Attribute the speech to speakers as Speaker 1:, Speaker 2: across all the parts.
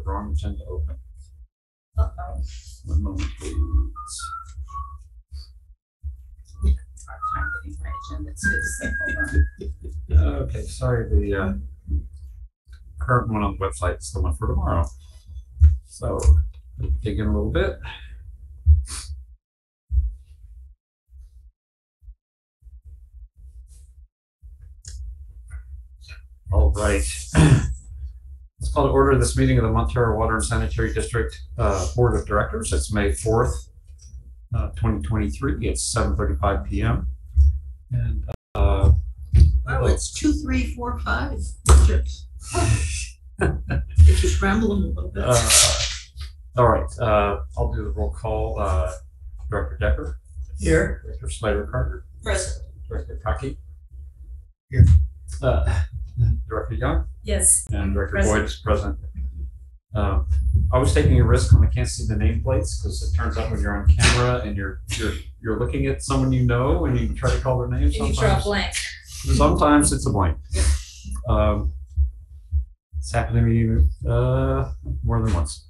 Speaker 1: wrong agenda open.
Speaker 2: Uh-oh.
Speaker 1: 1 moment, please.
Speaker 2: Hard time getting my agenda too, so hold on.
Speaker 1: Okay, sorry, the current one on the website is the one for tomorrow. So dig in a little bit. All right. Let's call to order this meeting of the Montara Water and Sanitary District Board of Directors. It's May 4th, 2023. It's 7:35 p.m. And
Speaker 3: wow, it's 2, 3, 4, 5 districts. It's just rambling a little bit.
Speaker 1: All right. I'll do the roll call. Director Decker.
Speaker 3: Here.
Speaker 1: Director Snyder-Carter.
Speaker 3: Present.
Speaker 1: Director Kaki.
Speaker 3: Here.
Speaker 1: Director Young.
Speaker 2: Yes.
Speaker 1: And Director
Speaker 2: Present.
Speaker 1: Boyd is present. I was taking a risk when I can't see the nameplates because it turns out when you're on camera and you're looking at someone you know and you try to call their name,
Speaker 2: And you draw a blank.
Speaker 1: sometimes it's a blank. It's happened to me more than once.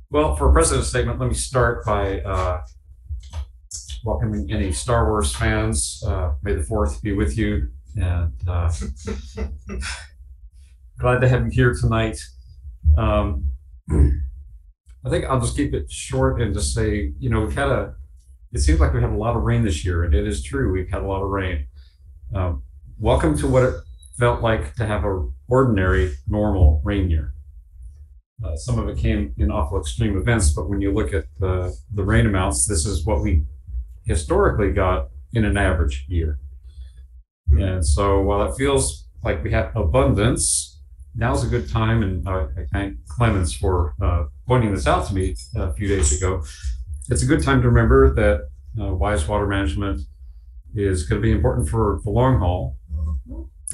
Speaker 1: Well, for a president's statement, let me start by welcoming any Star Wars fans. May the 4th be with you. And glad to have you here tonight. I think I'll just keep it short and just say, you know, it seems like we have a lot of rain this year, and it is true, we've had a lot of rain. Welcome to what it felt like to have an ordinary, normal rain year. Some of it came in awful extreme events, but when you look at the rain amounts, this is what we historically got in an average year. And so while it feels like we have abundance, now's a good time, and I thank Clemens for pointing this out to me a few days ago. It's a good time to remember that wise water management is going to be important for the long haul,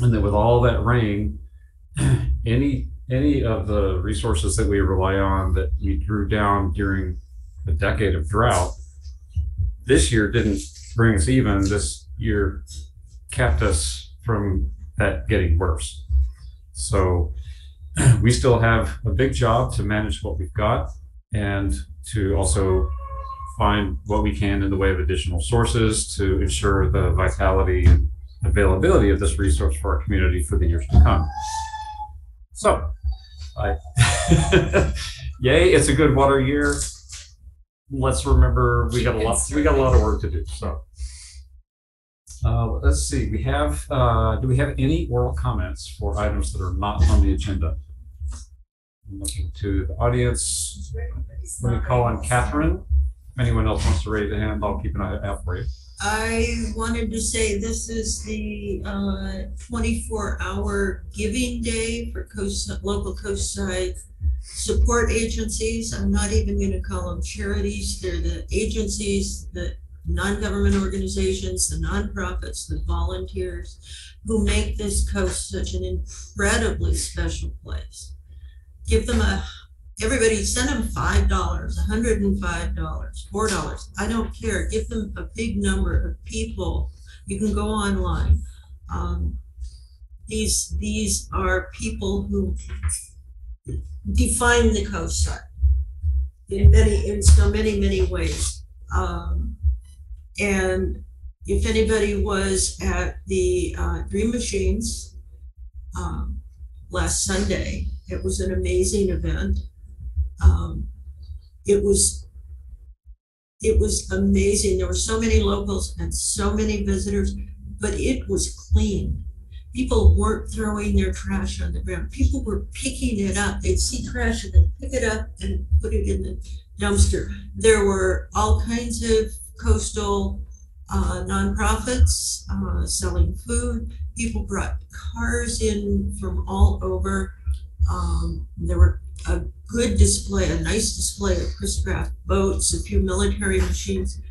Speaker 1: and that with all that rain, any of the resources that we rely on that we drew down during a decade of drought, this year didn't bring us even. This year kept us from that getting worse. So we still have a big job to manage what we've got and to also find what we can in the way of additional sources to ensure the vitality and availability of this resource for our community for the years to come. So, yay, it's a good water year. Let's remember we got a lot of work to do. So. Let's see, do we have any oral comments for items that are not on the agenda? I'm looking to the audience. Let me call on Catherine. If anyone else wants to raise a hand, I'll keep an eye out for you.
Speaker 3: I wanted to say this is the 24-hour giving day for local coastside support agencies. I'm not even going to call them charities. They're the agencies that non-government organizations, the nonprofits, the volunteers who make this coast such an incredibly special place. Give them everybody send them $5, $105, $4. I don't care. Give them a big number of people. You can go online. These are people who define the coastside in so many ways. And if anybody was at the Dream Machines last Sunday, it was an amazing event. It was amazing. There were so many locals and so many visitors, but it was clean. People weren't throwing their trash on the ground. People were picking it up. They'd see trash and they'd pick it up and put it in the dumpster. There were all kinds of coastal nonprofits selling food. People brought cars in from all over. There were a good display, a nice display of Chris Craft boats, a few military machines.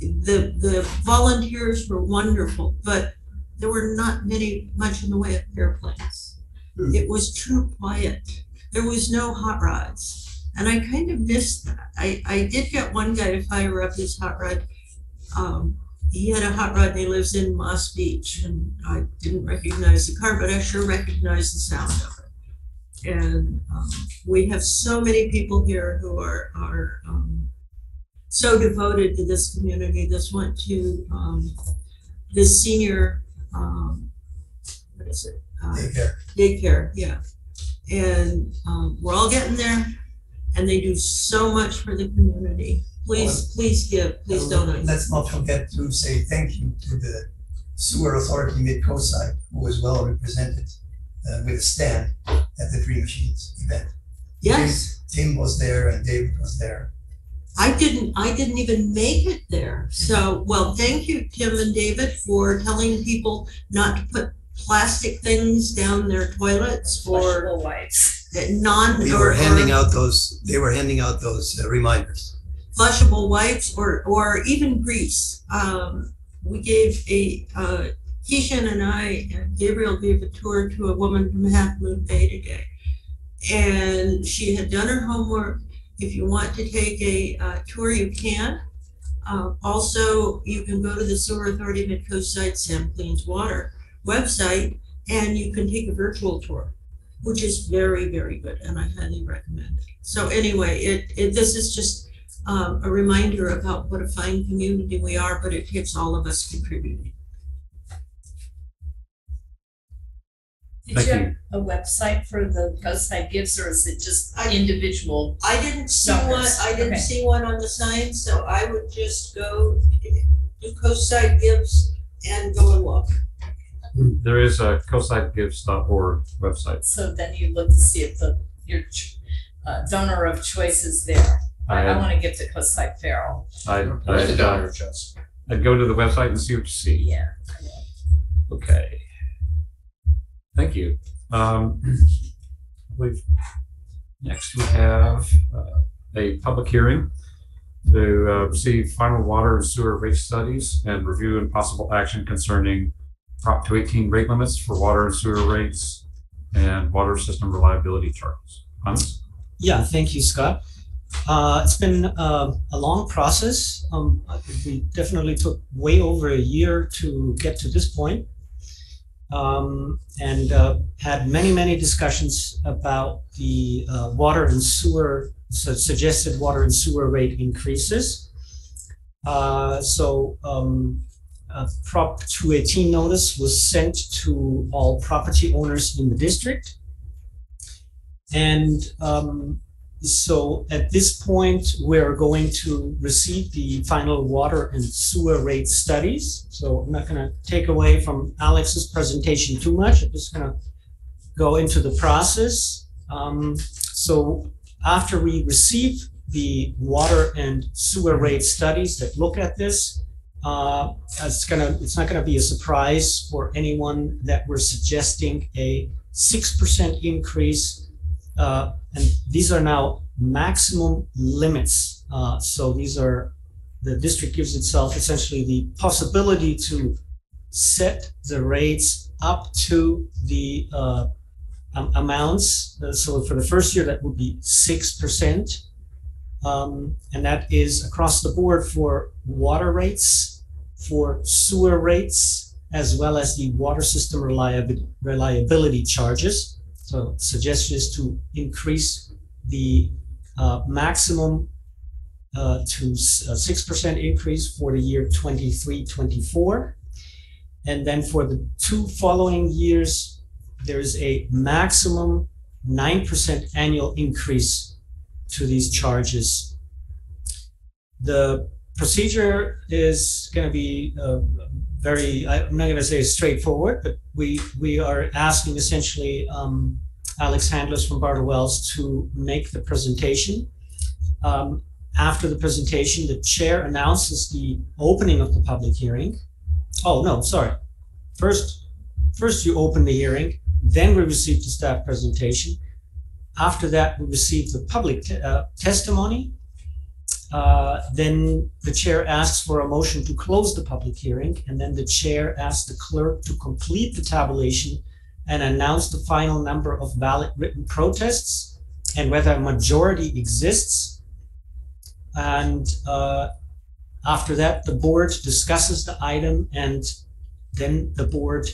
Speaker 3: The volunteers were wonderful, but there were not much in the way of airplanes. It was too quiet. There was no hot rods. And I kind of missed that. I did get one guy to fire up his hot rod. He had a hot rod and he lives in Moss Beach. And I didn't recognize the car, but I sure recognized the sound of it. And we have so many people here who are so devoted to this community. This went to this senior, what is it? Daycare, yeah. And we're all getting there, and they do so much for the community. Please give, please donate.
Speaker 4: Let's not forget to say thank you to the Sewer Authority Mid-Coast, who was well represented with a stand at the Dream Machines event.
Speaker 3: Yes.
Speaker 4: Tim was there and David was there.
Speaker 3: I didn't even make it there. So, well, thank you, Tim and David, for telling people not to put plastic things down their toilets or
Speaker 2: Flushable wipes.
Speaker 4: They were handing out those reminders.
Speaker 3: Flushable wipes or even grease. We gave Keishan and I and Gabriel gave a tour to a woman from Half Moon Bay today. And she had done her homework. If you want to take a tour, you can. Also, you can go to the Sewer Authority Mid-Coast Sam Cleans Water website, and you can take a virtual tour, which is very, very good, and I highly recommend it. So anyway, this is just a reminder about what a fine community we are, but it takes all of us contributing.
Speaker 2: Did you have a website for the Coastside Gives, or is it just individual?
Speaker 3: I didn't see
Speaker 2: donors?
Speaker 3: one. I didn't see one on the sign, so I would just go to Coastside Gives and go and look.
Speaker 1: There is a coastsidegives.org website.
Speaker 2: So then you look to see if your donor of choice is there. I want to give to Coastside Feral.
Speaker 1: I'd go to the website and see what you see.
Speaker 2: Yeah.
Speaker 1: Okay. Thank you. I believe next we have a public hearing to receive final water and sewer rate studies and review and possible action concerning Prop 218 rate limits for water and sewer rates and water system reliability charges. Hans?
Speaker 5: Yeah, thank you, Scott. It's been a long process. We definitely took way over a year to get to this point. And had many discussions about the water and sewer, suggested water and sewer rate increases. Prop 218 notice was sent to all property owners in the district. And so at this point, we're going to receive the final water and sewer rate studies. So I'm not going to take away from Alex's presentation too much. I'm just going to go into the process. So after we receive the water and sewer rate studies that look at this, it's not going to be a surprise for anyone that we're suggesting a 6% increase. And these are now maximum limits. So these are, the district gives itself essentially the possibility to set the rates up to the amounts. So for the first year, that would be 6%. And that is across the board for water rates, for sewer rates, as well as the water system reliability charges. So suggestion is to increase the maximum to 6% increase for the year 23-24. And then for the 2 following years, there's a maximum 9% annual increase to these charges. The procedure is going to be I'm not going to say straightforward, but we are asking essentially Alex Handlers from Barter Wells to make the presentation. After the presentation, the chair announces the opening of the public hearing. Oh, no, sorry. First you open the hearing, then we receive the staff presentation. After that, we receive the public testimony. Then the chair asks for a motion to close the public hearing, and then the chair asks the clerk to complete the tabulation and announce the final number of valid written protests and whether a majority exists. And after that, the board discusses the item, and then the board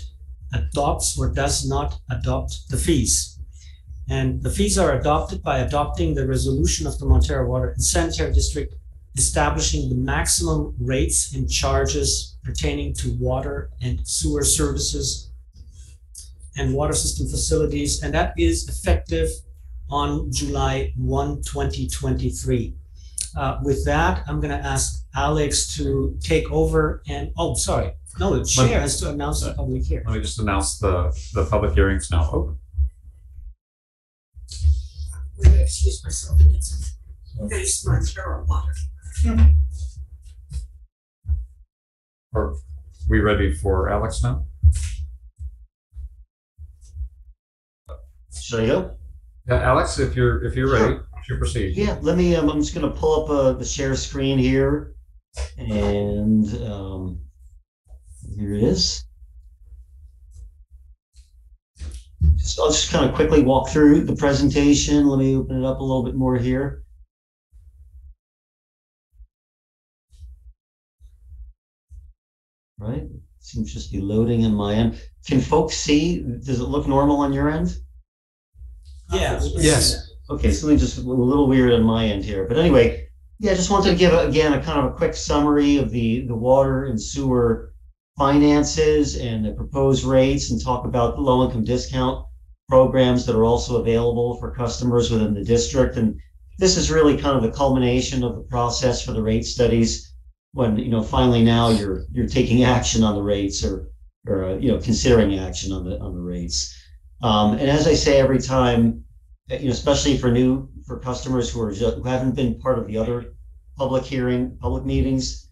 Speaker 5: adopts or does not adopt the fees. And the fees are adopted by adopting the resolution of the Montara Water and Sanitary District establishing the maximum rates and charges pertaining to water and sewer services and water system facilities, and that is effective on July 1, 2023. With that, I'm going to ask Alex to take over and, oh, sorry. No, the chair has to announce the public hearing.
Speaker 1: Let me just announce the public hearing is now open.
Speaker 3: I'm gonna excuse myself and get some nice Montara water.
Speaker 1: Are we ready for Alex now?
Speaker 6: Should I go?
Speaker 1: Yeah, Alex, if you're ready, you should proceed.
Speaker 6: Yeah, let me, I'm just gonna pull up the share screen here. And here it is. I'll just kind of quickly walk through the presentation. Let me open it up a little bit more here. Right, seems just be loading in my end. Can folks see, does it look normal on your end?
Speaker 5: Yeah.
Speaker 1: Yes.
Speaker 6: Okay, something just a little weird on my end here. But anyway, yeah, I just wanted to give, again, a kind of a quick summary of the water and sewer finances and the proposed rates, and talk about the low-income discount programs that are also available for customers within the district. And this is really kind of the culmination of the process for the rate studies, when, you know, finally now you're taking action on the rates, or you know, considering action on the rates. And as I say every time, you know, especially for customers who haven't been part of the other public meetings,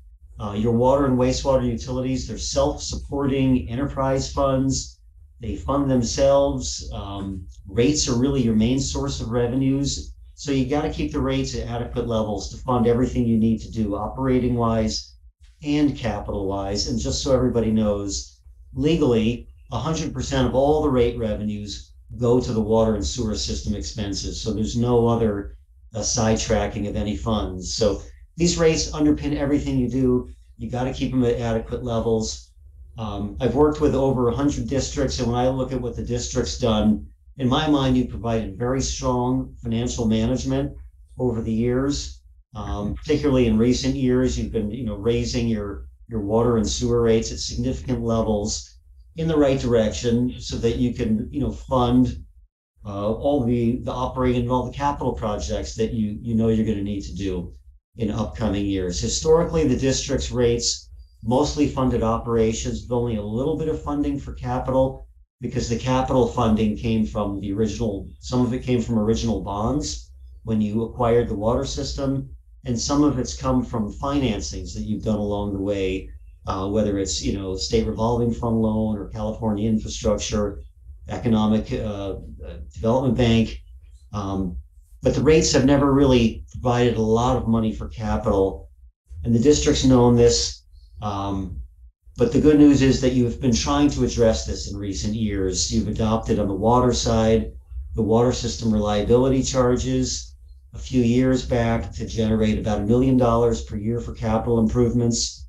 Speaker 6: your water and wastewater utilities, they're self-supporting enterprise funds. They fund themselves. Rates are really your main source of revenues. So you got to keep the rates at adequate levels to fund everything you need to do, operating wise and capital wise. And just so everybody knows, legally, 100% of all the rate revenues go to the water and sewer system expenses. So there's no other sidetracking of any funds. So these rates underpin everything you do. You got to keep them at adequate levels. I've worked with over 100 districts, and when I look at what the district's done, in my mind, you've provided very strong financial management over the years. Particularly in recent years, you've been, you know, raising your water and sewer rates at significant levels in the right direction, so that you can, you know, fund all the operating and all the capital projects that you know you're going to need to do in upcoming years. Historically, the district's rates mostly funded operations, with only a little bit of funding for capital, because the capital funding came from some of it came from original bonds when you acquired the water system, and some of it's come from financings that you've done along the way, whether it's, you know, state revolving fund loan or California infrastructure, economic development bank. But the rates have never really provided a lot of money for capital, and the district's known this. But the good news is that you have been trying to address this in recent years. You've adopted on the water side the water system reliability charges a few years back to generate about $1 million per year for capital improvements,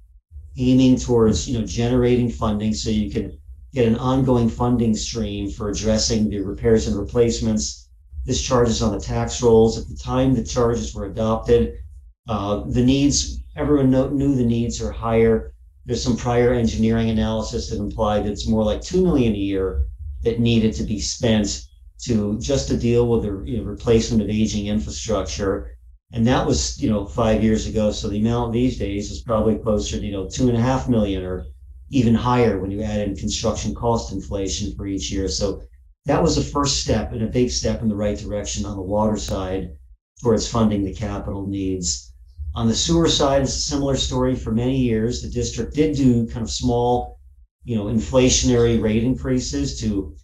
Speaker 6: aiming towards, you know, generating funding so you can get an ongoing funding stream for addressing the repairs and replacements. This charge is on the tax rolls. At the time the charges were adopted, the needs, everyone knew the needs are higher. There's some prior engineering analysis that implied that it's more like $2 million a year that needed to be spent to deal with the, you know, replacement of aging infrastructure. And that was, you know, 5 years ago. So the amount these days is probably closer to, you know, $2.5 million, or even higher when you add in construction cost inflation for each year. So that was a first step, and a big step in the right direction on the water side towards funding the capital needs. On the sewer side, it's a similar story. For many years, the district did do kind of small, you know, inflationary rate increases to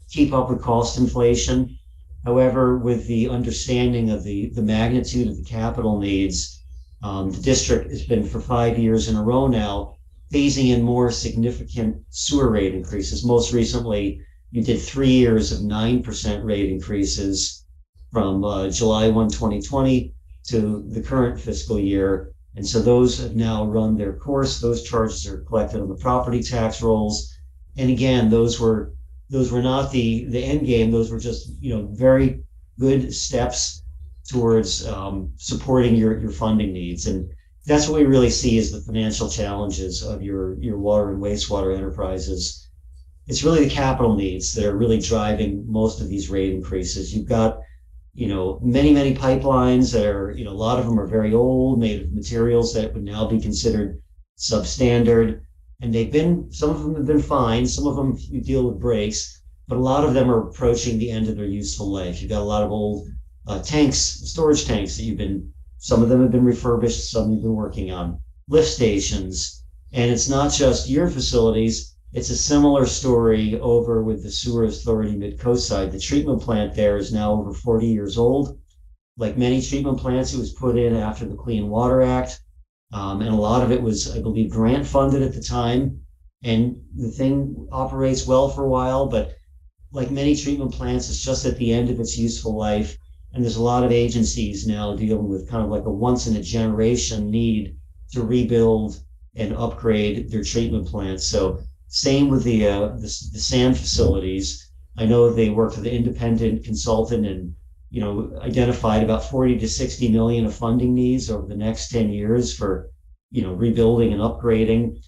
Speaker 6: keep up with cost inflation. However, with the understanding of the magnitude of the capital needs, the district has been, for 5 years in a row now, phasing in more significant sewer rate increases. Most recently, you did 3 years of 9% rate increases from July 1, 2020 to the current fiscal year. And so those have now run their course. Those charges are collected on the property tax rolls. And again, those were those were not the end game. Those were just, very good steps towards supporting your funding needs. And that's what we really see as the financial challenges of your water and wastewater enterprises. It's really the capital needs that are really driving most of these rate increases. You've got, many pipelines that are, a lot of them are very old, made of materials that would now be considered substandard. And some of them have been fine. Some of them you deal with breaks, but a lot of them are approaching the end of their useful life. You've got a lot of old storage tanks that some of them have been refurbished, some you've been working on, lift stations. And it's not just your facilities. It's a similar story over with the Sewer Authority Mid-Coast side. The treatment plant there is now over 40 years old. Like many treatment plants, it was put in after the Clean Water Act. And a lot of it was, I believe, grant funded at the time. And the thing operates well for a while, but like many treatment plants, it's just at the end of its useful life. And there's a lot of agencies now dealing with kind of like a once in a generation need to rebuild and upgrade their treatment plants. So same with the sand facilities. I know they worked with an independent consultant and identified about 40 to 60 million of funding needs over the next 10 years for rebuilding and upgrading.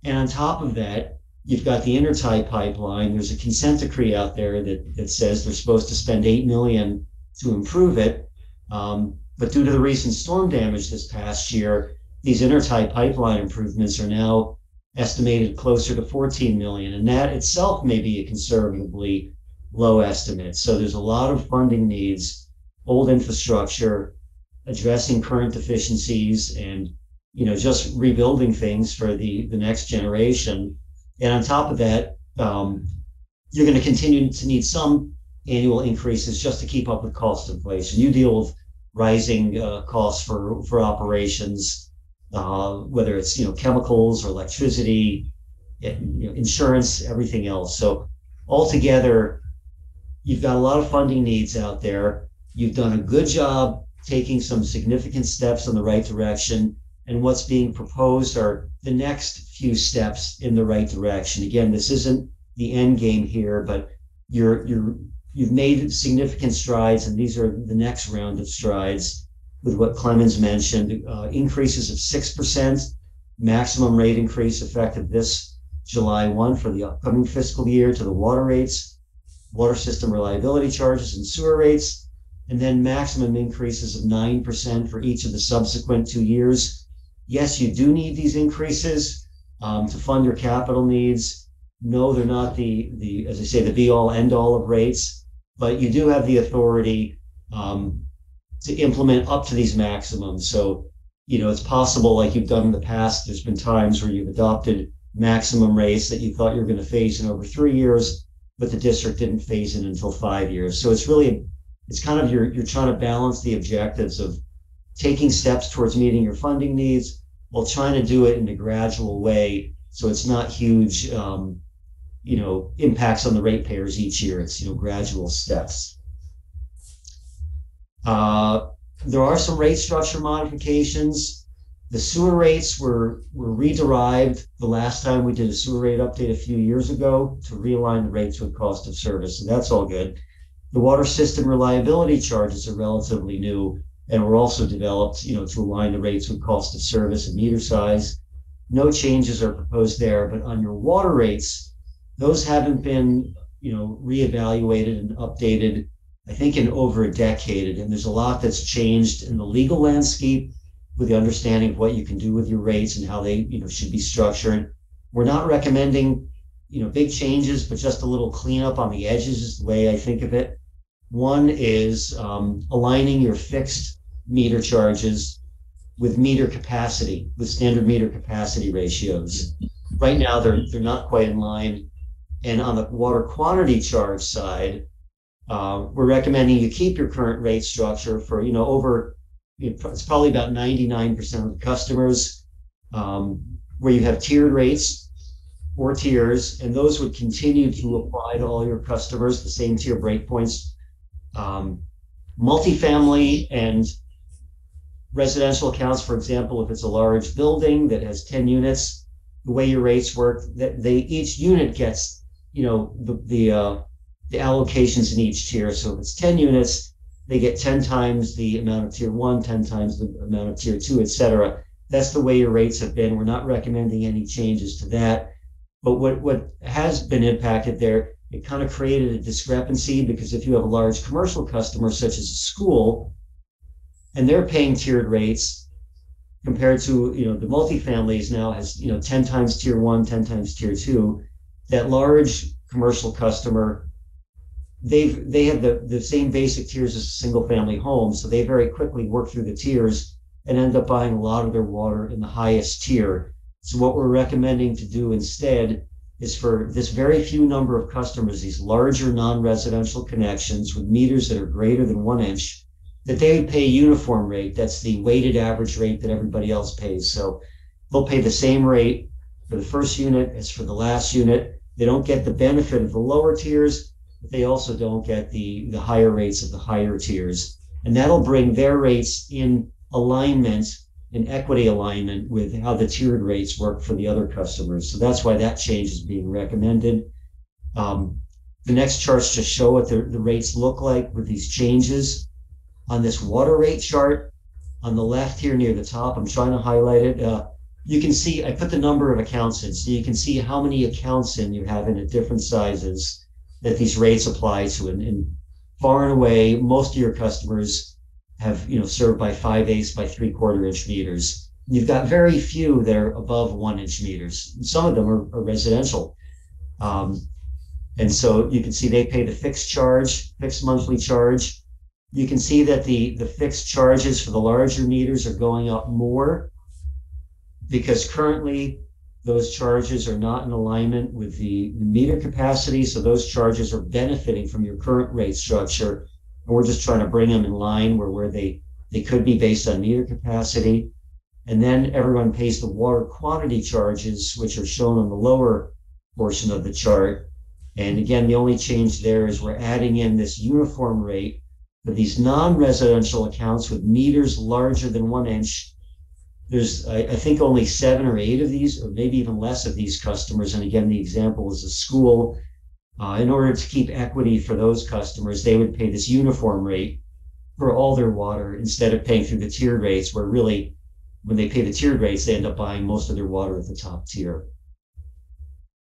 Speaker 6: And on top of that, you've got the intertie pipeline. There's a consent decree out there that says they're supposed to spend 8 million to improve it. But due to the recent storm damage this past year, these intertie pipeline improvements are now estimated closer to 14 million. And that itself may be a conservatively low estimate. So there's a lot of funding needs, old infrastructure, addressing current deficiencies, and just rebuilding things for the next generation. And on top of that, you're going to continue to need some annual increases just to keep up with cost inflation. You deal with rising costs for operations, whether it's chemicals or electricity, insurance, everything else. So altogether, you've got a lot of funding needs out there. You've done a good job taking some significant steps in the right direction. And what's being proposed are the next few steps in the right direction. Again, this isn't the end game here, but you've made significant strides, and these are the next round of strides with what Clemens mentioned, increases of 6%, maximum rate increase effective this July 1 for the upcoming fiscal year to the water rates, water system reliability charges, and sewer rates, and then maximum increases of 9% for each of the subsequent 2 years. Yes, you do need these increases to fund your capital needs. No, they're not the as I say, the be all end all of rates, but you do have the authority to implement up to these maximums. So, it's possible, like you've done in the past, there's been times where you've adopted maximum rates that you thought you were going to phase in over 3 years, but the district didn't phase in until 5 years. So it's kind of, you're trying to balance the objectives of taking steps towards meeting your funding needs while trying to do it in a gradual way. So it's not huge, impacts on the ratepayers each year. It's, gradual steps. There are some rate structure modifications. The sewer rates were re-derived the last time we did a sewer rate update a few years ago to realign the rates with cost of service. So that's all good. The water system reliability charges are relatively new and were also developed, to align the rates with cost of service and meter size. No changes are proposed there, but on your water rates, those haven't been, reevaluated and updated, I think, in over a decade. And there's a lot that's changed in the legal landscape with the understanding of what you can do with your rates and how they, should be structured. We're not recommending, big changes, but just a little cleanup on the edges is the way I think of it. One is aligning your fixed meter charges with meter capacity, with standard meter capacity ratios. Right now, they're not quite in line. And on the water quantity charge side, we're recommending you keep your current rate structure for, it's probably about 99% of the customers, where you have tiered rates, 4 tiers, and those would continue to apply to all your customers, the same tier breakpoints. Multifamily and residential accounts, for example, if it's a large building that has 10 units, the way your rates work, that each unit gets the allocations in each tier. So if it's 10 units, they get 10 times the amount of tier 1, 10 times the amount of tier 2, etc. That's the way your rates have been. We're not recommending any changes to that. But what has been impacted there, it kind of created a discrepancy, because if you have a large commercial customer, such as a school, and they're paying tiered rates compared to, the multifamilies now has, 10 times tier 1, 10 times tier 2, that large commercial customer, they have the same basic tiers as a single family home. So they very quickly work through the tiers and end up buying a lot of their water in the highest tier. So what we're recommending to do instead is for this very few number of customers, these larger non-residential connections with meters that are greater than 1 inch, that they pay a uniform rate. That's the weighted average rate that everybody else pays. So they'll pay the same rate for the first unit as for the last unit. They don't get the benefit of the lower tiers, but they also don't get the higher rates of the higher tiers. And that'll bring their rates in alignment, in equity alignment with how the tiered rates work for the other customers. So that's why that change is being recommended. The next charts just show what the rates look like with these changes. On this water rate chart, on the left here near the top, I'm trying to highlight it. You can see, I put the number of accounts in, so you can see how many accounts you have in at different sizes that these rates apply to. And far and away, most of your customers have, served by 5/8 by 3/4 inch meters. You've got very few that are above 1 inch meters. Some of them are residential. And so you can see they pay the fixed monthly charge. You can see that the fixed charges for the larger meters are going up more, because currently those charges are not in alignment with the meter capacity. So those charges are benefiting from your current rate structure. And we're just trying to bring them in line where they could be based on meter capacity. And then everyone pays the water quantity charges, which are shown on the lower portion of the chart. And again, the only change there is we're adding in this uniform rate for these non-residential accounts with meters larger than 1 inch. There's, I think, only 7 or 8 of these, or maybe even less of these customers. And again, the example is a school. In order to keep equity for those customers, they would pay this uniform rate for all their water instead of paying through the tiered rates, where really, when they pay the tiered rates, they end up buying most of their water at the top tier.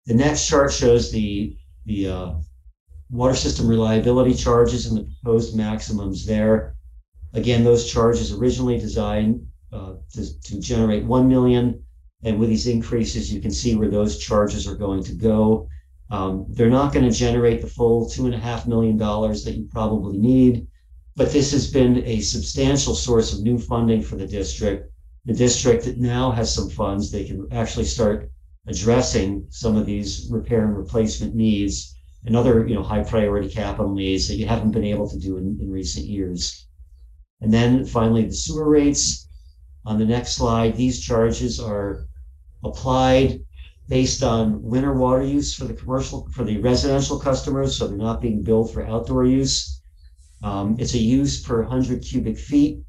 Speaker 6: The next chart shows the water system reliability charges and the proposed maximums there. Again, those charges originally designed to generate 1 million. And with these increases, you can see where those charges are going to go. They're not going to generate the full $2.5 million that you probably need, but this has been a substantial source of new funding for the district. The district now has some funds. They can actually start addressing some of these repair and replacement needs and other, high priority capital needs that you haven't been able to do in recent years. And then finally, the sewer rates. On the next slide, these charges are applied based on winter water use for the residential customers, so they're not being billed for outdoor use. It's a use per 100 cubic feet,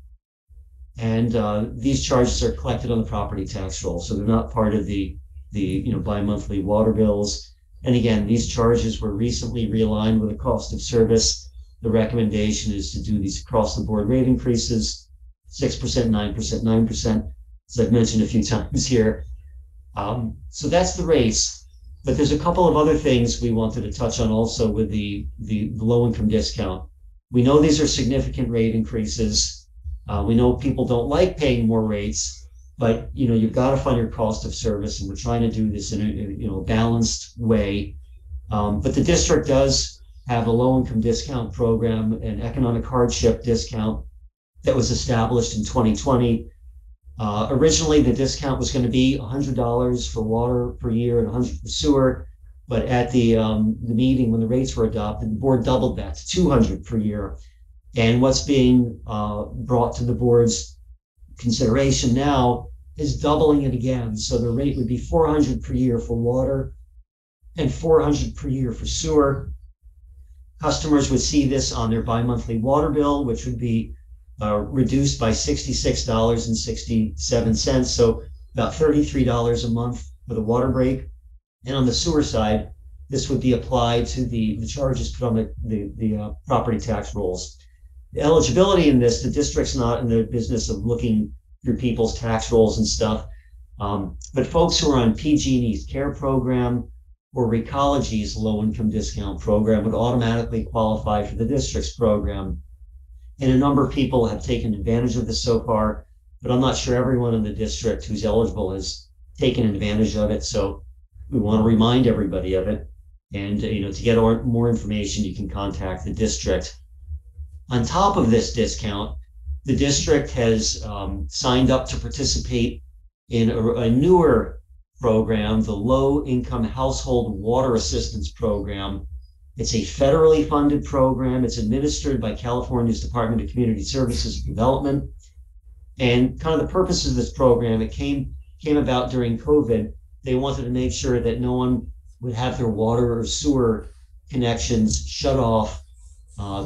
Speaker 6: and these charges are collected on the property tax roll, so they're not part of the bi-monthly water bills. And again, these charges were recently realigned with the cost of service. The recommendation is to do these across the board rate increases, 6%, 9%, 9%, as I've mentioned a few times here. So that's the rates, but there's a couple of other things we wanted to touch on also with the low-income discount. We know these are significant rate increases. We know people don't like paying more rates, but you've got to fund your cost of service, and we're trying to do this in a balanced way. But the district does have a low-income discount program, an economic hardship discount that was established in 2020. Originally, the discount was going to be $100 for water per year and $100 for sewer, but at the meeting when the rates were adopted, the board doubled that to $200 per year. And what's being brought to the board's consideration now is doubling it again. So the rate would be $400 per year for water and $400 per year for sewer. Customers would see this on their bi-monthly water bill, which would be reduced by $66.67, so about $33 a month for the water break. And on the sewer side, this would be applied to the charges put on the property tax rolls. The eligibility in this, the district's not in the business of looking through people's tax rolls and stuff. But folks who are on PG&E's CARE program or Recology's low-income discount program would automatically qualify for the district's program. And a number of people have taken advantage of this so far, but I'm not sure everyone in the district who's eligible has taken advantage of it. So we want to remind everybody of it. And to get more information, you can contact the district. On top of this discount, the district has signed up to participate in a newer program, the Low Income Household Water Assistance Program. It's a federally funded program. It's administered by California's Department of Community Services and Development. And kind of the purpose of this program, it came about during COVID. They wanted to make sure that no one would have their water or sewer connections shut off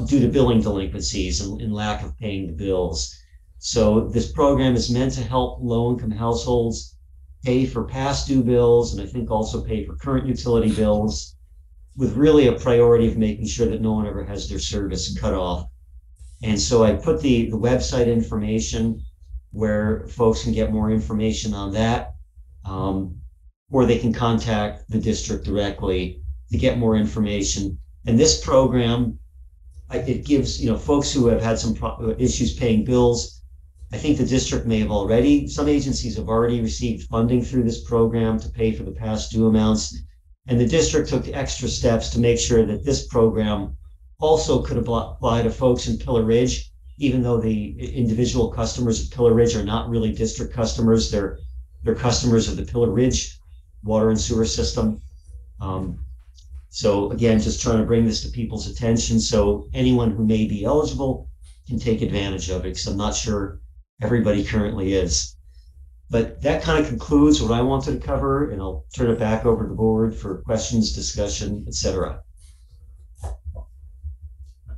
Speaker 6: due to billing delinquencies and lack of paying the bills. So this program is meant to help low-income households pay for past due bills, and I think also pay for current utility bills, with really a priority of making sure that no one ever has their service cut off. And so I put the website information where folks can get more information on that, or they can contact the district directly to get more information. And this program, it gives folks who have had some issues paying bills. I think the district may have already, some agencies have already received funding through this program to pay for the past due amounts. And the district took extra steps to make sure that this program also could apply to folks in Pillar Ridge, even though the individual customers of Pillar Ridge are not really district customers. They're customers of the Pillar Ridge water and sewer system. So again, just trying to bring this to people's attention so anyone who may be eligible can take advantage of it, because I'm not sure everybody currently is. But that kind of concludes what I wanted to cover, and I'll turn it back over to the board for questions, discussion, etc.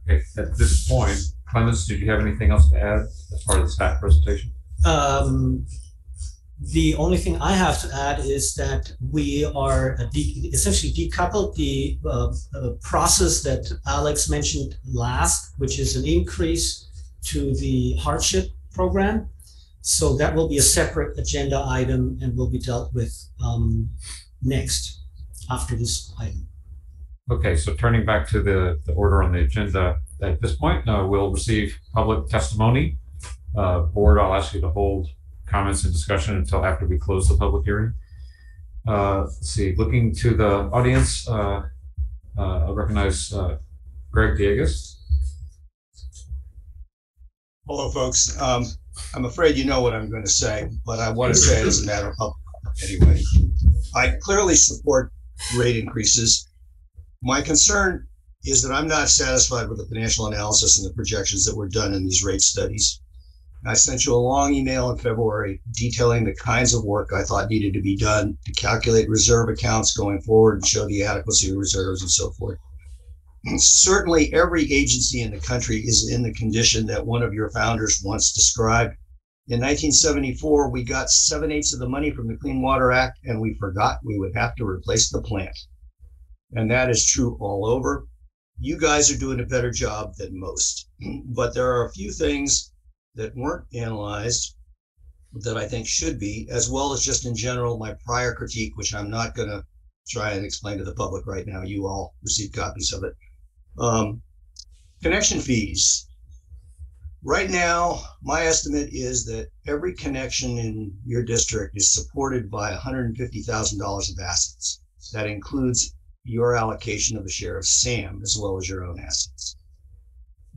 Speaker 1: Okay, at this point, Clemens, did you have anything else to add as part of the staff presentation?
Speaker 5: The only thing I have to add is that we are essentially decoupled the process that Alex mentioned last, which is an increase to the hardship program. So that will be a separate agenda item and will be dealt with next after this item.
Speaker 1: Okay, so turning back to the order on the agenda, at this point, we'll receive public testimony. Board, I'll ask you to hold comments and discussion until after we close the public hearing. Let's see, looking to the audience, I'll recognize Greg Diegas.
Speaker 7: Hello, folks. I'm afraid you know what I'm going to say, but I want to say it as a matter of public anyway. I clearly support rate increases. My concern is that I'm not satisfied with the financial analysis and the projections that were done in these rate studies. I sent you a long email in February detailing the kinds of work I thought needed to be done to calculate reserve accounts going forward and show the adequacy of reserves and so forth. And certainly every agency in the country is in the condition that one of your founders once described. In 1974, we got 7/8 of the money from the Clean Water Act, and we forgot we would have to replace the plant. And that is true all over. You guys are doing a better job than most, but there are a few things that weren't analyzed that I think should be, as well as just in general, my prior critique, which I'm not going to try and explain to the public right now. You all received copies of it. Connection fees. Right now, my estimate is that every connection in your district is supported by $150,000 of assets. That includes your allocation of a share of SAM as well as your own assets.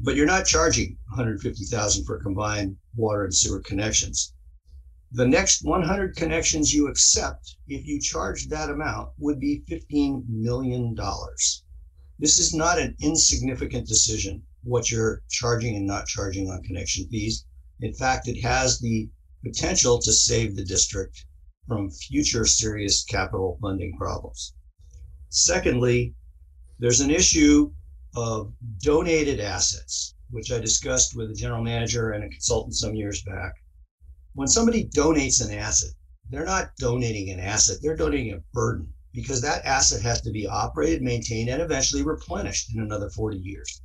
Speaker 7: But you're not charging $150,000 for combined water and sewer connections. The next 100 connections you accept, if you charge that amount, would be $15 million. This is not an insignificant decision, what you're charging and not charging on connection fees. In fact, it has the potential to save the district from future serious capital funding problems. Secondly, there's an issue of donated assets, which I discussed with a general manager and a consultant some years back. When somebody donates an asset, they're not donating an asset, they're donating a burden. because that asset has to be operated, maintained, and eventually replenished in another 40 years.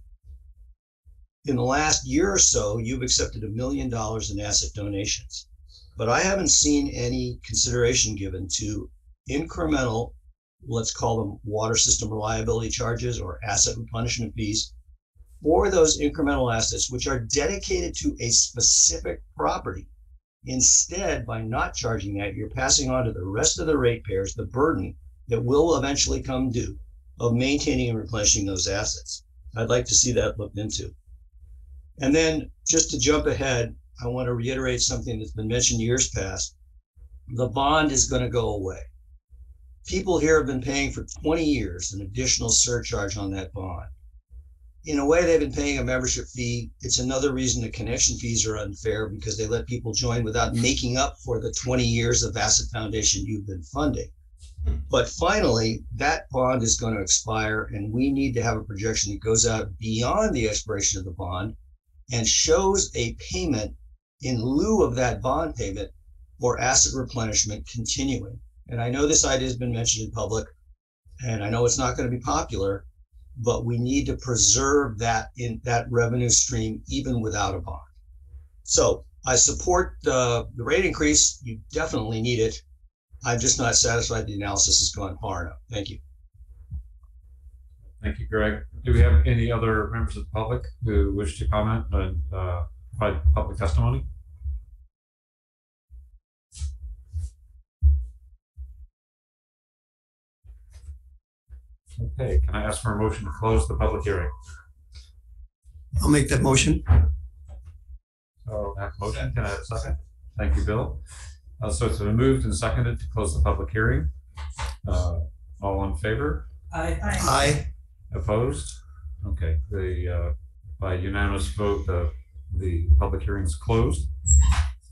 Speaker 7: In the last year or so, you've accepted $1 million in asset donations, but I haven't seen any consideration given to incremental, let's call them water system reliability charges or asset replenishment fees for those incremental assets, which are dedicated to a specific property. Instead, by not charging that, you're passing on to the rest of the ratepayers the burden that will eventually come due of maintaining and replenishing those assets. I'd like to see that looked into. And then just to jump ahead, I want to reiterate something that's been mentioned years past. The bond is going to go away. People here have been paying for 20 years an additional surcharge on that bond. In a way, they've been paying a membership fee. It's another reason the connection fees are unfair, because they let people join without making up for the 20 years of asset foundation you've been funding. But finally, that bond is going to expire, and we need to have a projection that goes out beyond the expiration of the bond and shows a payment in lieu of that bond payment for asset replenishment continuing. And I know this idea has been mentioned in public, and I know it's not going to be popular, but we need to preserve that in that revenue stream even without a bond. So I support the rate increase. You definitely need it. I'm just not satisfied the analysis has gone far enough. Thank you.
Speaker 1: Thank you, Greg. Do we have any other members of the public who wish to comment and provide public testimony? Okay, can I ask for a motion to close the public hearing?
Speaker 4: I'll make that motion.
Speaker 1: So that motion, can I have a second? Thank you, Bill. So it's been moved and seconded to close the public hearing. All in favor?
Speaker 4: Aye.
Speaker 1: Opposed? Okay, by unanimous vote, the public hearing is closed.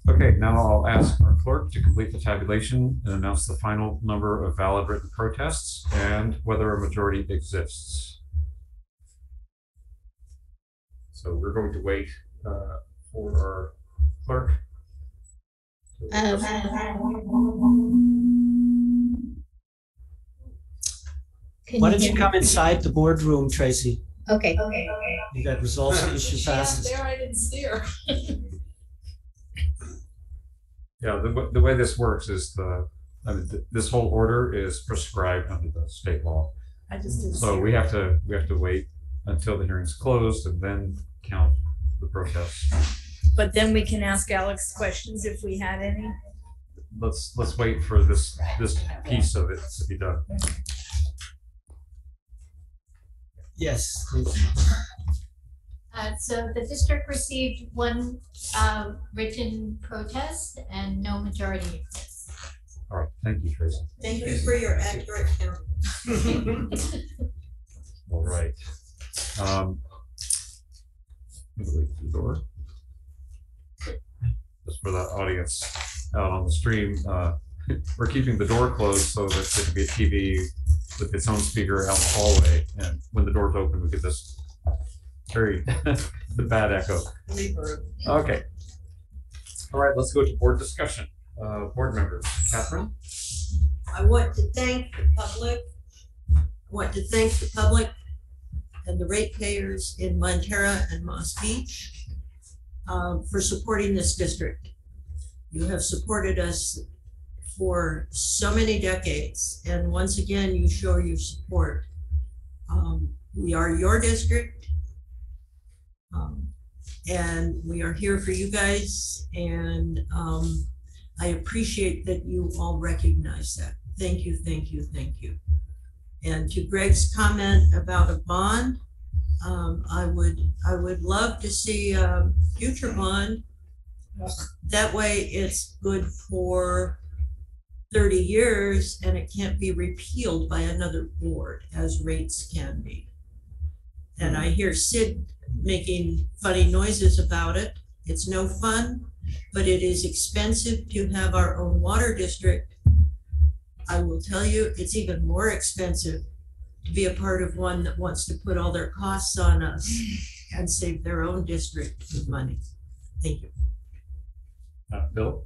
Speaker 1: Okay, now I'll ask our clerk to complete the tabulation and announce the final number of valid written protests and whether a majority exists. So we're going to wait for our clerk.
Speaker 5: Why don't you come inside the boardroom, Tracy?
Speaker 8: Okay.
Speaker 5: You got resolves the issue fastest.
Speaker 2: There, I didn't see her.
Speaker 1: Yeah, the way this works is this whole order is prescribed under the state law.
Speaker 2: I just didn't see
Speaker 1: So
Speaker 2: her.
Speaker 1: we have to wait until the hearing's closed and then count the protests.
Speaker 8: But then we can ask Alex questions if we had any.
Speaker 1: Let's wait for this piece of it to be done.
Speaker 5: Yes, please.
Speaker 9: So the district received one written protest and no majority exists.
Speaker 1: All right, thank you, Tracy.
Speaker 3: Thank you for your accurate count.
Speaker 1: All right. Wait to the door. Just for the audience out on the stream, we're keeping the door closed so that there can be a TV with its own speaker out in the hallway, and when the door's open, we get this very the bad echo. Okay. All right, let's go to board discussion. Board members, Catherine.
Speaker 3: I want to thank the public. I want to thank the public and the ratepayers in Montara and Moss Beach for supporting this district. You have supported us for so many decades, and once again, you show your support. We are your district, and we are here for you guys, and I appreciate that you all recognize that. Thank you, thank you, thank you. And to Greg's comment about a bond, I would love to see a future bond. That way it's good for 30 years and it can't be repealed by another board as rates can be. And I hear Sid making funny noises about it. It's no fun, but it is expensive to have our own water district. I will tell you, it's even more expensive to be a part of one that wants to put all their costs on us and save their own district with money. Thank you.
Speaker 1: Bill?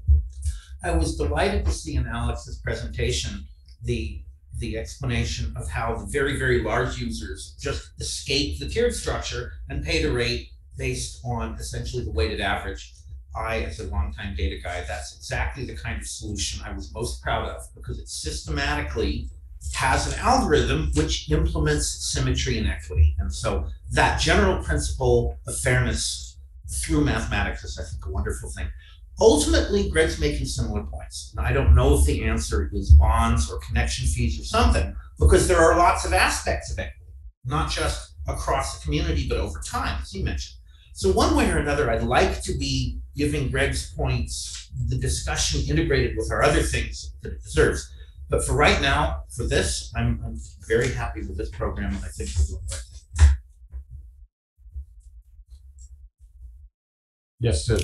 Speaker 10: I was delighted to see in Alex's presentation the the explanation of how the very, very large users just escape the tiered structure and pay the rate based on essentially the weighted average. As a longtime data guy, that's exactly the kind of solution I was most proud of, because it systematically has an algorithm which implements symmetry and equity. And so that general principle of fairness through mathematics is, I think, a wonderful thing. Ultimately, Greg's making similar points. And I don't know if the answer is bonds or connection fees or something, because there are lots of aspects of equity, not just across the community, but over time, as he mentioned. So one way or another, I'd like to be giving Greg's points the discussion integrated with our other things that it deserves. But for right now, for this, I'm very happy with this program, and I think we're doing the right thing.
Speaker 1: Yes, Sid.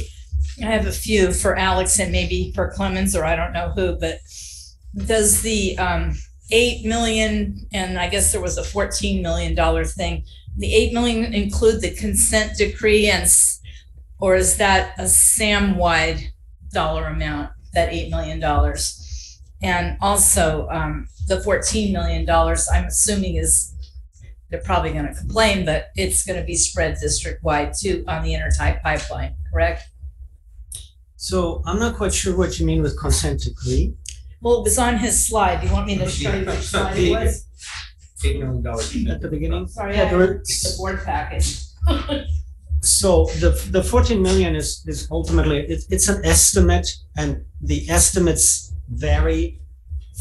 Speaker 2: I have a few for Alex and maybe for Clemens, or I don't know who, but does the 8 million, and I guess there was a $14 million thing, the 8 million include the consent decree, or is that a SAM-wide dollar amount, that $8 million? And also the $14 million, I'm assuming is, they're probably going to complain, but it's going to be spread district-wide too on the intertie pipeline, correct?
Speaker 5: So I'm not quite sure what you mean with consent decree.
Speaker 2: Well, it was on his slide. Do you want me to show you which slide it was?
Speaker 10: $8 million
Speaker 5: At the beginning?
Speaker 2: Sorry,
Speaker 5: Yeah,
Speaker 2: I
Speaker 5: there were-
Speaker 2: have the board package.
Speaker 5: So the 14 million is ultimately, it's an estimate, and the estimates vary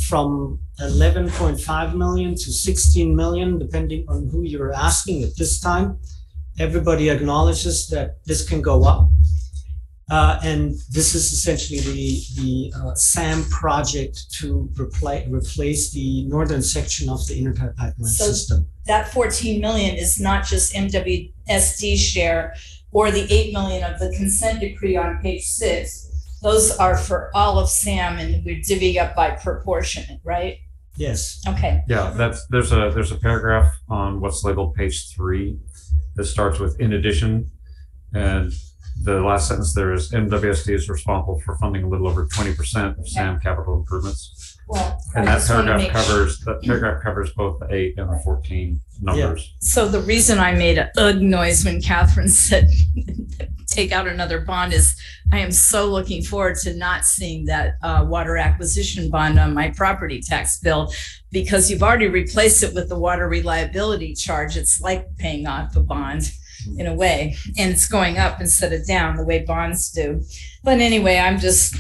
Speaker 5: from 11.5 million to 16 million, depending on who you're asking at this time. Everybody acknowledges that this can go up. And this is essentially the SAM project to replace the northern section of the intertie pipeline system.
Speaker 2: That 14 million is not just MWSD share or the 8 million of the consent decree on page 6. Those are for all of SAM, and we're divvying up by proportionate, right?
Speaker 5: Yes.
Speaker 2: Okay.
Speaker 1: Yeah, there's a paragraph on what's labeled page 3 that starts with "in addition," and the last sentence there is MWSD is responsible for funding a little over 20% of SAM capital improvements.
Speaker 2: Well,
Speaker 1: And
Speaker 2: I
Speaker 1: that
Speaker 2: just want to
Speaker 1: paragraph covers both the 8 and the 14 numbers.
Speaker 2: So the reason I made a ugh noise when Catherine said take out another bond is I am so looking forward to not seeing that water acquisition bond on my property tax bill, because you've already replaced it with the water reliability charge. It's like paying off a bond in a way, and it's going up instead of down the way bonds do. But anyway, I'm just,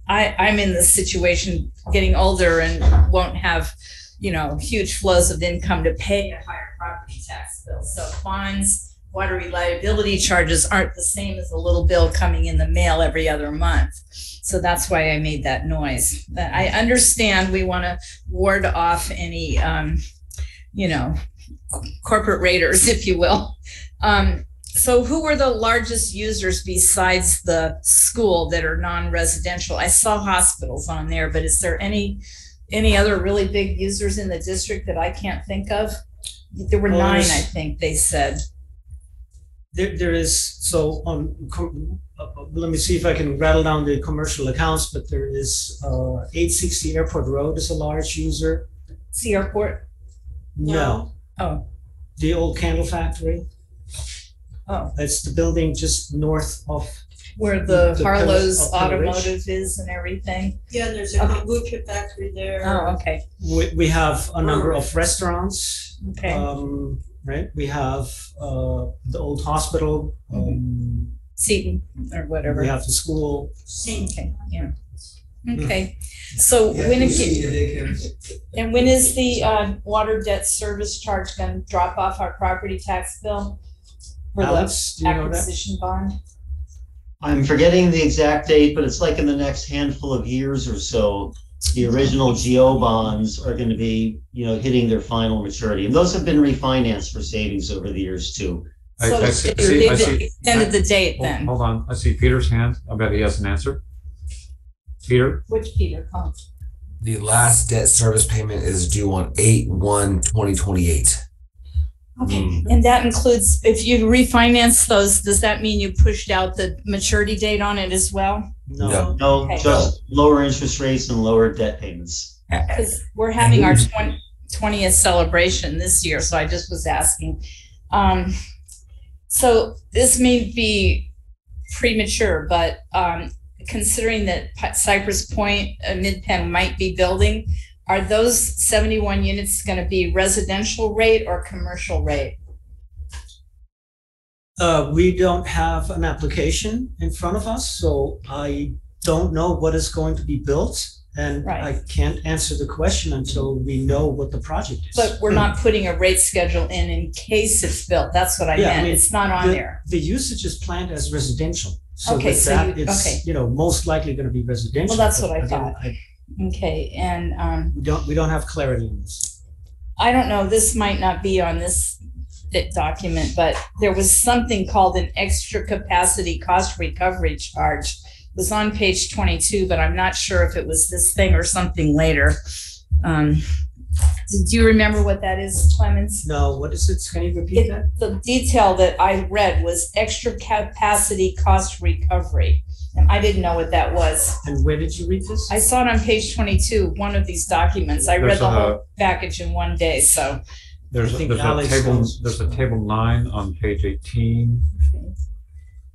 Speaker 2: I'm in this situation, getting older, and won't have, huge flows of income to pay a higher property tax bill. So bonds, water reliability charges aren't the same as a little bill coming in the mail every other month. So that's why I made that noise. I understand we want to ward off any, corporate raiders, if you will. So who were the largest users besides the school that are non-residential? I saw hospitals on there, but is there any other really big users in the district that I can't think of? There were 9, I think they said.
Speaker 5: There is, so let me see if I can rattle down the commercial accounts, but there is 860 Airport Road is a large user.
Speaker 2: It's the airport?
Speaker 5: No.
Speaker 2: Oh.
Speaker 5: The old candle factory.
Speaker 2: Oh.
Speaker 5: It's the building just north of
Speaker 2: where the Harlow's
Speaker 5: Pillar Ridge.
Speaker 2: Automotive is and everything.
Speaker 3: Yeah, there's a kombucha factory there.
Speaker 2: Oh, okay.
Speaker 5: We have a number of restaurants.
Speaker 2: Okay.
Speaker 5: Right. We have the old hospital.
Speaker 2: Seton or whatever.
Speaker 5: We have the school.
Speaker 2: Okay. Yeah. Okay. So when is the water debt service charge going to drop off our property tax bill for
Speaker 5: Alex,
Speaker 2: the acquisition bond?
Speaker 6: I'm forgetting the exact date, but it's like in the next handful of years or so, the original GO bonds are going to be, hitting their final maturity. And those have been refinanced for savings over the years too.
Speaker 2: So they've extended the date then.
Speaker 1: Hold on. I see Peter's hand. I bet he has an answer. Peter?
Speaker 2: Which Peter? Oh.
Speaker 11: The last debt service payment is due on 8/1/2028.
Speaker 2: Okay, and that includes, if you refinance those, does that mean you pushed out the maturity date on it as well?
Speaker 6: No,
Speaker 2: Okay.
Speaker 6: just lower interest rates and lower debt payments.
Speaker 2: Because we're having our 20th celebration this year, so I just was asking. So this may be premature, but considering that Cypress Point, Mid-Penn might be building, are those 71 units going to be residential rate or commercial rate?
Speaker 5: We don't have an application in front of us, so I don't know what is going to be built. And
Speaker 2: Right.
Speaker 5: I can't answer the question until we know what the project is.
Speaker 2: But we're not putting a rate schedule in case it's built. That's what I meant. It's not on there.
Speaker 5: The usage is planned as residential. So
Speaker 2: Okay,
Speaker 5: with
Speaker 2: so
Speaker 5: that,
Speaker 2: you-
Speaker 5: it's,
Speaker 2: okay.
Speaker 5: most likely going to be residential.
Speaker 2: Well, that's
Speaker 5: but
Speaker 2: what I
Speaker 5: again,
Speaker 2: thought. Okay, and
Speaker 5: we don't have clarity on this.
Speaker 2: I don't know, this might not be on this document, but there was something called an extra capacity cost recovery charge. It was on page 22, but I'm not sure if it was this thing or something later. Do you remember what that is, Clemens?
Speaker 5: No, what is it? Can you repeat that?
Speaker 2: The detail that I read was extra capacity cost recovery, and I didn't know what that was.
Speaker 5: And where did you read this?
Speaker 2: I saw it on page 22, one of these documents. I read
Speaker 1: There's
Speaker 2: the whole package in one day, so.
Speaker 1: There's a table 9 on page 18.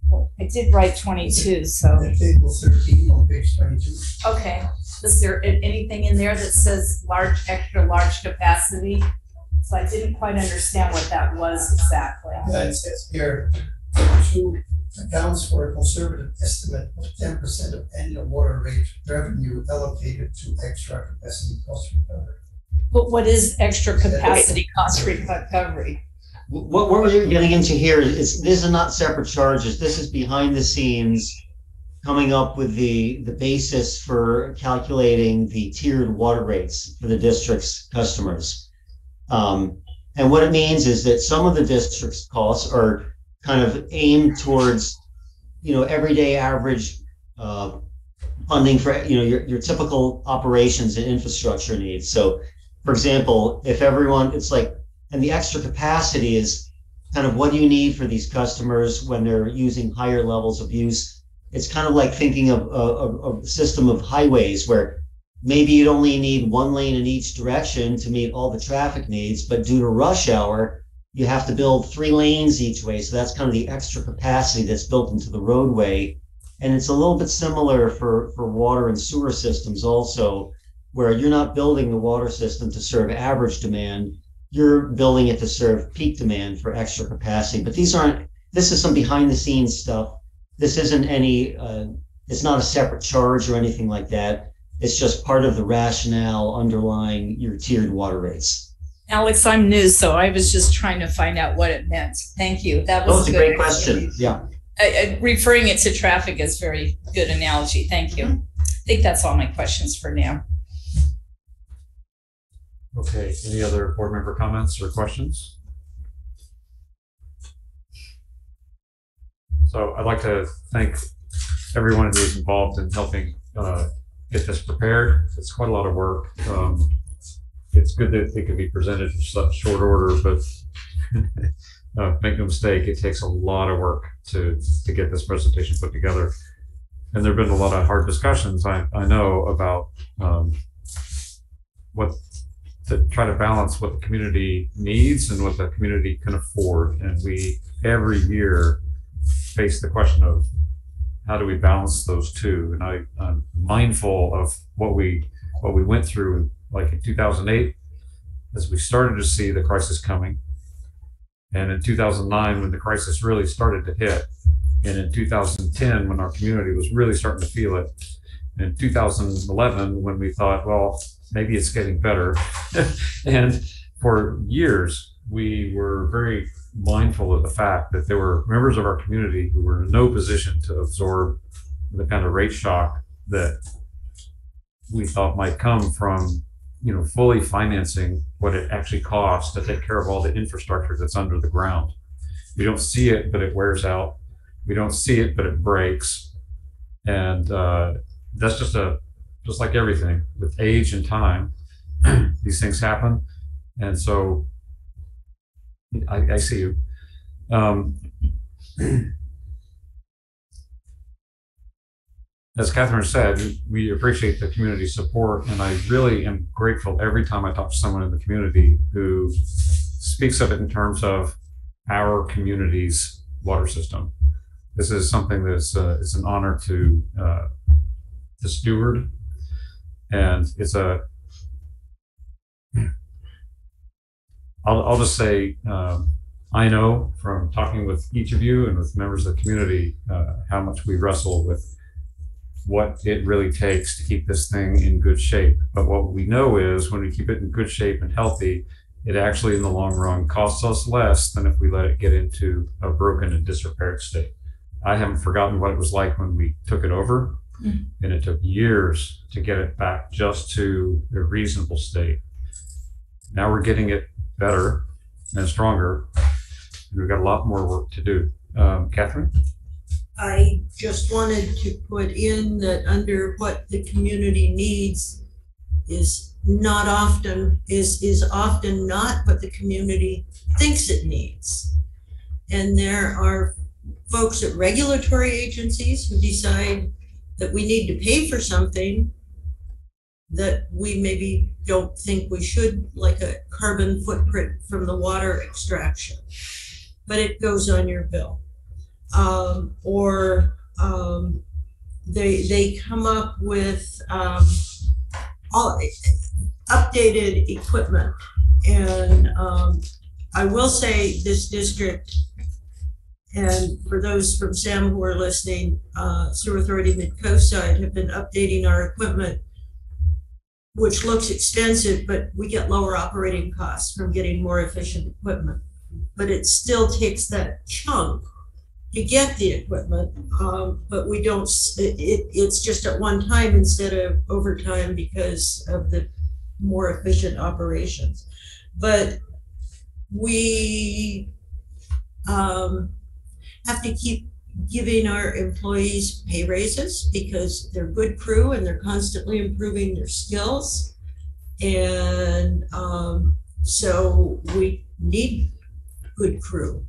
Speaker 2: Well, I did write 22, so.
Speaker 4: And table 13 on page 22.
Speaker 2: Okay, is there anything in there that says extra large capacity? So I didn't quite understand what that was exactly.
Speaker 4: It says here, to accounts for a conservative estimate of 10% of annual water rate revenue allocated to extra capacity cost recovery.
Speaker 2: But what is extra capacity cost recovery?
Speaker 6: What we're getting into here is these are not separate charges. This is behind the scenes coming up with the basis for calculating the tiered water rates for the district's customers. And what it means is that some of the district's costs are kind of aimed towards, everyday average funding for, your typical operations and infrastructure needs. So, for example, if everyone, it's like, and the extra capacity is kind of what do you need for these customers when they're using higher levels of use. It's kind of like thinking of a system of highways where maybe you'd only need one lane in each direction to meet all the traffic needs, but due to rush hour, you have to build 3 lanes each way. So that's kind of the extra capacity that's built into the roadway. And it's a little bit similar for water and sewer systems also, where you're not building the water system to serve average demand. You're building it to serve peak demand for extra capacity. But this is some behind the scenes stuff. This isn't it's not a separate charge or anything like that. It's just part of the rationale underlying your tiered water rates.
Speaker 2: Alex, I'm new, so I was just trying to find out what it meant. Thank you. That was
Speaker 6: a great question. Yeah.
Speaker 2: Referring it to traffic is very good analogy. Thank you. I think that's all my questions for now.
Speaker 1: Okay, any other board member comments or questions? So I'd like to thank everyone who is involved in helping get this prepared. It's quite a lot of work. It's good that it can be presented in such short order, but make no mistake, it takes a lot of work to get this presentation put together. And there have been a lot of hard discussions, I know, about to try to balance what the community needs and what the community can afford. And we, every year, face the question of how do we balance those two? And I'm mindful of what we went through, like in 2008, as we started to see the crisis coming. And in 2009, when the crisis really started to hit. And in 2010, when our community was really starting to feel it. And in 2011, when we thought, well, maybe it's getting better. And for years, we were very mindful of the fact that there were members of our community who were in no position to absorb the kind of rate shock that we thought might come from, fully financing what it actually costs to take care of all the infrastructure that's under the ground. We don't see it, but it wears out. We don't see it, but it breaks. And that's just like everything with age and time, these things happen. And so I see you. as Catherine said, we appreciate the community support, and I really am grateful every time I talk to someone in the community who speaks of it in terms of our community's water system. This is something that's it's an honor to steward, and it's a. I'll just say I know from talking with each of you and with members of the community how much we wrestle with what it really takes to keep this thing in good shape. But what we know is when we keep it in good shape and healthy, it actually in the long run costs us less than if we let it get into a broken and disrepaired state. I haven't forgotten what it was like when we took it over, and it took years to get it back just to a reasonable state. Now we're getting it better and stronger, and we've got a lot more work to do. Catherine?
Speaker 3: I just wanted to put in that under what the community needs is often not what the community thinks it needs. And there are folks at regulatory agencies who decide that we need to pay for something that we maybe don't think we should, like a carbon footprint from the water extraction, but it goes on your bill. They come up with all updated equipment. And I will say this district, and for those from SAM who are listening, Sewer Authority Mid-Coast side have been updating our equipment, which looks expensive, but we get lower operating costs from getting more efficient equipment. But it still takes that chunk to get the equipment, but we don't, it's just at one time instead of over time because of the more efficient operations. But we have to keep giving our employees pay raises because they're good crew and they're constantly improving their skills. And so we need good crew.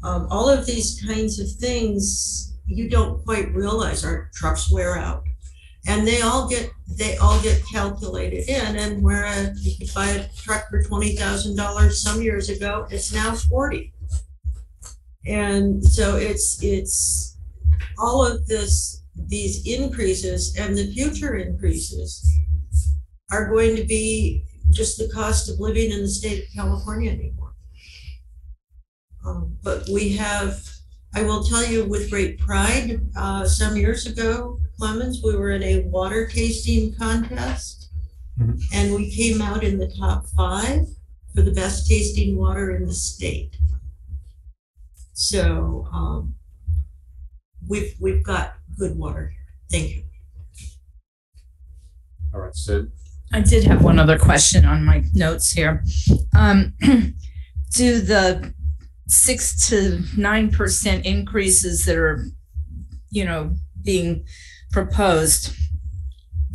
Speaker 3: All of these kinds of things you don't quite realize. Our trucks wear out, and they all get calculated in. And whereas you could buy a truck for $20,000 some years ago, it's now 40. And so it's all of these increases, and the future increases are going to be just the cost of living in the state of California anymore. But we have, I will tell you with great pride, some years ago, Clemens, we were in a water tasting contest, and we came out in the top 5 for the best tasting water in the state. So we've got good water here. Thank you.
Speaker 1: All right, Sid.
Speaker 2: I did have one other question on my notes here. Do the 6 to 9% increases that are, being proposed,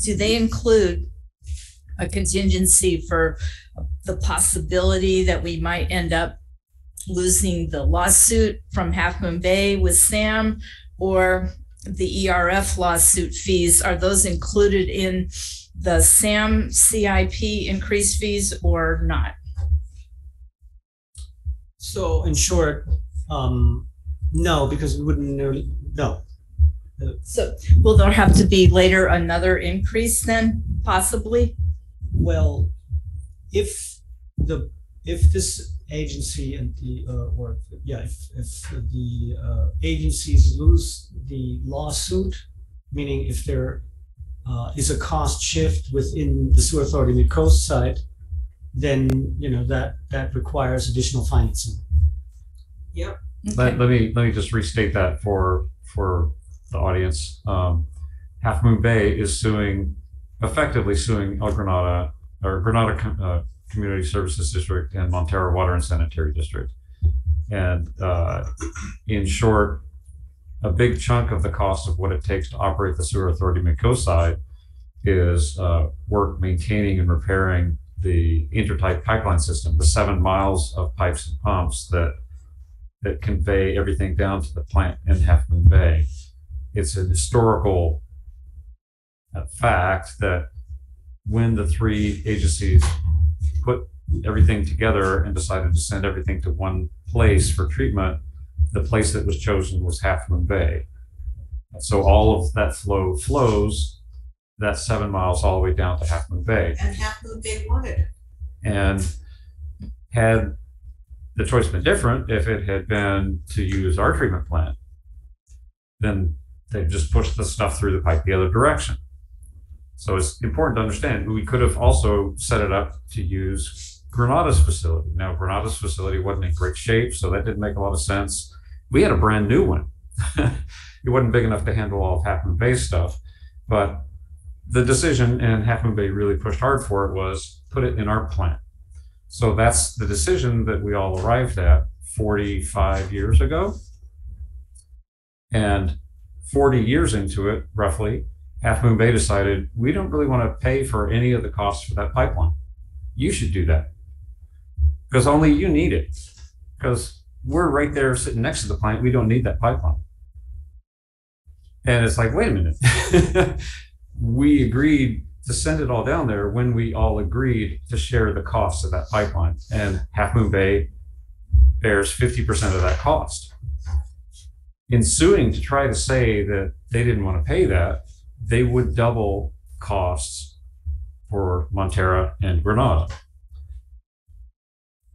Speaker 2: do they include a contingency for the possibility that we might end up losing the lawsuit from Half Moon Bay with SAM, or the ERF lawsuit fees? Are those included in the SAM CIP increased fees or not?
Speaker 5: So in short, no, because we wouldn't know.
Speaker 2: So will there have to be later another increase then, possibly?
Speaker 5: Well, if this agency and if the agencies lose the lawsuit, meaning if there is a cost shift within the Sewer Authority Mid-Coast side, then that requires additional financing.
Speaker 3: Yep.
Speaker 2: Okay.
Speaker 1: Let me just restate that for the audience. Half Moon Bay is effectively suing El Granada, or Granada Community Services District, and Montara Water and Sanitary District. And in short, a big chunk of the cost of what it takes to operate the Sewer Authority Mid-Coast side is work maintaining and repairing the intertight pipeline system, the 7 miles of pipes and pumps that convey everything down to the plant in Half Moon Bay. It's an historical fact that when the three agencies put everything together and decided to send everything to one place for treatment, the place that was chosen was Half Moon Bay. So all of that flow flows that 7 miles all the way down to Half Moon Bay.
Speaker 3: And Half Moon Bay wanted it.
Speaker 1: And had the choice been different, if it had been to use our treatment plant, then they just pushed the stuff through the pipe the other direction. So it's important to understand, we could have also set it up to use Granada's facility. Now, Granada's facility wasn't in great shape, so that didn't make a lot of sense. We had a brand new one. It wasn't big enough to handle all of Half Moon Bay stuff, but the decision, and Half Moon Bay really pushed hard for it, was put it in our plant. So that's the decision that we all arrived at 45 years ago. And 40 years into it, roughly, Half Moon Bay decided, we don't really want to pay for any of the costs for that pipeline. You should do that, because only you need it, because we're right there sitting next to the plant. We don't need that pipeline. And it's like, wait a minute. We agreed to send it all down there when we all agreed to share the cost of that pipeline. And Half Moon Bay bears 50% of that cost. In suing to try to say that they didn't want to pay that, they would double costs for Montara and Granada,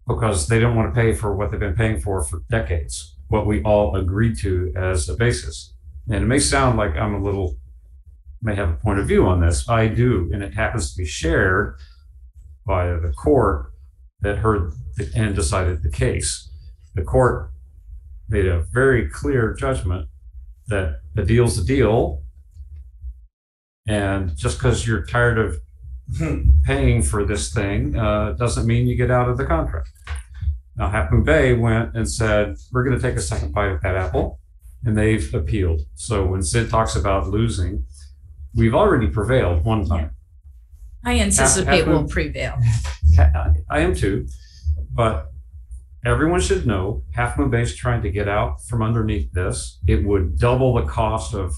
Speaker 1: because they don't want to pay for what they've been paying for decades, what we all agreed to as a basis. And it may sound like I'm may have a point of view on this. I do, and it happens to be shared by the court that heard and decided the case. The court made a very clear judgment that a deal's a deal, and just because you're tired of paying for this thing doesn't mean you get out of the contract. Now, Half Moon Bay went and said, we're going to take a second bite of that apple, and they've appealed. So when Sid talks about losing, we've already prevailed one time.
Speaker 2: I anticipate we'll prevail.
Speaker 1: I am too, but everyone should know Half Moon Bay is trying to get out from underneath this. It would double the cost of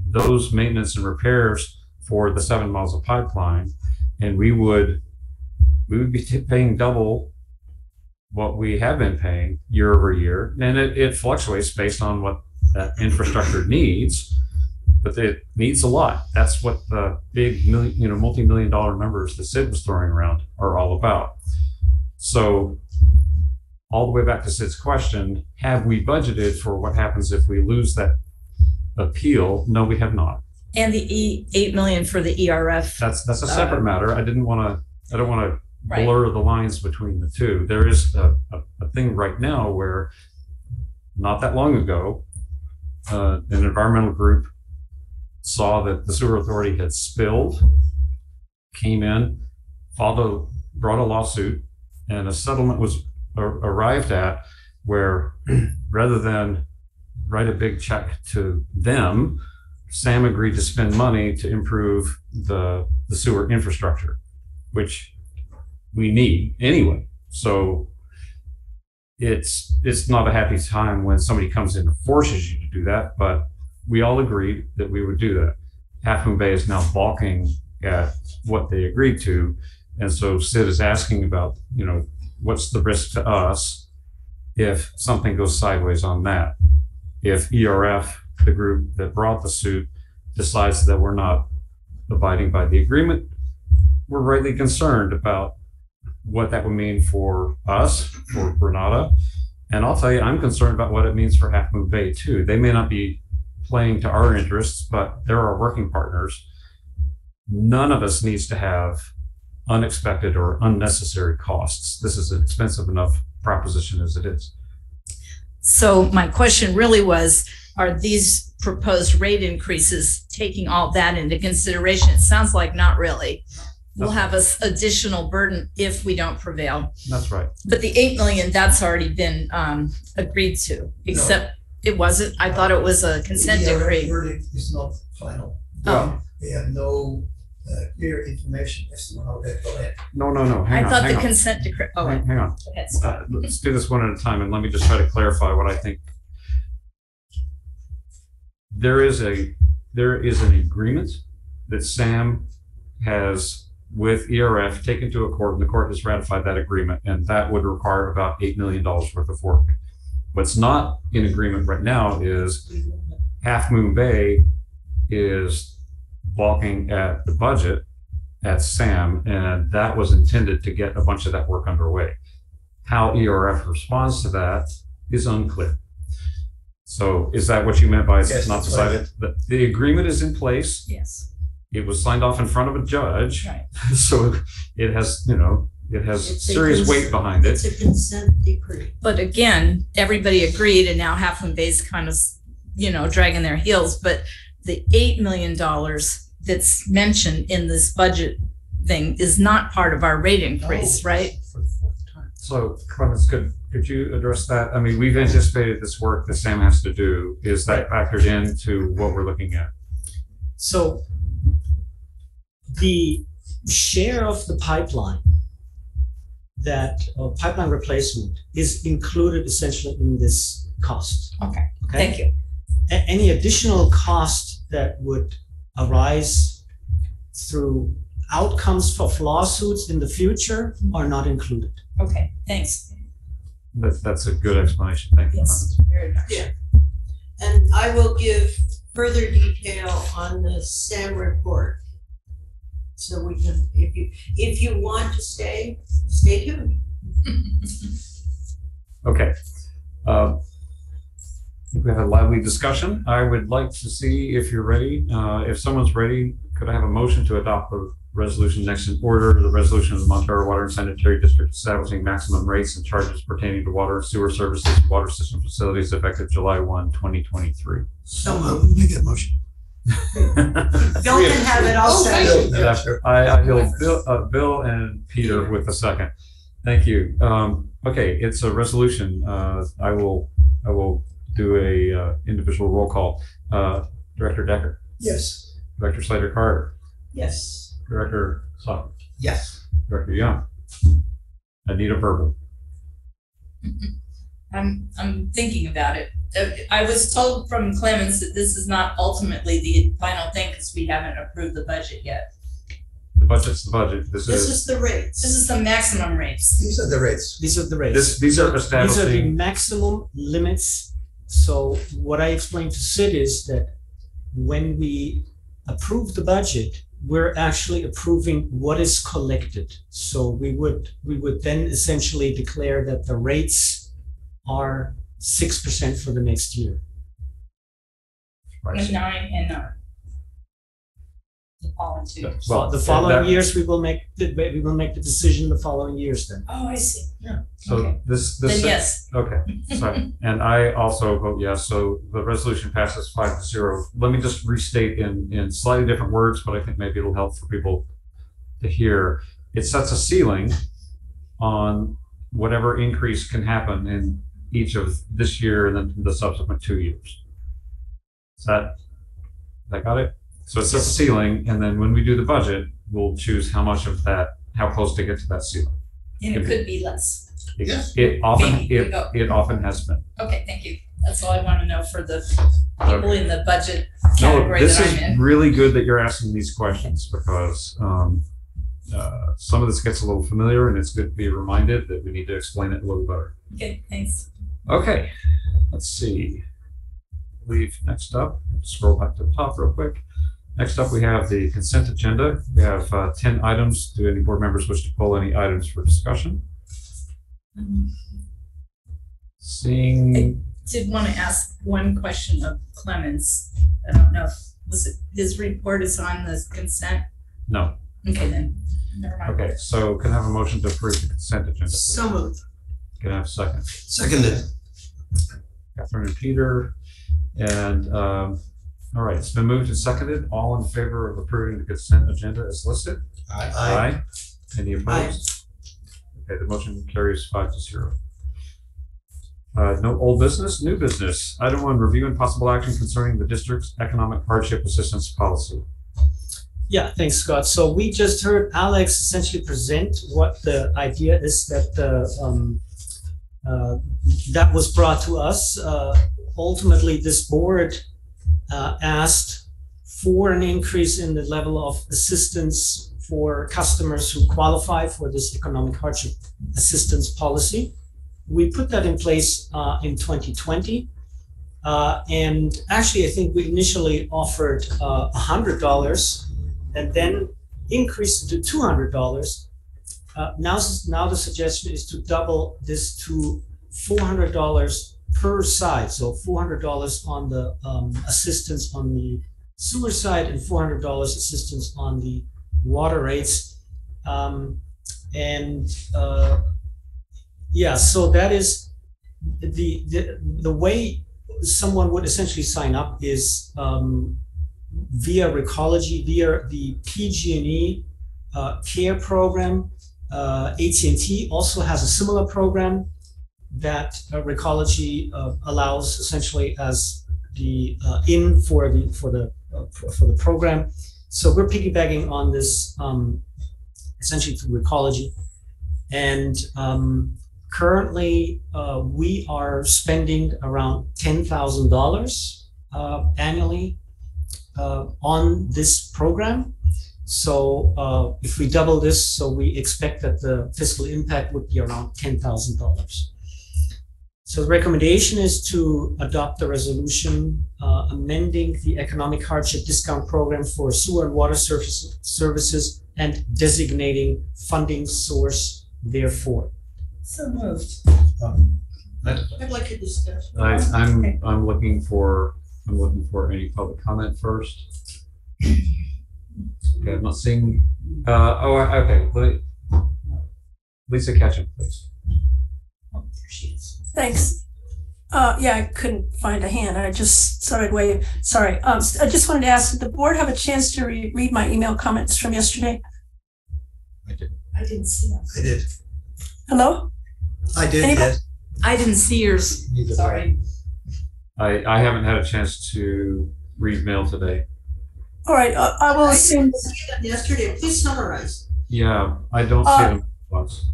Speaker 1: those maintenance and repairs for the 7 miles of pipeline, and we would be paying double what we have been paying year over year. And it fluctuates based on what that infrastructure needs, but it needs a lot. That's what the big multi-million-dollar numbers that Sid was throwing around are all about. So all the way back to Sid's question, have we budgeted for what happens if we lose that appeal? No, we have not.
Speaker 2: And the $8 million for the ERF.
Speaker 1: That's a separate matter. I don't want to
Speaker 2: Right.
Speaker 1: blur the lines between the two. There is a thing right now where, not that long ago, an environmental group saw that the sewer authority had spilled, came in, brought a lawsuit, and a settlement was arrived at where, rather than write a big check to them, Sam agreed to spend money to improve the sewer infrastructure, which we need anyway. So it's not a happy time when somebody comes in and forces you to do that, but we all agreed that we would do that. Half Moon Bay is now balking at what they agreed to. And so Sid is asking about, what's the risk to us if something goes sideways on that? If ERF, the group that brought the suit, decides that we're not abiding by the agreement, we're rightly concerned about what that would mean for us, for Granada. And I'll tell you, I'm concerned about what it means for Half Moon Bay too. They may not be playing to our interests, but they're our working partners. None of us needs to have unexpected or unnecessary costs. This is an expensive enough proposition as it is.
Speaker 2: So my question really was, are these proposed rate increases taking all that into consideration? It sounds like not really. We'll have an additional burden if we don't prevail.
Speaker 1: That's right.
Speaker 2: But the $8 million, that's already been agreed to, except it wasn't. I thought it was a consent decree.
Speaker 4: The verdict is not final.
Speaker 2: Oh.
Speaker 4: We have no clear information as to how that will end.
Speaker 1: No.
Speaker 2: I thought the consent decree. Oh,
Speaker 1: hang on.
Speaker 2: okay.
Speaker 1: Let's do this one at a time, and let me just try to clarify what I think. There is an agreement that Sam has, with ERF, taken to a court, and the court has ratified that agreement, and that would require about $8 million worth of work. What's not in agreement right now is Half Moon Bay is balking at the budget at SAM, and that was intended to get a bunch of that work underway. How ERF responds to that is unclear. So is that what you meant by it's not decided? The agreement is in place.
Speaker 2: Yes.
Speaker 1: It was signed off in front of a judge.
Speaker 2: Right.
Speaker 1: So it has, it has serious weight behind it.
Speaker 3: It's a consent decree.
Speaker 2: But again, everybody agreed, and now Half Moon Bay's kind of, dragging their heels. But the $8 million that's mentioned in this budget thing is not part of our rate increase, right?
Speaker 5: For the fourth time.
Speaker 1: So Clemens, could you address that? I mean, we've anticipated this work that Sam has to do. Is that factored into what we're looking at?
Speaker 5: So the share of the pipeline pipeline replacement is included essentially in this cost.
Speaker 2: Okay. Thank you.
Speaker 5: Any additional cost that would arise through outcomes of lawsuits in the future are not included.
Speaker 2: Okay, thanks.
Speaker 1: That's a good explanation. Thank you.
Speaker 2: Yes, very much.
Speaker 3: Yeah. And I will give further detail on the SAM report. So we can, if you want to stay tuned.
Speaker 1: Okay. We have a lively discussion. I would like to see if you're ready. If someone's ready, could I have a motion to adopt the resolution next in order? The resolution of the Montara Water and Sanitary District establishing maximum rates and charges pertaining to water and sewer services and water system facilities effective July 1, 2023.
Speaker 3: So moved.
Speaker 4: Make that motion.
Speaker 3: Bill can have it also.
Speaker 1: I feel Bill and Peter with the second. Thank you. Okay, it's a resolution. I will do a individual roll call. Director Decker.
Speaker 4: Yes.
Speaker 1: Director Slater-Carter.
Speaker 3: Yes.
Speaker 1: Director Sock.
Speaker 10: Yes.
Speaker 1: Director Young. Anita Verbal.
Speaker 2: I'm thinking about it. I was told from Clemens that this is not ultimately the final thing because we haven't approved the budget yet.
Speaker 1: The budget's the budget. This
Speaker 3: is the rates.
Speaker 2: This is the maximum rates.
Speaker 4: These are the rates.
Speaker 5: These are the rates.
Speaker 1: These are establishing.
Speaker 5: These are the maximum limits. So what I explained to Sid is that when we approve the budget, we're actually approving what is collected. So we would then essentially declare that the rates are 6% for the next year.
Speaker 2: And 9 and 9. The following 2 years.
Speaker 1: Well,
Speaker 5: the following years we will make the decision the following years then.
Speaker 2: Oh, I see.
Speaker 5: Yeah.
Speaker 1: So
Speaker 2: okay.
Speaker 1: this
Speaker 2: then yes.
Speaker 1: Okay. Sorry. And I also vote yes. So the resolution passes 5-0. Let me just restate in slightly different words, but I think maybe it'll help for people to hear. It sets a ceiling on whatever increase can happen in each of this year and then the subsequent 2 years. Is that got it? So it sets a ceiling, and then when we do the budget, we'll choose how much of that, how close to get to that ceiling.
Speaker 2: And it could be less.
Speaker 1: It often has been.
Speaker 2: Okay, thank you. That's all I want to know for the people in the budget category
Speaker 1: this
Speaker 2: that I'm in.
Speaker 1: is really good that you're asking these questions because some of this gets a little familiar, and it's good to be reminded that we need to explain it a little better.
Speaker 2: Okay, thanks.
Speaker 1: Okay, let's see. I believe next up, scroll back to the top real quick. Next up, we have the consent agenda. We have 10 items. Do any board members wish to pull any items for discussion? Seeing.
Speaker 2: I did want to ask one question of Clemens. I don't know if his report is on the consent?
Speaker 1: No.
Speaker 2: Okay, then. Never mind.
Speaker 1: Okay, so can I have a motion to approve the consent agenda? Please?
Speaker 3: So moved.
Speaker 1: Can I have a second?
Speaker 4: Seconded.
Speaker 1: Catherine and Peter. And all right, it's been moved and seconded. All in favor of approving the consent agenda as listed?
Speaker 10: Aye.
Speaker 1: Aye. Any opposed? Okay, the motion carries 5-0. No old business, new business. Item 1, review and possible action concerning the district's economic hardship assistance policy.
Speaker 5: Yeah, thanks, Scott. So we just heard Alex essentially present what the idea is that that was brought to us. Ultimately, this board asked for an increase in the level of assistance for customers who qualify for this economic hardship assistance policy. We put that in place in 2020. And actually, I think we initially offered $100 and then increased it to $200. Now the suggestion is to double this to $400 per side. So $400 on the assistance on the sewer side and $400 assistance on the water rates. Yeah, so that is the way someone would essentially sign up is via Recology, via the PG&E care program. AT&T also has a similar program that Recology allows essentially as the in for the program. So we're piggybacking on this essentially through Recology, and currently we are spending around $10,000 annually on this program. So if we double this, so we expect that the fiscal impact would be around $10,000. So the recommendation is to adopt a resolution amending the economic hardship discount program for sewer and water services and designating funding source therefore.
Speaker 2: So moved.
Speaker 3: I'd like a discussion.
Speaker 1: I'm looking for any public comment first. Okay, I'm not seeing. Okay. Lisa Ketchum, please.
Speaker 2: Oh, there she is.
Speaker 12: Thanks. Yeah, I couldn't find a hand. I just thought I'd wave. Sorry. I just wanted to ask, did the board have a chance to read my email comments from yesterday?
Speaker 2: I didn't see them.
Speaker 4: I did.
Speaker 12: Hello?
Speaker 4: I did,
Speaker 12: Anybody?
Speaker 4: yes.
Speaker 2: I didn't see yours.
Speaker 4: Neither
Speaker 2: Sorry.
Speaker 1: I haven't had a chance to read mail today.
Speaker 12: All right. I will assume.
Speaker 3: See them yesterday. Please summarize.
Speaker 1: Yeah, I don't see them once.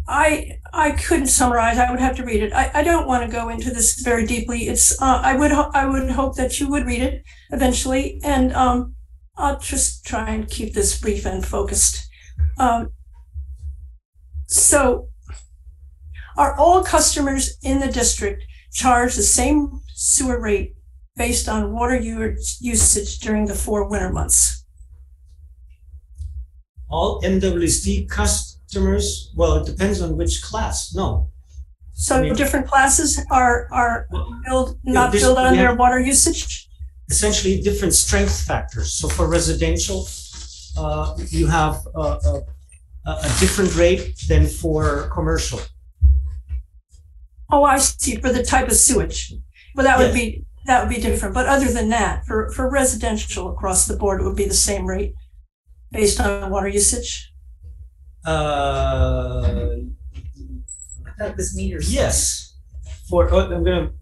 Speaker 12: I couldn't summarize. I would have to read it. I don't want to go into this very deeply. It's I would hope that you would read it eventually, and I'll just try and keep this brief and focused. So, are all customers in the district charged the same sewer rate based on water usage during the 4 winter months?
Speaker 5: All MWSD customers, well, it depends on which class. No.
Speaker 12: So different classes are not billed on their water usage?
Speaker 5: Essentially different strength factors. So for residential, you have a different rate than for commercial.
Speaker 12: Oh, I see, for the type of sewage. Well, that would be different. But other than that, for residential across the board, it would be the same rate based on water usage?
Speaker 2: I thought it was meters.
Speaker 5: Yes. I'm going to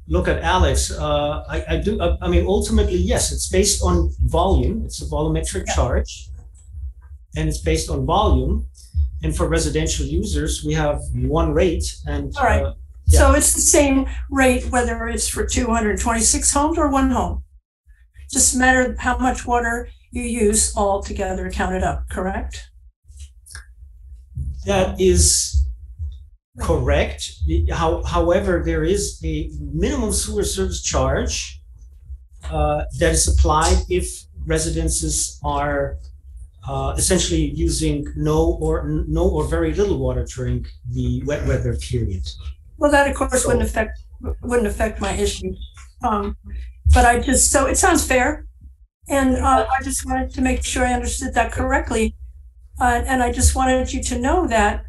Speaker 5: look at Alex. I mean, ultimately, yes, it's based on volume. It's a volumetric charge, and it's based on volume. And for residential users, we have one rate. And
Speaker 12: all right. So it's the same rate whether it's for 226 homes or one home. Just a matter of how much water you use all together counted up, correct?
Speaker 5: That is correct. However, there is a minimum sewer service charge that is applied if residences are essentially using no or very little water during the wet weather period.
Speaker 12: Well, that of course wouldn't affect my issue. But so it sounds fair. And I just wanted to make sure I understood that correctly. And I just wanted you to know that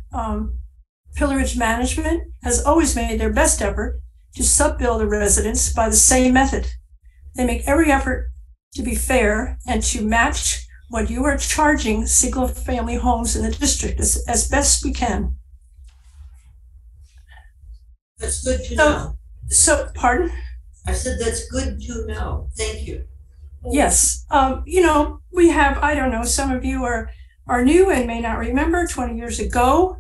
Speaker 12: Pillage Management has always made their best effort to sub-bill the residents by the same method. They make every effort to be fair and to match what you are charging single-family homes in the district as best we can.
Speaker 3: That's good to know.
Speaker 12: So, pardon?
Speaker 3: I said that's good to know. Thank you.
Speaker 12: Yes. We have, I don't know, some of you are new and may not remember, 20 years ago,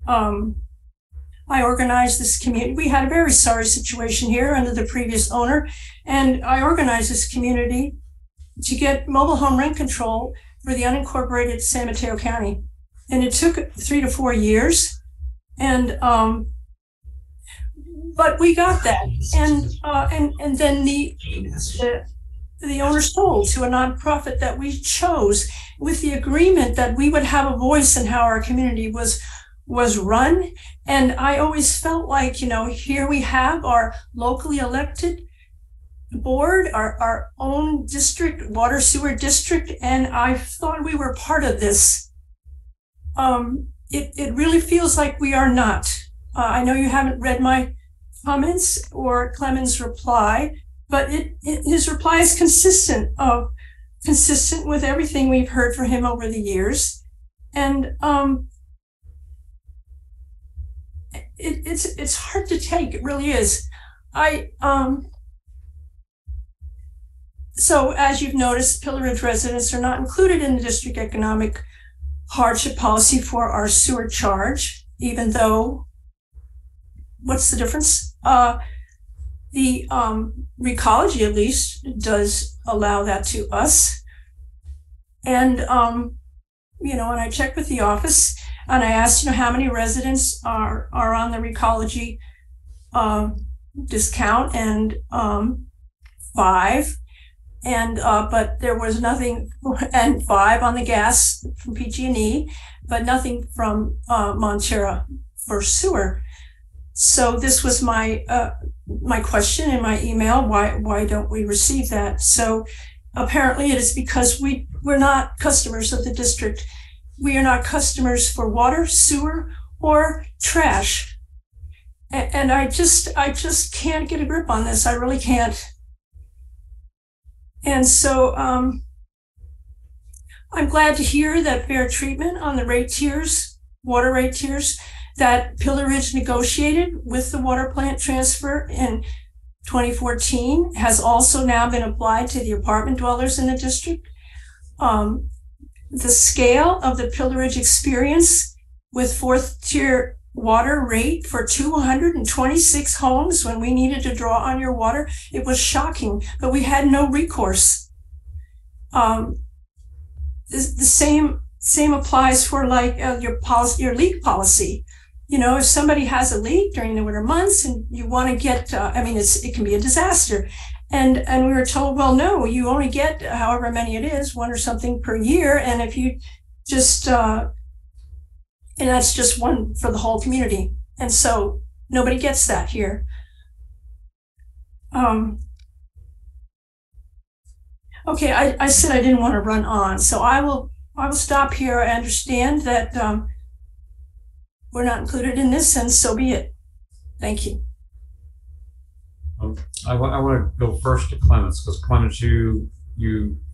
Speaker 12: I organized this community. We had a very sorry situation here under the previous owner, and I organized this community to get mobile home rent control for the unincorporated San Mateo County. And it took 3 to 4 years. And, but we got that. And then the owner sold to a nonprofit that we chose with the agreement that we would have a voice in how our community was run. And I always felt like, you know, here we have our locally elected board, our own district, water sewer district, and I thought we were part of this. It really feels like we are not. I know you haven't read my comments or Clemens' reply, but his reply is consistent with everything we've heard from him over the years. And it's hard to take, it really is. So as you've noticed, Pillar Ridge residents are not included in the district economic hardship policy for our sewer charge, even though, what's the difference? The Recology at least does allow that to us. And, you know, and I checked with the office and I asked, you know, how many residents are on the Recology discount, and 5. And but there was nothing, and 5 on the gas from PG&E, but nothing from Montara for sewer. So this was my my question in my email. Why don't we receive that? So apparently it is because we're not customers of the district. We are not customers for water, sewer, or trash. And I just can't get a grip on this. I really can't. And so I'm glad to hear that fair treatment on the rate tiers, water rate tiers, that Pillar Ridge negotiated with the water plant transfer in 2014 has also now been applied to the apartment dwellers in the district. The scale of the Pillar Ridge experience with 4th tier water rate for 226 homes when we needed to draw on your water, it was shocking, but we had no recourse. The same applies for like your leak policy. You know, if somebody has a leak during the winter months and you want to get, I mean, it can be a disaster. And we were told, well, no, you only get however many it is, 1 or something per year. And if you just, and that's just 1 for the whole community. And so nobody gets that here. Okay, I said I didn't want to run on, so I will stop here. I understand that we're not included in this, and so be it. Thank you.
Speaker 1: I want to go first to Clemens, because Clemens, you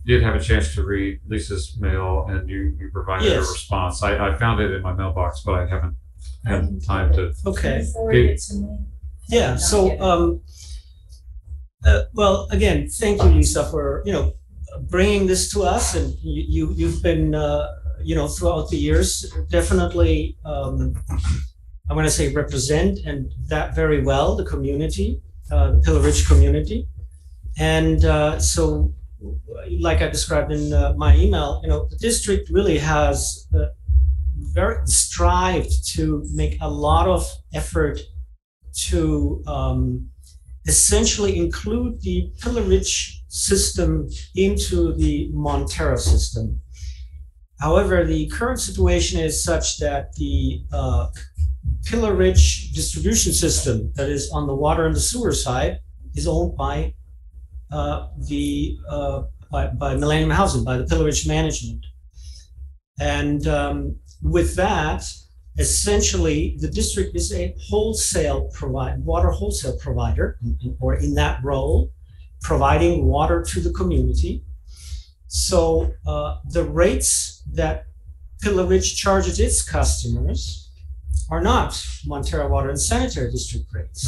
Speaker 1: did have a chance to read Lisa's mail and you provided a response. I found it in my mailbox, but I haven't had time to.
Speaker 5: Okay.
Speaker 8: Forward it to me.
Speaker 5: Yeah. So, well, again, thank you, Lisa, for bringing this to us, and you've been throughout the years definitely I'm going to say represent and that very well the community, the Pillar Ridge community, and so like I described in my email, the district really has very strived to make a lot of effort to essentially include the Pillar Ridge system into the Montara system. However, the current situation is such that the Pillar Ridge distribution system that is on the water and the sewer side is owned by Millennium Housing, by the Pillar Ridge management. And with that, essentially, the district is a water wholesale provider, or in that role, providing water to the community. So the rates that Pillar Ridge charges its customers are not Montara Water and Sanitary District rates.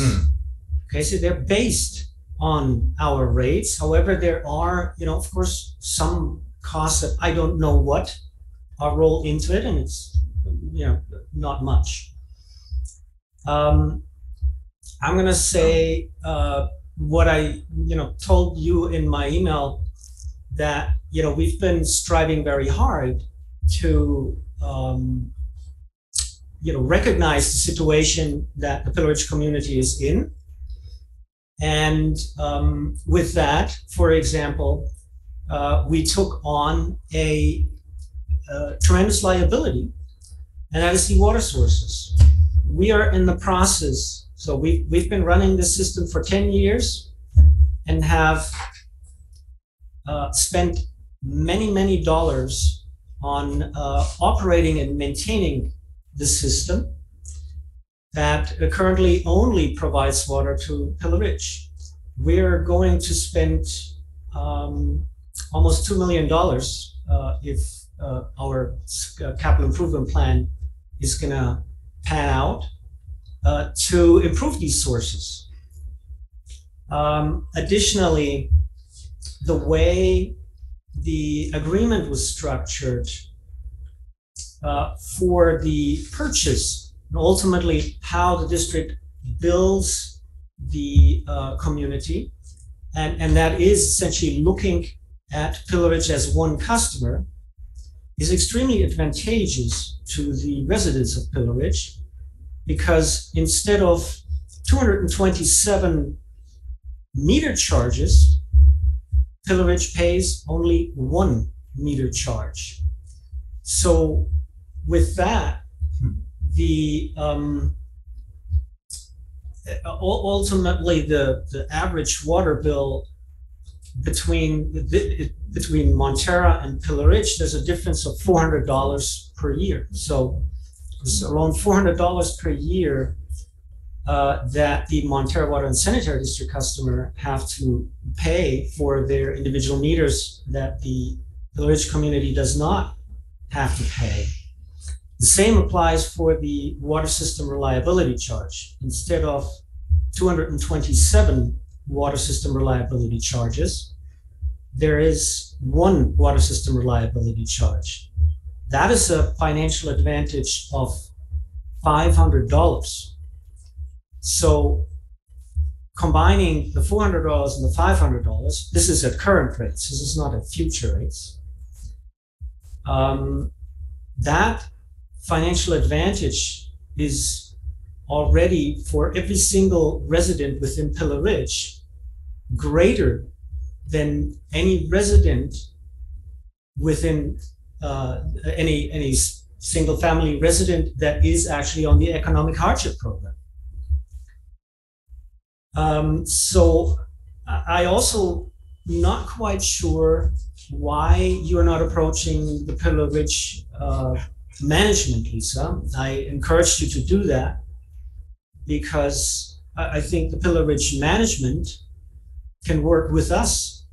Speaker 5: Okay, so they're based on our rates. However, there are, of course, some costs that I don't know what are rolled into it, and it's, not much. I'm going to say what I, told you in my email, that, we've been striving very hard to, recognize the situation that the Pillage community is in. And with that, for example, we took on a tremendous liability, and that is the water sources. We are in the process, so we've been running this system for 10 years and have spent many dollars on operating and maintaining the system that currently only provides water to Pillar Ridge. We're going to spend almost $2 million if our capital improvement plan is going to pan out to improve these sources. Additionally, the way the agreement was structured for the purchase, and ultimately how the district bills the community, and that is essentially looking at Pillar Ridge as one customer, is extremely advantageous to the residents of Pillar Ridge, because instead of 227 meter charges, Pillar Ridge pays only 1 meter charge. So with that, the ultimately the average water bill between Montara and Pillar Ridge, there's a difference of $400 per year. So it's around $400 per year that the Montara Water and Sanitary District customer have to pay for their individual meters that the Pillar Ridge community does not have to pay. The same applies for the water system reliability charge. Instead of 227 water system reliability charges, there is 1 water system reliability charge. That is a financial advantage of $500. So combining the $400 and the $500, this is at current rates, this is not at future rates. That financial advantage is already, for every single resident within Pillar Ridge, greater than any resident within any single family resident that is actually on the economic hardship program. So I also not quite sure why you're not approaching the Pillar Ridge management, Lisa. I encouraged you to do that because I think the Pillar Ridge management can work with us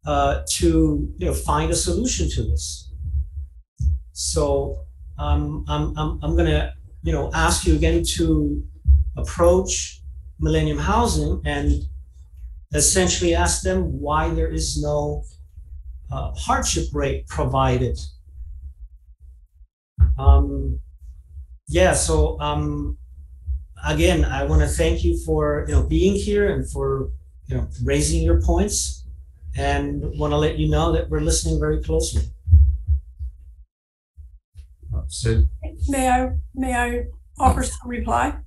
Speaker 5: to find a solution to this. So I'm going to ask you again to approach Millennium Housing and essentially ask them why there is no hardship rate provided. Again, I want to thank you for being here and for raising your points, and want to let you know that we're listening very closely.
Speaker 1: Sid?
Speaker 12: May I offer some reply?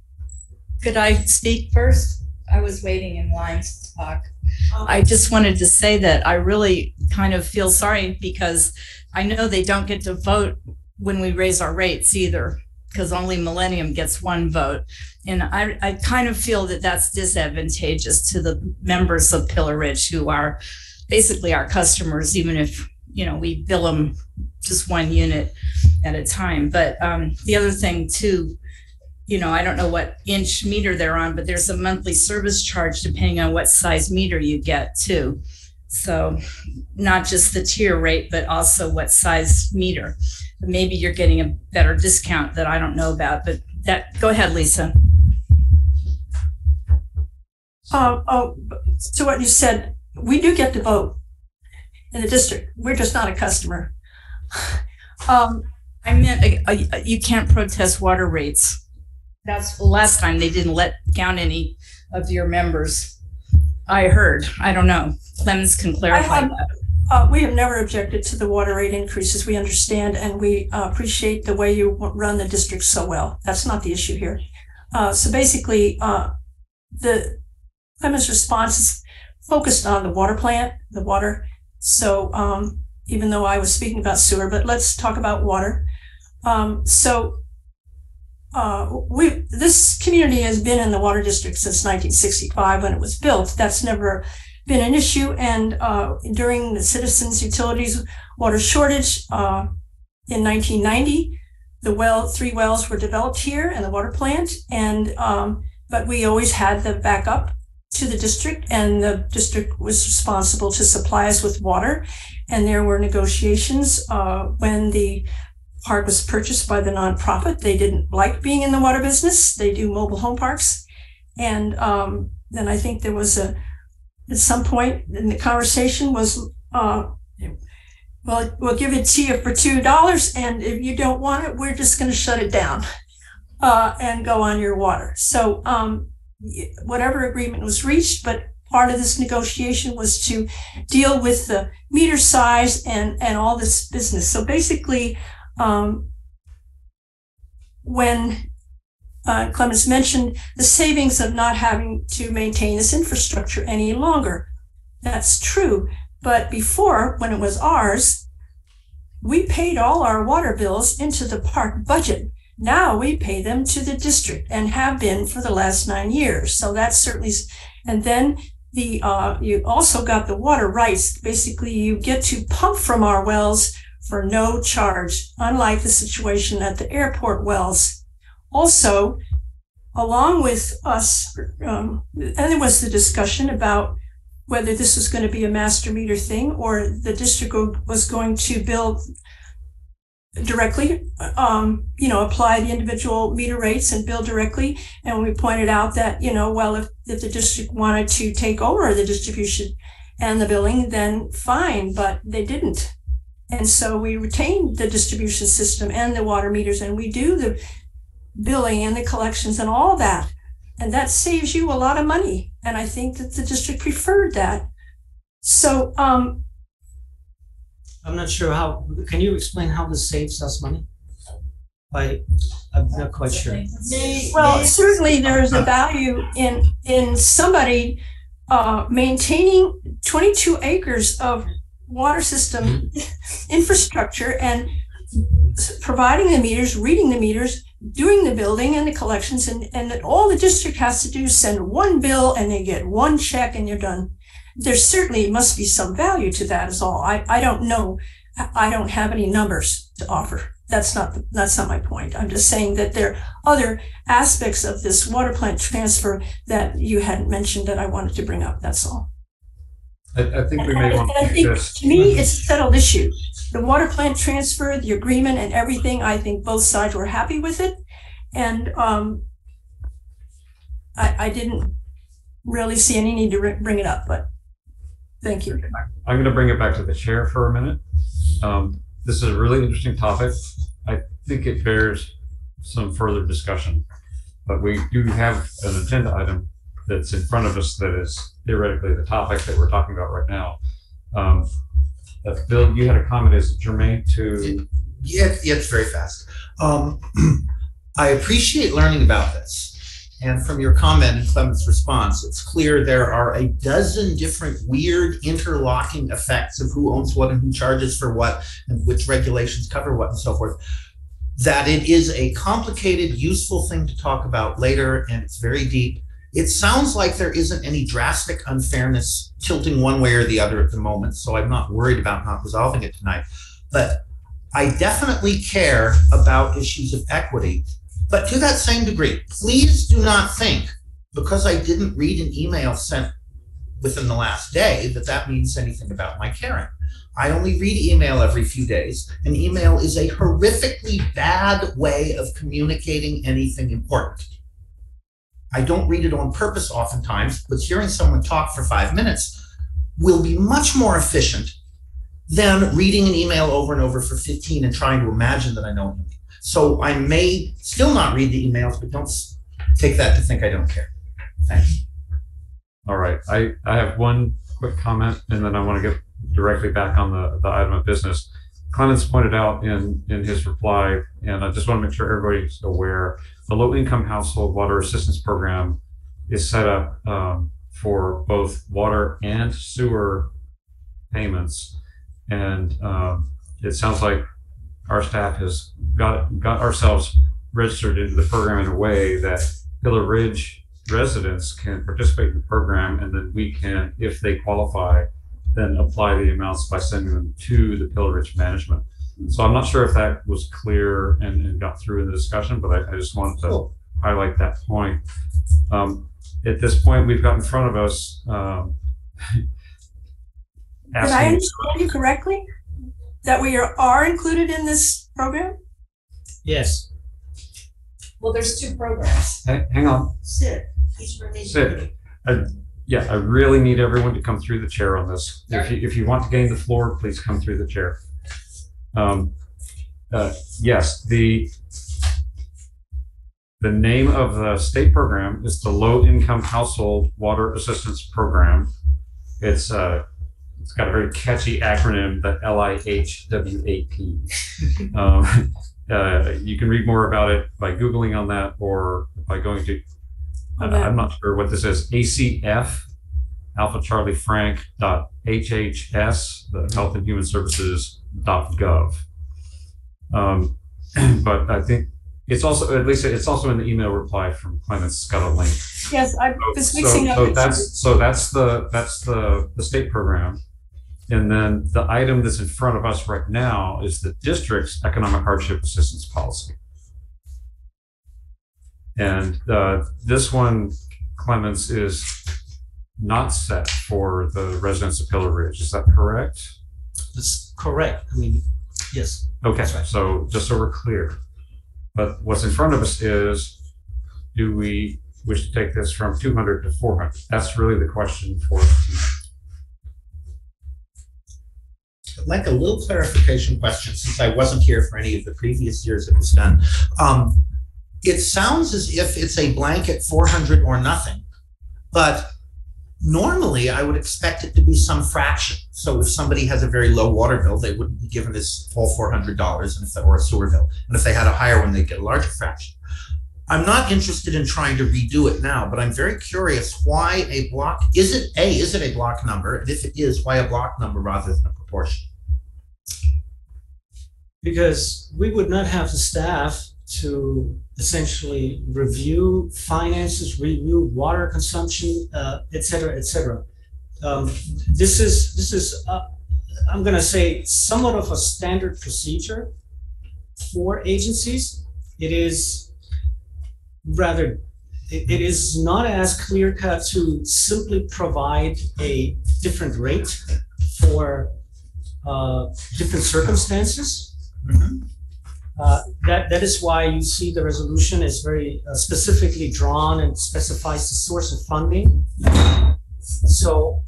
Speaker 2: Could I speak first? I was waiting in line to talk. I just wanted to say that I really kind of feel sorry because I know they don't get to vote when we raise our rates either, because only Millennium gets 1 vote. And I kind of feel that that's disadvantageous to the members of Pillar Ridge, who are basically our customers, even if, we bill them just 1 unit at a time. But the other thing too, I don't know what inch meter they're on, but there's a monthly service charge depending on what size meter you get too. So not just the tier rate, but also what size meter. Maybe you're getting a better discount that I don't know about, but go ahead, Lisa.
Speaker 12: So what you said, we do get to vote in the district. We're just not a customer.
Speaker 2: I meant you can't protest water rates. That's the last time they didn't let down any of your members. I heard. I don't know. Clemens can clarify that.
Speaker 12: we have never objected to the water rate increases. We understand and we appreciate the way you run the district so well. That's not the issue here. So basically, the Clemens response is focused on the water plant, the water. So even though I was speaking about sewer, but let's talk about water. This community has been in the water district since 1965 when it was built. That's never been an issue. And during the citizens' utilities water shortage in 1990, the 3 wells were developed here in the water plant. And but we always had the backup to the district, and the district was responsible to supply us with water. And there were negotiations when the park was purchased by the nonprofit. They didn't like being in the water business. They do mobile home parks. And then I think there was at some point in the conversation was, well, we'll give it to you for $2. And if you don't want it, we're just going to shut it down and go on your water. So whatever agreement was reached, but part of this negotiation was to deal with the meter size and all this business. So basically, when Clemens mentioned the savings of not having to maintain this infrastructure any longer, that's true. But before, when it was ours, we paid all our water bills into the park budget. Now we pay them to the district and have been for the last 9 years. So that's certainly, and then you also got the water rights. Basically, you get to pump from our wells for no charge, unlike the situation at the airport wells. Also, along with us, and there was the discussion about whether this was going to be a master meter thing or the district was going to bill directly, apply the individual meter rates and bill directly. And we pointed out that, well, if the district wanted to take over the distribution and the billing, then fine, but they didn't. And so we retained the distribution system and the water meters, and we do the billing and the collections and all that. And that saves you a lot of money. And I think that the district preferred that. So I'm
Speaker 5: not sure how, can you explain how this saves us money? I'm not quite sure.
Speaker 12: Well, certainly there is a value in somebody maintaining 22 acres of water system infrastructure and providing the meters, reading the meters, doing the building and the collections, and that all the district has to do is send one bill and they get one check and you're done. There certainly must be some value to that is all. I don't know. I don't have any numbers to offer. That's not my point. I'm just saying that there are other aspects of this water plant transfer that you hadn't mentioned that I wanted to bring up. That's all.
Speaker 1: I think we may want to
Speaker 12: think, to me, it's a settled issue. The water plant transfer, the agreement and everything, I think both sides were happy with it. And I didn't really see any need to bring it up, but thank you.
Speaker 1: I'm going to bring it back to the chair for a minute. This is a really interesting topic. I think it bears some further discussion, but we do have an agenda item that's in front of us that is theoretically the topic that we're talking about right now. Bill, you had a comment. Is it germane to?
Speaker 13: Yeah, it's very fast. I appreciate learning about this. And from your comment and Clement's response, it's clear there are a dozen different weird interlocking effects of who owns what and who charges for what and which regulations cover what and so forth. That it is a complicated, useful thing to talk about later, and it's very deep. It sounds like there isn't any drastic unfairness tilting one way or the other at the moment, so I'm not worried about not resolving it tonight. But I definitely care about issues of equity. But to that same degree, please do not think, because I didn't read an email sent within the last day, that means anything about my caring. I only read email every few days, and email is a horrifically bad way of communicating anything important. I don't read it on purpose oftentimes, but hearing someone talk for 5 minutes will be much more efficient than reading an email over and over for 15 and trying to imagine that I know what you mean. So I may still not read the emails, but don't take that to think I don't care. Thanks.
Speaker 1: All right. I have one quick comment, and then I want to directly back on the item of business. Clemens pointed out in his reply, and I just want to make sure everybody's aware, the low-income household water assistance program is set up for both water and sewer payments. And it sounds like our staff has got ourselves registered into the program in a way that Pillar Ridge residents can participate in the program, and then we can, if they qualify, then apply the amounts by sending them to the Pillar Ridge management. So I'm not sure if that was clear and got through in the discussion, but I just wanted to highlight that point. At this point, we've got in front of us
Speaker 12: Did I understand you correctly? That we are included in this program?
Speaker 5: Yes.
Speaker 2: Well, there's two programs.
Speaker 1: Hang on.
Speaker 3: Sid, he's ready.
Speaker 1: Sid, yeah, I really need everyone to come through the chair on this. If you want to gain the floor, please come through the chair. Yes, the name of the state program is the Low Income Household Water Assistance Program. It's got a very catchy acronym, the LIHWAP. You can read more about it by Googling on that or by going to, I'm not sure what this is, ACF, Alpha Charlie Frank .HHS, the Health and Human Services.gov. But I think it's also, at least it's also in the email reply from Clemens. It's got a link.
Speaker 12: Yes, I was mixing up.
Speaker 1: So that's the state program. And then the item that's in front of us right now is the district's economic hardship assistance policy. And this one, Clemens, is not set for the residents of Pillar Ridge. Is that correct?
Speaker 5: That's correct. I mean, yes.
Speaker 1: Okay, so just so we're clear. But what's in front of us is, do we wish to take this from 200 to 400? That's really the question for tonight.
Speaker 13: I'd like a little clarification question, since I wasn't here for any of the previous years it was done. It sounds as if it's a blanket 400 or nothing, but normally I would expect it to be some fraction. So if somebody has a very low water bill, they wouldn't be given this whole $400, or a sewer bill. And if they had a higher one, they'd get a larger fraction. I'm not interested in trying to redo it now, but I'm very curious why a block, is it a block number? And if it is, why a block number rather than a proportion?
Speaker 5: Because we would not have the staff to essentially review finances, review water consumption, et cetera, et cetera. This is I'm going to say, somewhat of a standard procedure for agencies. It is not as clear cut to simply provide a different rate for different circumstances.
Speaker 13: Mm-hmm.
Speaker 5: That is why you see the resolution is very specifically drawn and specifies the source of funding. So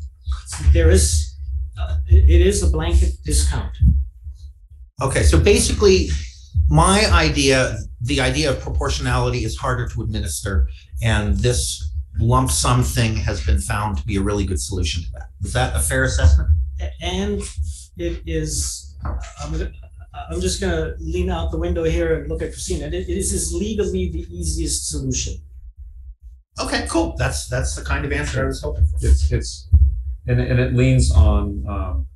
Speaker 5: there is, it is a blanket discount.
Speaker 13: Okay, so basically the idea of proportionality is harder to administer, and this lump sum thing has been found to be a really good solution to that. Is that a fair assessment?
Speaker 5: And it is, I'm just going to lean out the window here and look at Christina. It is legally the easiest solution.
Speaker 13: Okay, cool. That's the kind of answer I was hoping for.
Speaker 1: And it leans on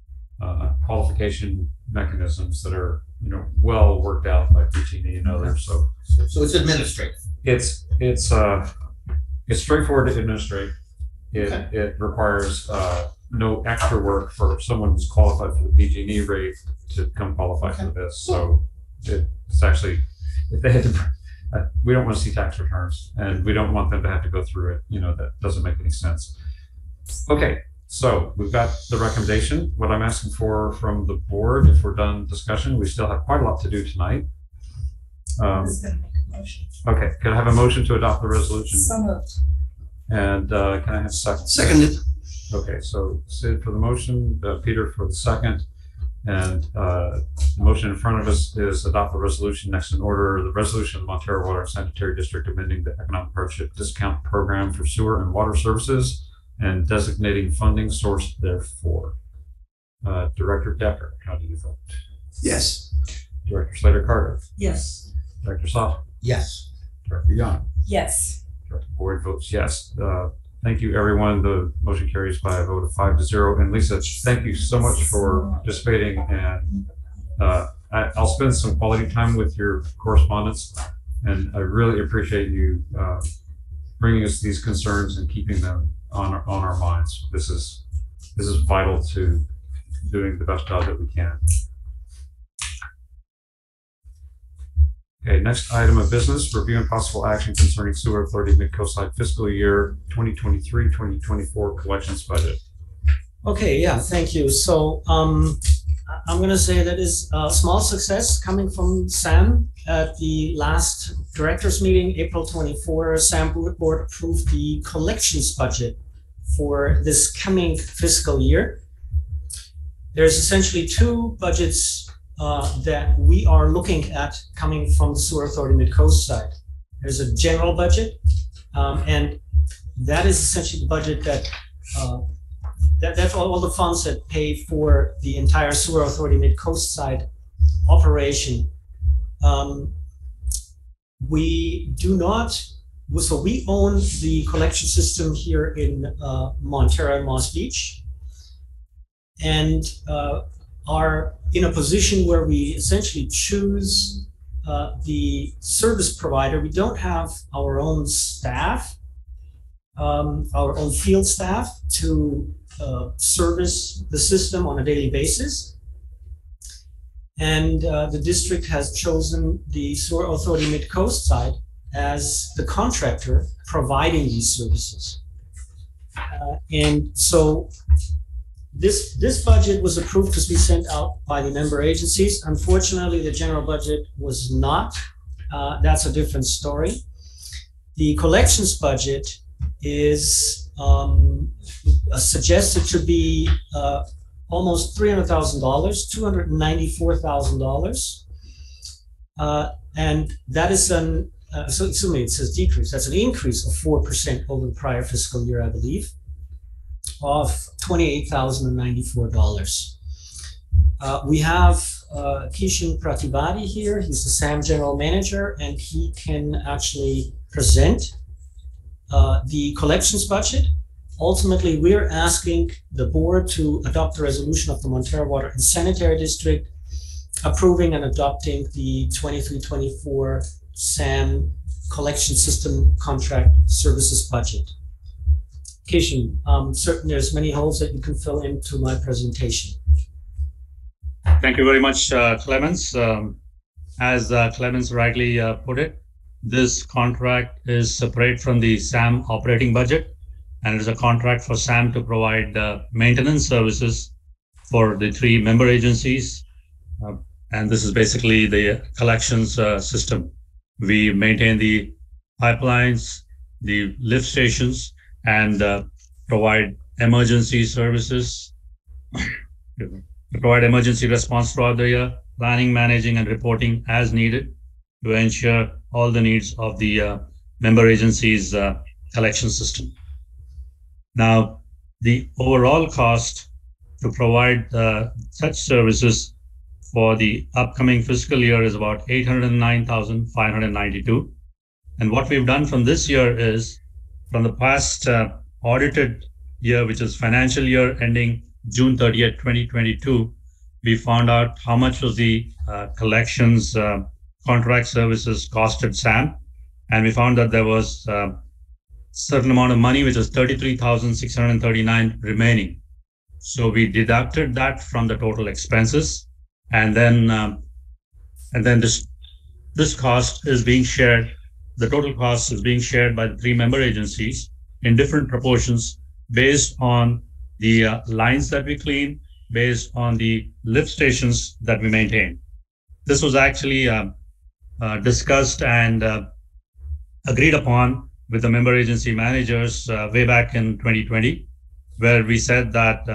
Speaker 1: qualification mechanisms that are well worked out by PG&E and others. So
Speaker 13: it's administrative.
Speaker 1: It's straightforward to administrate. It requires no extra work for someone who's qualified for the PG&E rate to come qualify for this. So it's actually, if they had to, we don't want to see tax returns, and we don't want them to have to go through it. That doesn't make any sense. Okay, so we've got the recommendation. What I'm asking for from the board, if we're done discussion, we still have quite a lot to do tonight. Okay, can I have a motion to adopt the resolution?
Speaker 2: So moved.
Speaker 1: And can I have a second?
Speaker 13: Seconded.
Speaker 1: Okay, so Sid for the motion, Peter for the second, and the motion in front of us is adopt the resolution next in order. The resolution of the Montara Water and Sanitary District amending the economic hardship discount program for sewer and water services and designating funding source therefore. Director Decker, how do you vote?
Speaker 4: Yes.
Speaker 1: Director Slater-Carter,
Speaker 3: Yes.
Speaker 1: Director Soft,
Speaker 13: Yes.
Speaker 1: Director Young,
Speaker 8: Yes.
Speaker 1: Director Boyd votes yes. Thank you, everyone. The motion carries by a vote of 5-0. And Lisa, thank you so much for participating. And I'll spend some quality time with your correspondence. And I really appreciate you bringing us these concerns and keeping them on our minds. This is vital to doing the best job that we can. Okay, next item of business, review and possible action concerning Sewer Authority Mid-Coastside fiscal year 2023-2024 collections budget.
Speaker 5: Okay, yeah, thank you. So I'm going to say that is a small success coming from Sam. At the last directors meeting, April 24, Sam board approved the collections budget for this coming fiscal year. There's essentially two budgets that we are looking at coming from the Sewer Authority Mid-Coastside. There's a general budget, and that is essentially the budget that that's all the funds that pay for the entire Sewer Authority Mid-Coastside operation. We do not, so we own the collection system here in Montara and Moss Beach, and are in a position where we essentially choose the service provider. We don't have our own staff, our own field staff to service the system on a daily basis. And the district has chosen the Sewer Authority Mid-Coastside as the contractor providing these services. And so this budget was approved to be sent out by the member agencies. Unfortunately, the general budget was not. That's a different story. The collections budget is suggested to be almost $300,000, $294,000. And that is an, so excuse me, it says decrease. That's an increase of 4% over the prior fiscal year, I believe, of $28,094. We have Kishan Pratibadi here. He's the SAM General Manager, and he can actually present the collections budget. Ultimately, we're asking the board to adopt a resolution of the Montara Water and Sanitary District approving and adopting the 23-24 SAM collection system contract services budget. Kishan, certain there's many holes that you can fill into my presentation.
Speaker 14: Thank you very much, Clemens. As Clemens rightly put it, this contract is separate from the SAM operating budget, and it is a contract for SAM to provide maintenance services for the three member agencies. And this is basically the collections system. We maintain the pipelines, the lift stations, and provide emergency services, to provide emergency response throughout the year, planning, managing, and reporting as needed to ensure all the needs of the member agencies' collection system. Now, the overall cost to provide such services for the upcoming fiscal year is about $809,592. And what we've done from this year is, from the past audited year, which is financial year ending June 30th, 2022, we found out how much was the collections contract services costed SAM. And we found that there was a certain amount of money, which is $33,639 remaining. So we deducted that from the total expenses. And then this cost is being shared. The total cost is being shared by the three member agencies in different proportions based on the lines that we clean, based on the lift stations that we maintain. This was actually discussed and agreed upon with the member agency managers way back in 2020, where we said that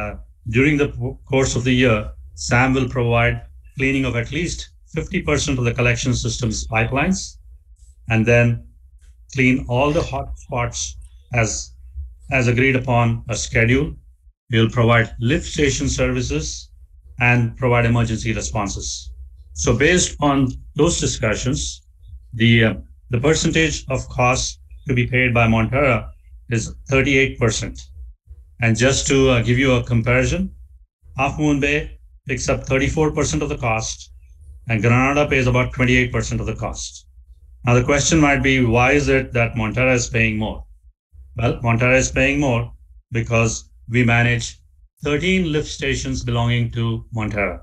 Speaker 14: during the course of the year, SAM will provide cleaning of at least 50% of the collection system's pipelines, and then clean all the hot spots as agreed upon a schedule. We'll provide lift station services and provide emergency responses. So based on those discussions, the percentage of cost to be paid by Montara is 38%. And just to give you a comparison, Half Moon Bay picks up 34% of the cost, and Granada pays about 28% of the cost. Now the question might be, why is it that Montara is paying more? Well, Montara is paying more because we manage 13 lift stations belonging to Montara.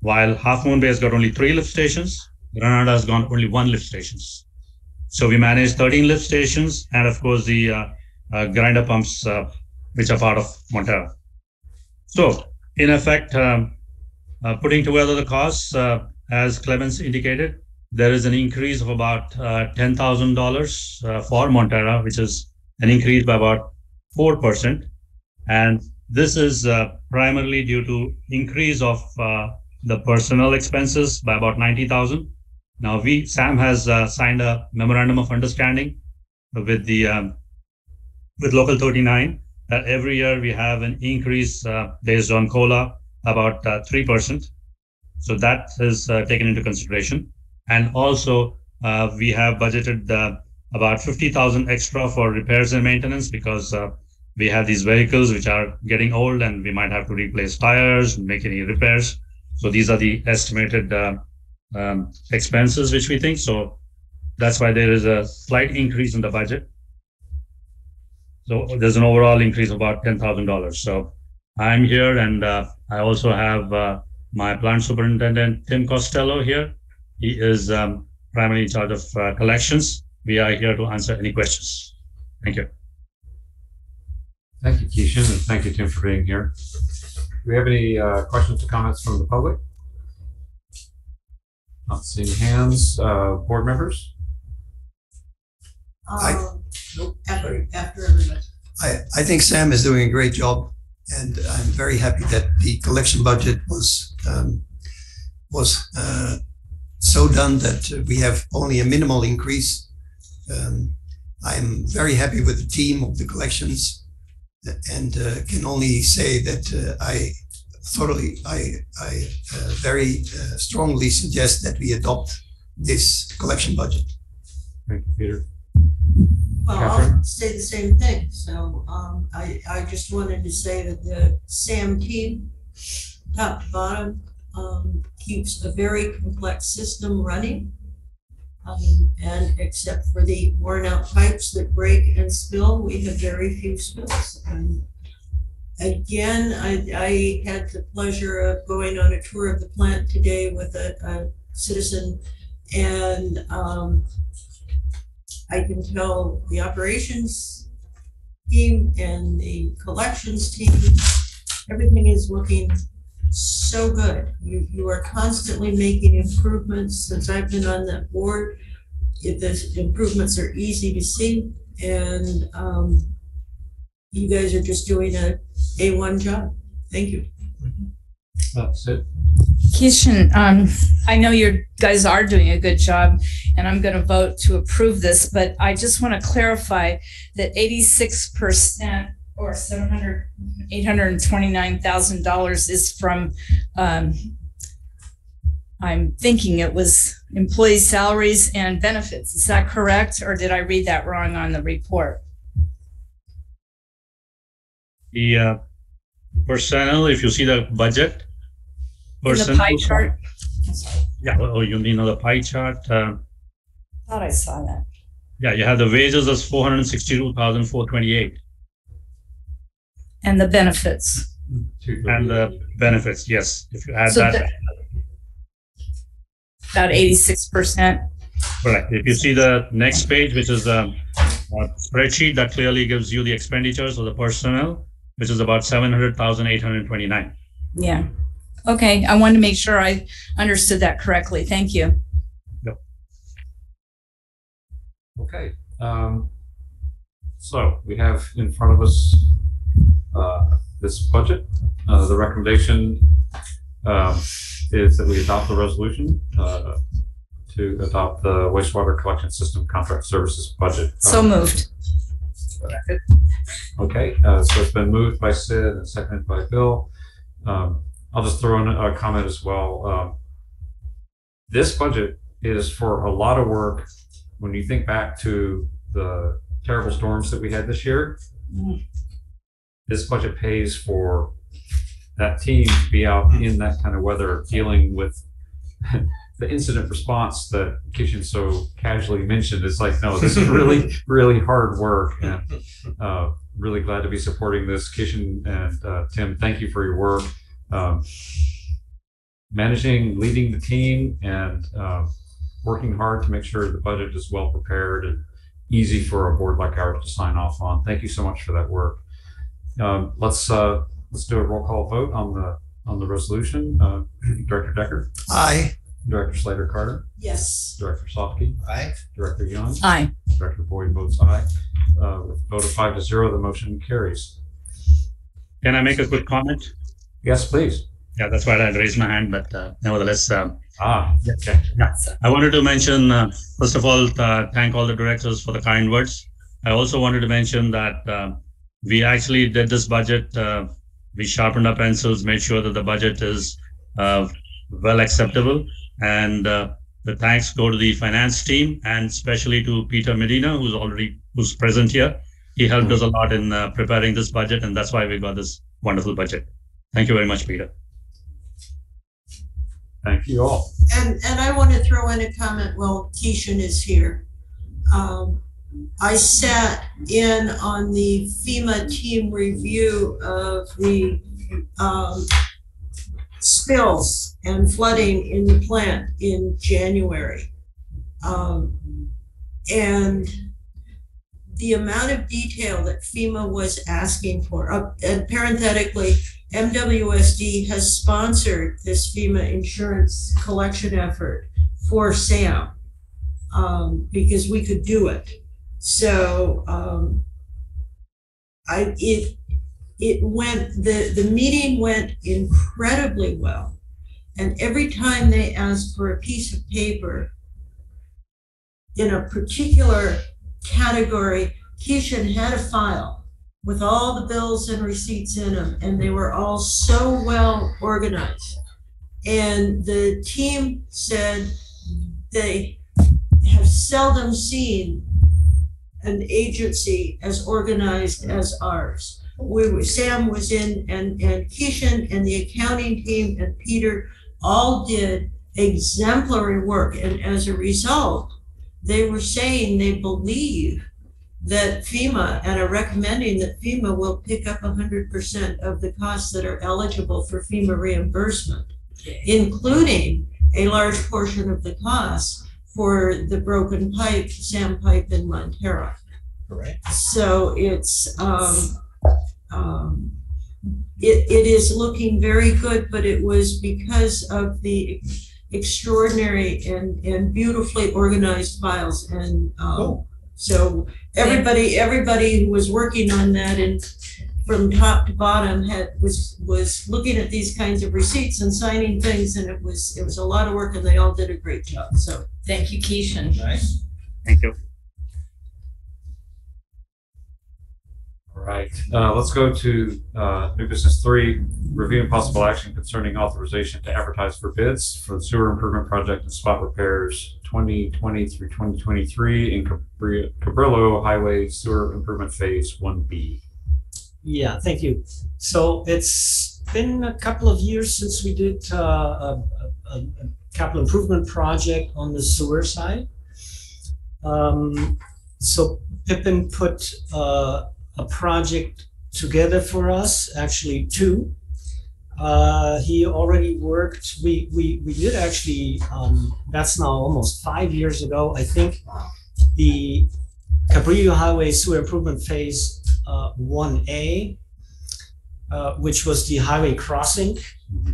Speaker 14: While Half Moon Bay has got only 3 lift stations, Granada has got only 1 lift stations. So we manage 13 lift stations and of course the grinder pumps which are part of Montara. So in effect, putting together the costs, as Clemens indicated, there is an increase of about $10,000 for Montara, which is an increase by about 4%. And this is primarily due to increase of the personnel expenses by about 90,000. Now SAM has signed a memorandum of understanding with the with Local 39 that every year we have an increase based on COLA about 3%. So that is taken into consideration. And also we have budgeted about 50,000 extra for repairs and maintenance because we have these vehicles which are getting old and we might have to replace tires and make any repairs. So these are the estimated expenses which we think. So that's why there is a slight increase in the budget. So there's an overall increase of about $10,000. So I'm here and I also have my plant superintendent, Tim Costello here. He is primarily in charge of collections. We are here to answer any questions. Thank you.
Speaker 1: Thank you, Kishan, and thank you, Tim, for being here. Do we have any questions or comments from the public? Not seeing hands. Board members?
Speaker 3: After everybody.
Speaker 4: I think Sam is doing a great job, and I'm very happy that the collection budget was so done that we have only a minimal increase. I'm very happy with the team of the collections, and can only say that I very strongly suggest that we adopt this collection budget.
Speaker 1: Thank you, Peter.
Speaker 3: Well,
Speaker 1: Catherine?
Speaker 3: I'll say the same thing. So I just wanted to say that the SAM team, top to bottom, keeps a very complex system running. And except for the worn out pipes that break and spill, we have very few spills. And again, I had the pleasure of going on a tour of the plant today with a citizen, and I can tell the operations team and the collections team, everything is looking so good. You are constantly making improvements. Since I've been on that board, the improvements are easy to see, and you guys are just doing a A1 job. Thank you.
Speaker 1: That's it.
Speaker 2: Kishan, I know you guys are doing a good job, and I'm going to vote to approve this, but I just want to clarify that 86% or $829,000 is from, I'm thinking it was employee salaries and benefits. Is that correct? Or did I read that wrong on the report?
Speaker 14: The personnel, if you see the budget,
Speaker 2: in the pie chart?
Speaker 14: Yeah, oh, you mean on the pie chart?
Speaker 2: Thought I saw that.
Speaker 14: Yeah, you have the wages as 462,428.
Speaker 2: And the benefits.
Speaker 14: And the benefits, yes. If you add
Speaker 2: So
Speaker 14: that.
Speaker 2: About 86%.
Speaker 14: Correct. If you see the next page, which is a spreadsheet that clearly gives you the expenditures of the personnel, which is about 700,829.
Speaker 2: Yeah. Okay. I wanted to make sure I understood that correctly. Thank you.
Speaker 14: Yep.
Speaker 1: Okay. So we have in front of us this budget. The recommendation is that we adopt the resolution to adopt the wastewater collection system contract services budget.
Speaker 2: So moved.
Speaker 1: Okay, so it's been moved by Sid and seconded by Bill. I'll just throw in a comment as well. This budget is for a lot of work. When you think back to the terrible storms that we had this year, this budget pays for that team to be out in that kind of weather, dealing with the incident response that Kishan so casually mentioned. It's like, no, this is really, really hard work, and really glad to be supporting this. Kishan and Tim, thank you for your work. Managing, leading the team, and working hard to make sure the budget is well prepared and easy for a board like ours to sign off on. Thank you so much for that work. Let's do a roll call vote on the resolution. Director Decker.
Speaker 4: Aye.
Speaker 1: Director Slater-Carter.
Speaker 3: Yes.
Speaker 1: Director Sofke.
Speaker 13: Aye.
Speaker 1: Director Young.
Speaker 2: Aye.
Speaker 1: Director Boyd votes aye. With a vote of 5-0, the motion carries.
Speaker 14: Can I make a quick comment?
Speaker 1: Yes, please.
Speaker 14: Yeah, that's why I raised my hand, but nevertheless.
Speaker 1: Okay.
Speaker 14: Yeah. I wanted to mention, first of all, thank all the directors for the kind words. I also wanted to mention that we actually did this budget. We sharpened our pencils, made sure that the budget is well acceptable. And the thanks go to the finance team, and especially to Peter Medina, who's present here. He helped us a lot in preparing this budget, and that's why we got this wonderful budget. Thank you very much, Peter.
Speaker 1: Thank you all.
Speaker 3: And I want to throw in a comment while Keishan is here. I sat in on the FEMA team review of the spills and flooding in the plant in January. And the amount of detail that FEMA was asking for, and parenthetically, MWSD has sponsored this FEMA insurance collection effort for SAM because we could do it. So the meeting went incredibly well. And every time they asked for a piece of paper in a particular category, Keishan had a file with all the bills and receipts in them, and they were all so well organized. And the team said they have seldom seen an agency as organized as ours. Sam was in, and Keishan and the accounting team and Peter all did exemplary work. And as a result, they were saying they believe that FEMA, and are recommending that FEMA will pick up 100% of the costs that are eligible for FEMA reimbursement, including a large portion of the costs for the broken pipe, SAM pipe in Montara.
Speaker 13: Correct.
Speaker 3: So it's it is looking very good, but it was because of the extraordinary and beautifully organized files. And so everybody who was working on that and from top to bottom was looking at these kinds of receipts and signing things, and it was a lot of work, and they all did a great job. So
Speaker 2: thank you, Keishan.
Speaker 13: Nice.
Speaker 14: Thank you.
Speaker 1: All right, let's go to new business 3, review and possible action concerning authorization to advertise for bids for the sewer improvement project and spot repairs 2020 through 2023 in Cabrillo Highway Sewer Improvement Phase 1B.
Speaker 5: Yeah, thank you. So it's been a couple of years since we did a capital improvement project on the sewer side. So Pippin put a project together for us, actually 2. He already worked, we did actually, that's now almost 5 years ago, I think, the Cabrillo Highway Sewer Improvement Phase 1A, which was the highway crossing.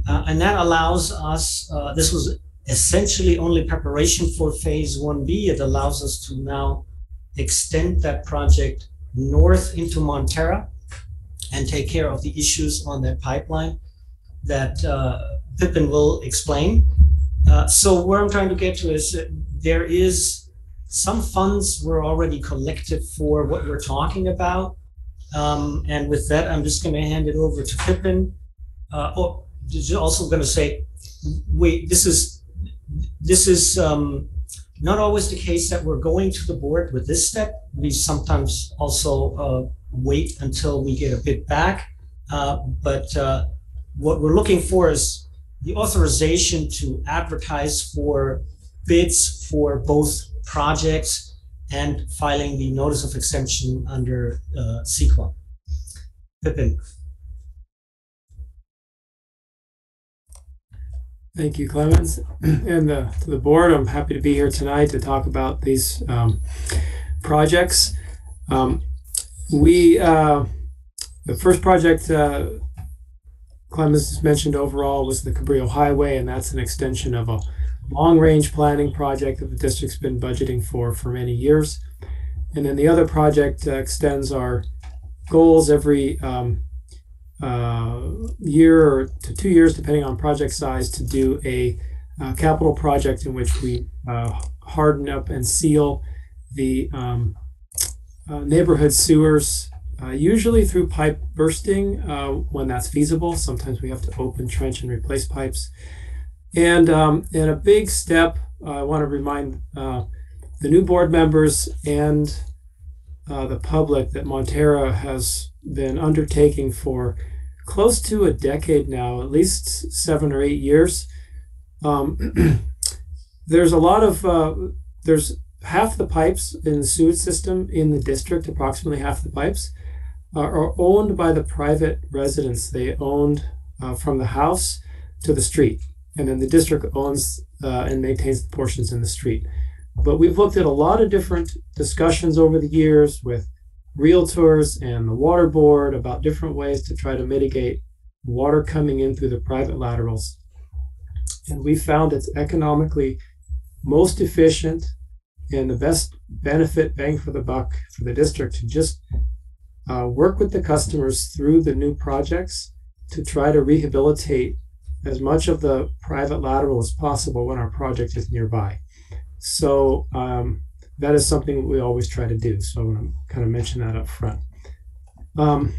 Speaker 5: And that allows us, this was essentially only preparation for Phase 1B. It allows us to now extend that project north into Montara and take care of the issues on that pipeline that Pippin will explain. So where I'm trying to get to is that there is some funds were already collected for what we're talking about. And with that, I'm just going to hand it over to Pippin. just also going to say, this is not always the case that we're going to the board with this step. We sometimes also wait until we get a bid back. But what we're looking for is the authorization to advertise for bids for both projects and filing the notice of exemption under CEQA. Pippin.
Speaker 15: Thank you, Clemens. And to the board, I'm happy to be here tonight to talk about these projects. The first project Clemens mentioned overall was the Cabrillo Highway, and that's an extension of a long-range planning project that the district's been budgeting for many years. And then the other project extends our goals every year or to 2 years, depending on project size, to do a capital project in which we harden up and seal the neighborhood sewers, usually through pipe bursting when that's feasible. Sometimes we have to open, trench, and replace pipes. And in a big step, I want to remind the new board members and the public that Montara has been undertaking for close to a decade now, at least 7 or 8 years. There's a lot of, there's half the pipes in the sewage system in the district, approximately half the pipes, are owned by the private residents. They owned from the house to the street. And then the district owns and maintains the portions in the street. But we've looked at a lot of different discussions over the years with realtors and the water board about different ways to try to mitigate water coming in through the private laterals. And we found it's economically most efficient and the best benefit bang for the buck for the district to just work with the customers through the new projects to try to rehabilitate as much of the private lateral as possible when our project is nearby. So that is something we always try to do. So I want to kind of mention that up front. On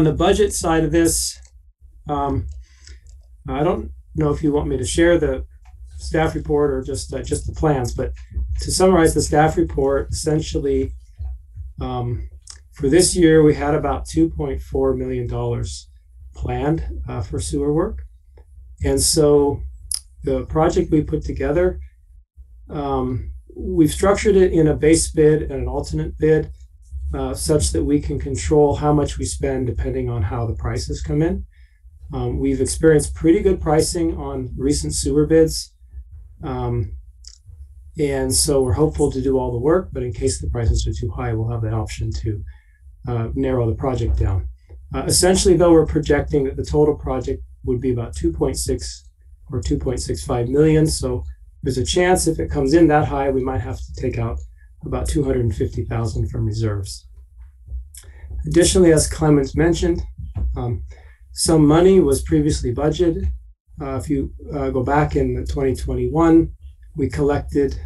Speaker 15: the budget side of this, I don't know if you want me to share the staff report or just the plans, but to summarize the staff report, essentially for this year, we had about $2.4 million planned for sewer work. And so the project we put together, we've structured it in a base bid and an alternate bid such that we can control how much we spend depending on how the prices come in. We've experienced pretty good pricing on recent sewer bids. And so we're hopeful to do all the work, but in case the prices are too high, we'll have that option to narrow the project down. Essentially, though, we're projecting that the total project would be about 2.6 or 2.65 million. So there's a chance if it comes in that high, we might have to take out about 250,000 from reserves. Additionally, as Clemens mentioned, some money was previously budgeted. If you go back in 2021, we collected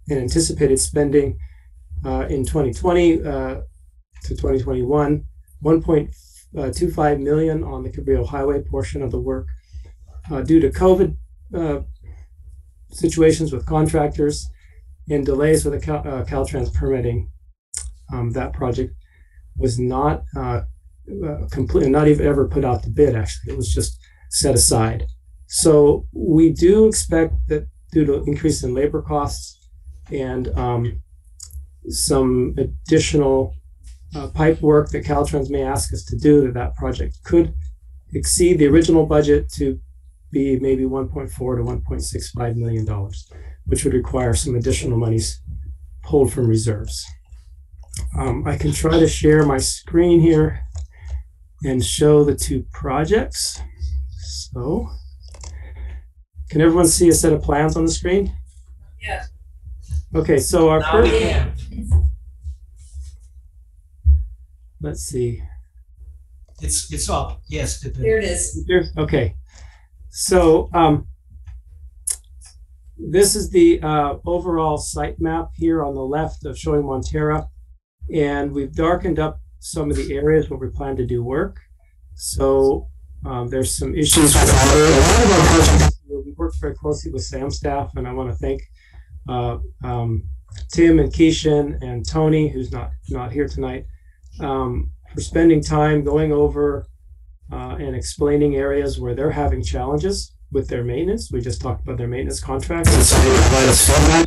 Speaker 15: an anticipated spending in 2020 to 2021, 1.25 million on the Cabrillo Highway portion of the work. Due to COVID situations with contractors and delays with the Caltrans permitting, that project was not completely, not even ever put out to bid, actually. It was just set aside. So we do expect that due to increase in labor costs and some additional pipe work that Caltrans may ask us to do, that project could exceed the original budget to be maybe $1.4 to $1.65 million, which would require some additional monies pulled from reserves. I can try to share my screen here and show the two projects. So, can everyone see a set of plans on the screen?
Speaker 8: Yes.
Speaker 15: Okay, so our first, let's see.
Speaker 5: It's up. Yes.
Speaker 2: Here it is.
Speaker 15: Okay. So this is the overall site map here on the left of showing Montara, and we've darkened up some of the areas where we plan to do work. So There's some issues with water. A lot of our projects, we worked very closely with SAM staff, and I want to thank Tim and Keishan and Tony, who's not here tonight, for spending time going over and explaining areas where they're having challenges with their maintenance. We just talked about their maintenance contracts, and so they provide us feedback.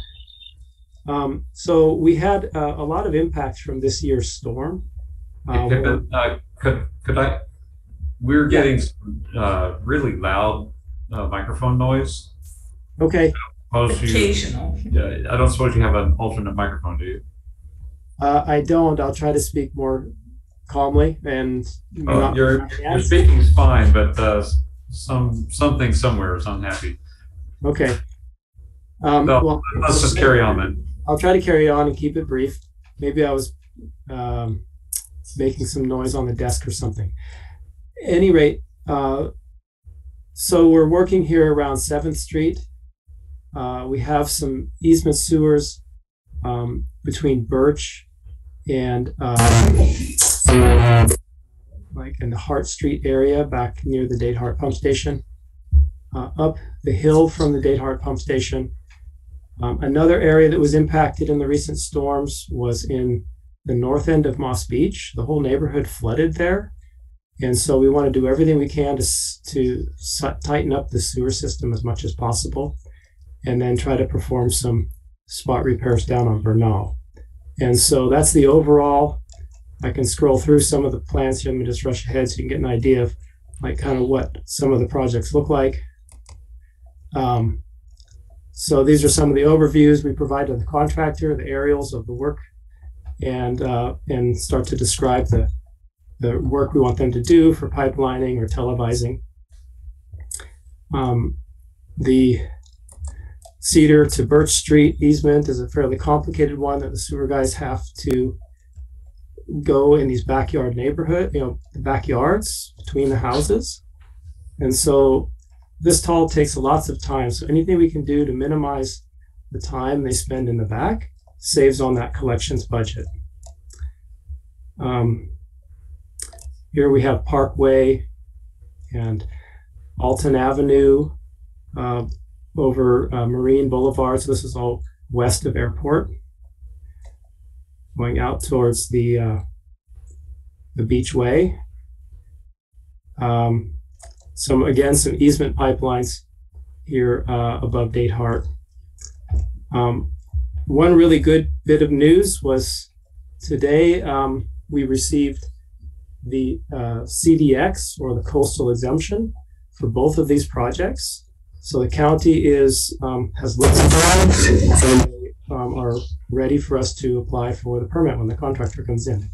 Speaker 15: So we had a lot of impact from this year's storm.
Speaker 1: Could I? We're getting really loud microphone noise.
Speaker 15: Okay.
Speaker 2: Occasional.
Speaker 1: Yeah, I don't suppose you have an alternate microphone, do you?
Speaker 15: I don't. I'll try to speak more calmly and.
Speaker 1: Your speaking's fine, but something somewhere is unhappy.
Speaker 15: Okay.
Speaker 1: Well, let's just carry on then.
Speaker 15: I'll try to carry on and keep it brief. Maybe I was making some noise on the desk or something. At any rate, so we're working here around 7th Street. We have some easement sewers between Birch and like in the Hart Street area back near the Date Hart Pump Station. Up the hill from the Date Hart Pump Station. Another area that was impacted in the recent storms was in the north end of Moss Beach. The whole neighborhood flooded there. And so we want to do everything we can to tighten up the sewer system as much as possible, and then try to perform some spot repairs down on Bernal. And so that's the overall. I can scroll through some of the plans here. Let me just rush ahead so you can get an idea of like kind of what some of the projects look like. So these are some of the overviews we provide to the contractor, the aerials of the work, and start to describe the work we want them to do for pipelining or televising. The Cedar to Birch Street easement is a fairly complicated one that the sewer guys have to go in these backyard the backyards between the houses. And so this toll takes lots of time. So anything we can do to minimize the time they spend in the back saves on that collections budget. Here we have Parkway and Alton Avenue over Marine Boulevard. So this is all west of Airport, going out towards the Beachway. Some easement pipelines here above Date Hart. One really good bit of news was today we received the CDX, or the coastal exemption, for both of these projects. So the county has looked at that, and they are ready for us to apply for the permit when the contractor comes in.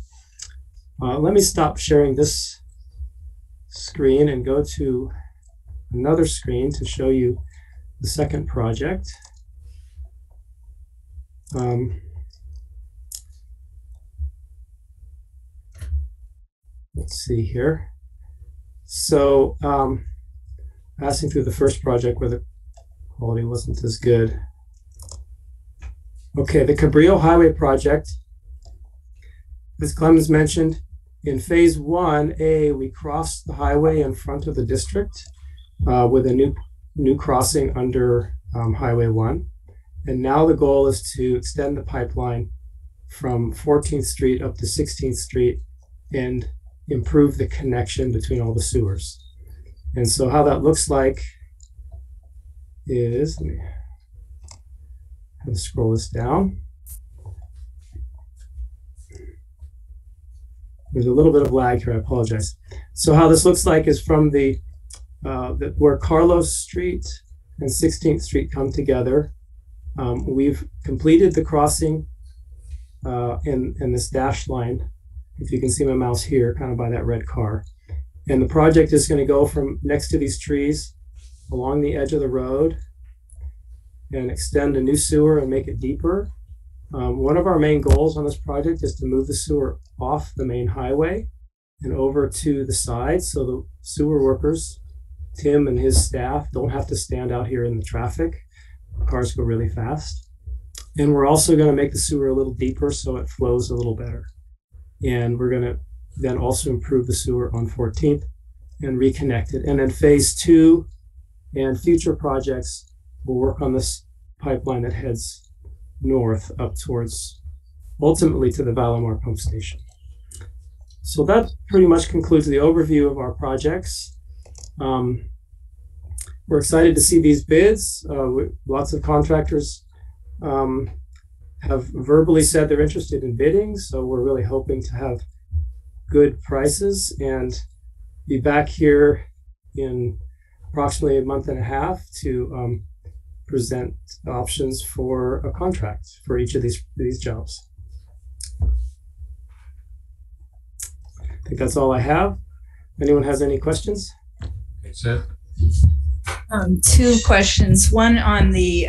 Speaker 15: Let me stop sharing this screen and go to another screen to show you the second project. Let's see here. So passing through the first project where the quality wasn't as good. Okay, the Cabrillo Highway project, as Clemens mentioned, in phase 1A, we crossed the highway in front of the district with a new crossing under Highway 1. And now the goal is to extend the pipeline from 14th Street up to 16th Street and improve the connection between all the sewers. And so how that looks like is, let me have to scroll this down. There's a little bit of lag here, I apologize. So how this looks like is from where Carlos Street and 16th Street come together. We've completed the crossing in this dashed line. If you can see my mouse here, kind of by that red car. And the project is going to go from next to these trees along the edge of the road and extend a new sewer and make it deeper. One of our main goals on this project is to move the sewer off the main highway and over to the side, so the sewer workers, Tim and his staff, don't have to stand out here in the traffic. Cars go really fast. And we're also going to make the sewer a little deeper so it flows a little better. And we're going to then also improve the sewer on 14th and reconnected. And then phase 2 and future projects will work on this pipeline that heads north up towards, ultimately to the Valamar pump station. So that pretty much concludes the overview of our projects. We're excited to see these bids. Lots of contractors have verbally said they're interested in bidding, so we're really hoping to have good prices and be back here in approximately a month and a half to present options for a contract for each of these jobs. I think that's all I have. Anyone has any questions?
Speaker 1: That's it.
Speaker 2: 2 questions. One on the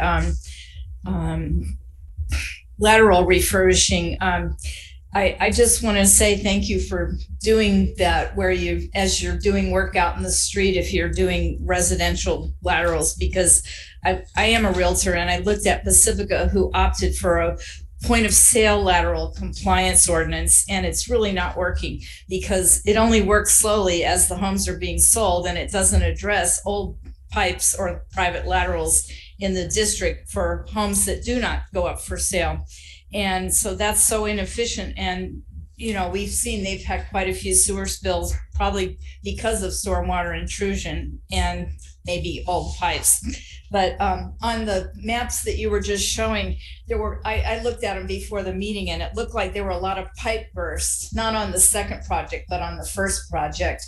Speaker 2: lateral refurbishing. I just want to say thank you for doing that where you, as you're doing work out in the street, if you're doing residential laterals, because I am a realtor and I looked at Pacifica, who opted for a point of sale lateral compliance ordinance, and it's really not working because it only works slowly as the homes are being sold, and it doesn't address old pipes or private laterals in the district for homes that do not go up for sale. And so that's so inefficient. And, you know, we've seen they've had quite a few sewer spills, probably because of stormwater intrusion and maybe old pipes. But on the maps that you were just showing, there were, I looked at them before the meeting, and it looked like there were a lot of pipe bursts, not on the second project, but on the first project.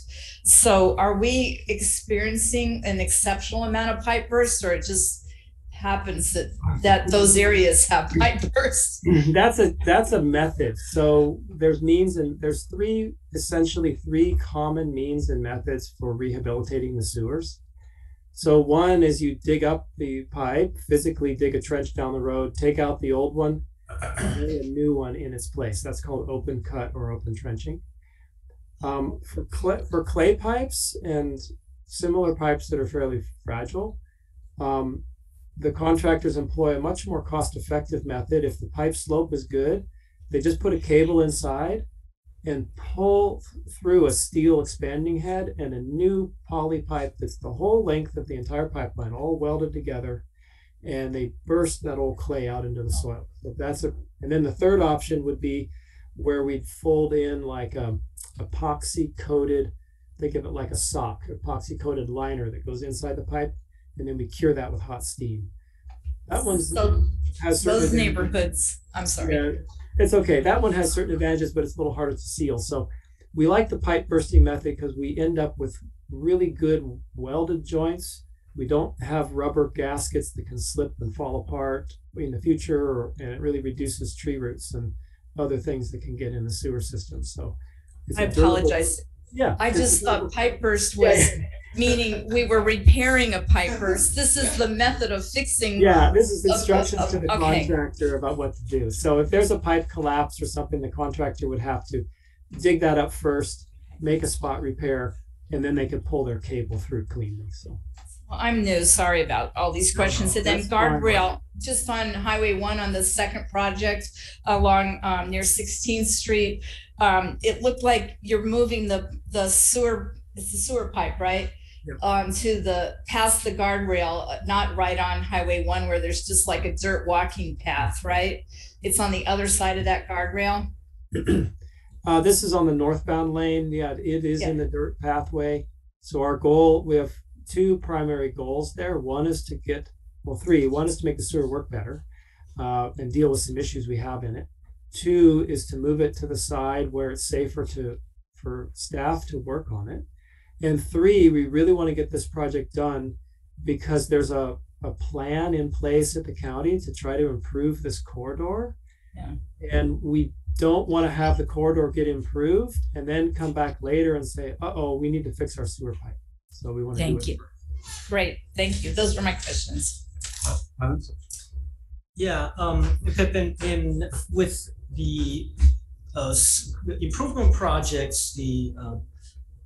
Speaker 2: So are we experiencing an exceptional amount of pipe bursts, or it just happens that those areas have pipe bursts?
Speaker 15: That's a method. So there's means, and there's essentially three common means and methods for rehabilitating the sewers. So one is you dig up the pipe, physically dig a trench down the road, take out the old one, and lay a new one in its place. That's called open cut or open trenching. For clay pipes and similar pipes that are fairly fragile, the contractors employ a much more cost-effective method. If the pipe slope is good, they just put a cable inside and pull through a steel expanding head and a new poly pipe that's the whole length of the entire pipeline, all welded together, and they burst that old clay out into the soil. So and then the third option would be where we'd fold in like a epoxy coated, think of it like a sock, epoxy coated liner that goes inside the pipe, and then we cure that with hot steam. That one has
Speaker 2: those neighborhoods. I'm sorry.
Speaker 15: Yeah, it's okay. That one has certain advantages, but it's a little harder to seal. So we like the pipe bursting method because we end up with really good welded joints. We don't have rubber gaskets that can slip and fall apart in the future, and it really reduces tree roots and other things that can get in the sewer system. So
Speaker 2: I apologize.
Speaker 15: Yeah.
Speaker 2: I just thought pipe burst was meaning we were repairing a pipe burst. This is the method of fixing.
Speaker 15: Yeah, this is instructions to the contractor about what to do. So if there's a pipe collapse or something, the contractor would have to dig that up first, make a spot repair, and then they could pull their cable through cleanly. So
Speaker 2: well, I'm new. Sorry about all these questions. And then guardrail, just on Highway 1 on the second project along near 16th Street. It looked like you're moving the sewer. It's the sewer pipe, right? Yep. To past the guardrail, not right on Highway 1 where there's just like a dirt walking path, right? It's on the other side of that guardrail.
Speaker 15: This is on the northbound lane. Yeah, it is in the dirt pathway. So our goal, we have two primary goals there. One is to get, well, three. One is to make the sewer work better and deal with some issues we have in it. Two is to move it to the side where it's safer for staff to work on it. And three, we really want to get this project done because there's a plan in place at the county to try to improve this corridor. Yeah. And we don't want to have the corridor get improved and then come back later and say, uh-oh, we need to fix our sewer pipe. So we want to
Speaker 2: Thank you. Great. Thank you. Those were my questions.
Speaker 5: Yeah, with the improvement projects, the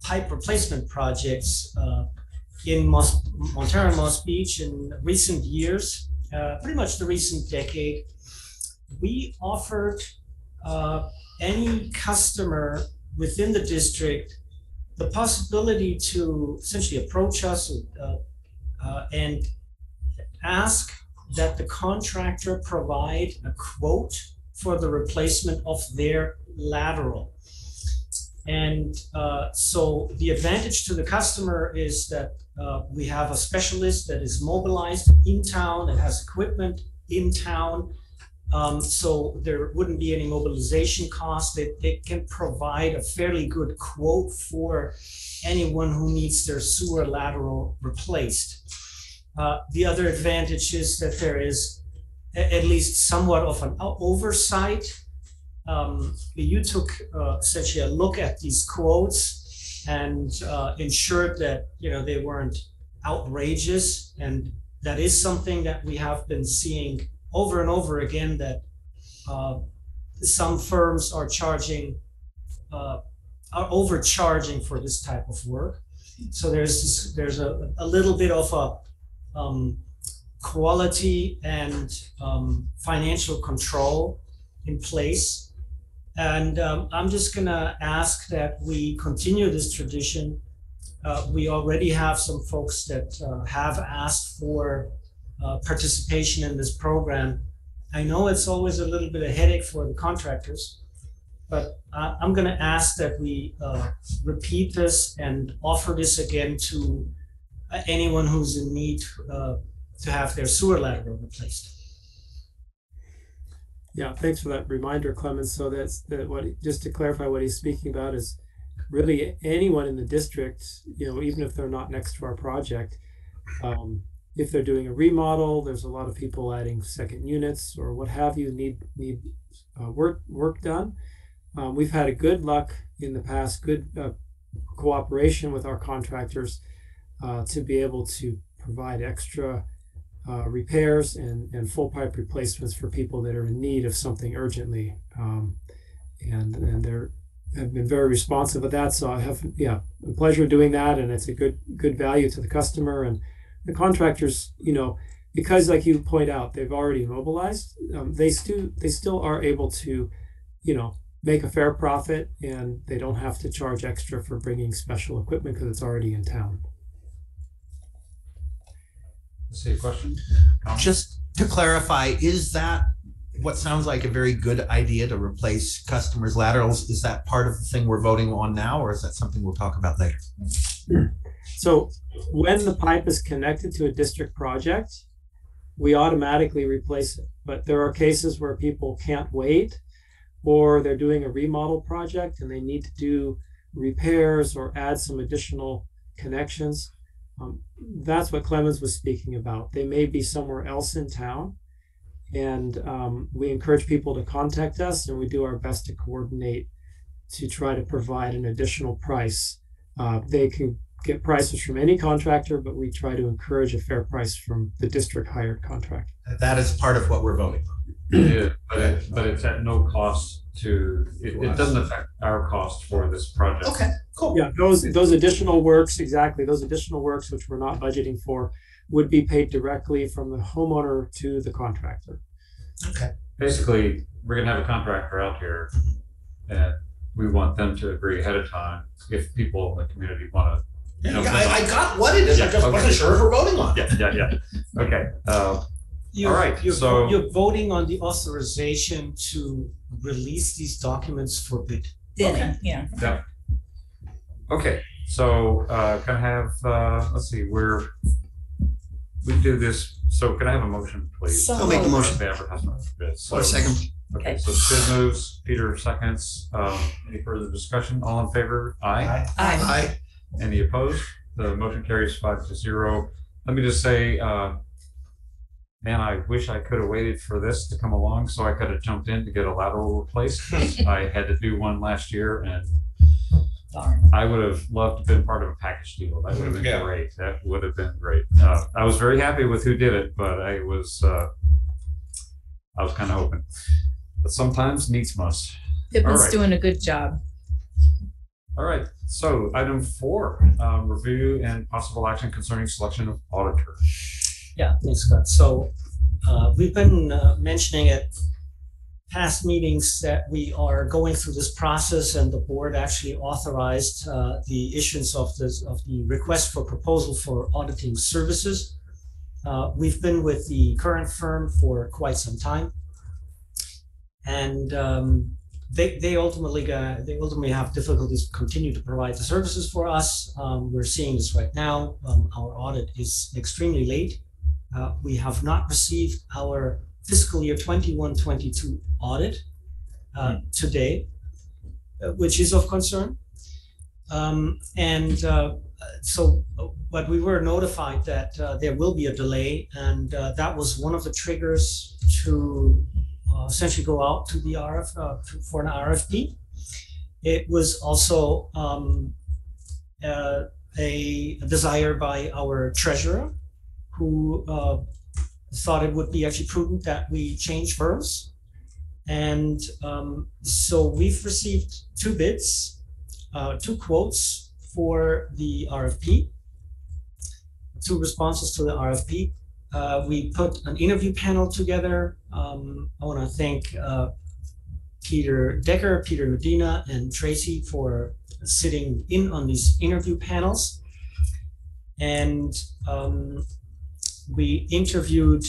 Speaker 5: pipe replacement projects in Montara and Moss Beach in recent years, pretty much the recent decade, we offered any customer within the district the possibility to essentially approach us and ask that the contractor provide a quote for the replacement of their lateral. And so the advantage to the customer is that we have a specialist that is mobilized in town, that has equipment in town. So there wouldn't be any mobilization costs. They can provide a fairly good quote for anyone who needs their sewer lateral replaced. The other advantage is that there is at least somewhat of an oversight. You took essentially a look at these quotes and ensured that they weren't outrageous, and that is something that we have been seeing over and over again, that some firms are overcharging for this type of work. So there's a little bit of a quality and financial control in place. And I'm just gonna ask that we continue this tradition. We already have some folks that have asked for participation in this program. I know it's always a little bit of a headache for the contractors, but I'm gonna ask that we repeat this and offer this again to anyone who's in need to have their sewer lateral replaced.
Speaker 15: Yeah, thanks for that reminder, Clemens. So just to clarify, what he's speaking about is really anyone in the district, even if they're not next to our project, if they're doing a remodel, there's a lot of people adding second units or what have you, need work done. We've had a good luck in the past, good cooperation with our contractors to be able to provide extra repairs and full pipe replacements for people that are in need of something urgently, and they're have been very responsive with that. So I have a pleasure doing that, and it's a good value to the customer and the contractors. Because like you point out, they've already mobilized. They still are able to make a fair profit, and they don't have to charge extra for bringing special equipment because it's already in town.
Speaker 1: See a question?
Speaker 13: Just to clarify, is that what sounds like a very good idea to replace customers' laterals? Is that part of the thing we're voting on now, or is that something we'll talk about later?
Speaker 15: So when the pipe is connected to a district project, we automatically replace it. But there are cases where people can't wait, or they're doing a remodel project and they need to do repairs or add some additional connections. That's what Clemens was speaking about. They may be somewhere else in town, and we encourage people to contact us, and we do our best to coordinate to try to provide an additional price. They can get prices from any contractor, but we try to encourage a fair price from the district hired contractor.
Speaker 13: That is part of what we're voting on.
Speaker 1: Yeah, but it's at no cost to it doesn't affect our cost for this project.
Speaker 13: Okay, cool.
Speaker 15: Yeah, those additional works, exactly, those additional works which we're not budgeting for would be paid directly from the homeowner to the contractor.
Speaker 13: Okay.
Speaker 1: Basically, we're gonna have a contractor out here, and we want them to agree ahead of time if people in the community want to.
Speaker 13: I got what it is. I just wasn't sure if we're voting on it.
Speaker 1: Yeah. Okay. All right.
Speaker 5: You're voting on the authorization to release these documents for bid.
Speaker 2: Okay. Yeah.
Speaker 1: Okay. So can I have let's see, we do this. So can I have a motion, please?
Speaker 4: So I'll make the motion.
Speaker 1: Or
Speaker 4: second.
Speaker 1: Okay. So Sid moves. Peter seconds. Any further discussion? All in favor? Aye.
Speaker 4: Aye.
Speaker 1: Any opposed? The motion carries 5-0. Let me just say, man, I wish I could have waited for this to come along so I could have jumped in to get a lateral replaced. I had to do one last year, and I would have loved to have been part of a package deal. That would have been great. That would have been great. I was very happy with who did it, but I was kind of hoping. But sometimes needs must.
Speaker 2: Pippin's doing a good job.
Speaker 1: All right. So item 4, review and possible action concerning selection of auditor.
Speaker 5: Yeah, thanks, Scott. So we've been mentioning it past meetings that we are going through this process, and the board actually authorized the issuance of the request for proposal for auditing services. We've been with the current firm for quite some time, and they ultimately have difficulties to continue to provide the services for us. We're seeing this right now. Our audit is extremely late. We have not received our fiscal year 21-22 audit today, which is of concern. But we were notified that there will be a delay, and that was one of the triggers to essentially go out to the for an RFP. It was also a desire by our treasurer, who thought it would be actually prudent that we change firms. And so we've received 2 bids, 2 quotes for the RFP, 2 responses to the RFP. We put an interview panel together. I want to thank Peter Decker, Peter Medina, and Tracy for sitting in on these interview panels. And we interviewed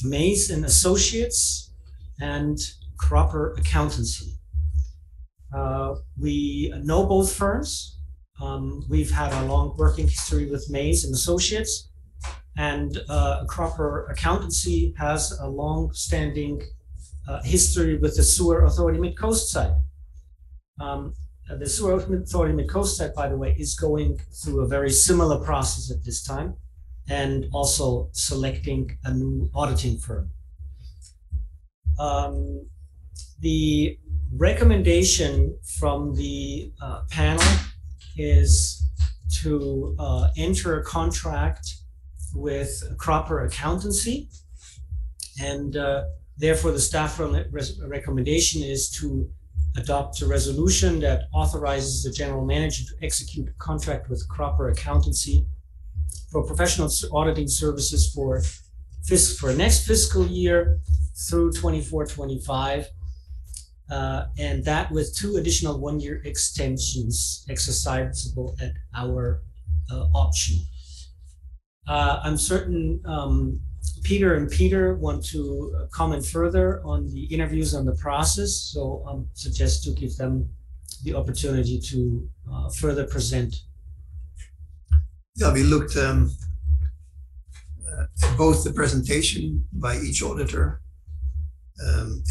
Speaker 5: Mays and Associates and Cropper Accountancy. We know both firms. We've had a long working history with Mays and Associates, and Cropper Accountancy has a long-standing history with the Sewer Authority Mid-Coast side. The Sewer Authority Mid-Coast side, by the way, is going through a very similar process at this time, and also selecting a new auditing firm. The recommendation from the panel is to enter a contract with Cropper Accountancy, and therefore the staff recommendation is to adopt a resolution that authorizes the general manager to execute a contract with Cropper Accountancy for professional auditing services for next fiscal year through 24-25, and that with 2 additional 1-year extensions exercisable at our option. I'm certain Peter and Peter want to comment further on the interviews and the process, so I suggest to give them the opportunity to further present.
Speaker 4: Yeah, we looked at both the presentation by each auditor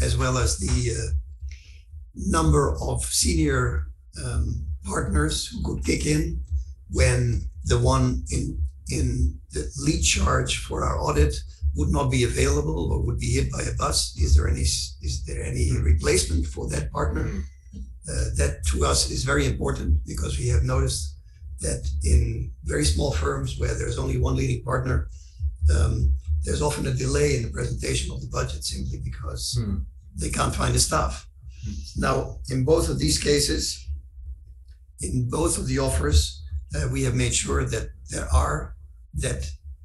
Speaker 4: as well as the number of senior partners who could kick in when the one in the lead charge for our audit would not be available or would be hit by a bus. Is there any replacement for that partner? That to us is very important, because we have noticed that in very small firms where there's only one leading partner, there's often a delay in the presentation of the budget simply because they can't find the staff. Now, in both of these cases, in both of the offers, we have made sure that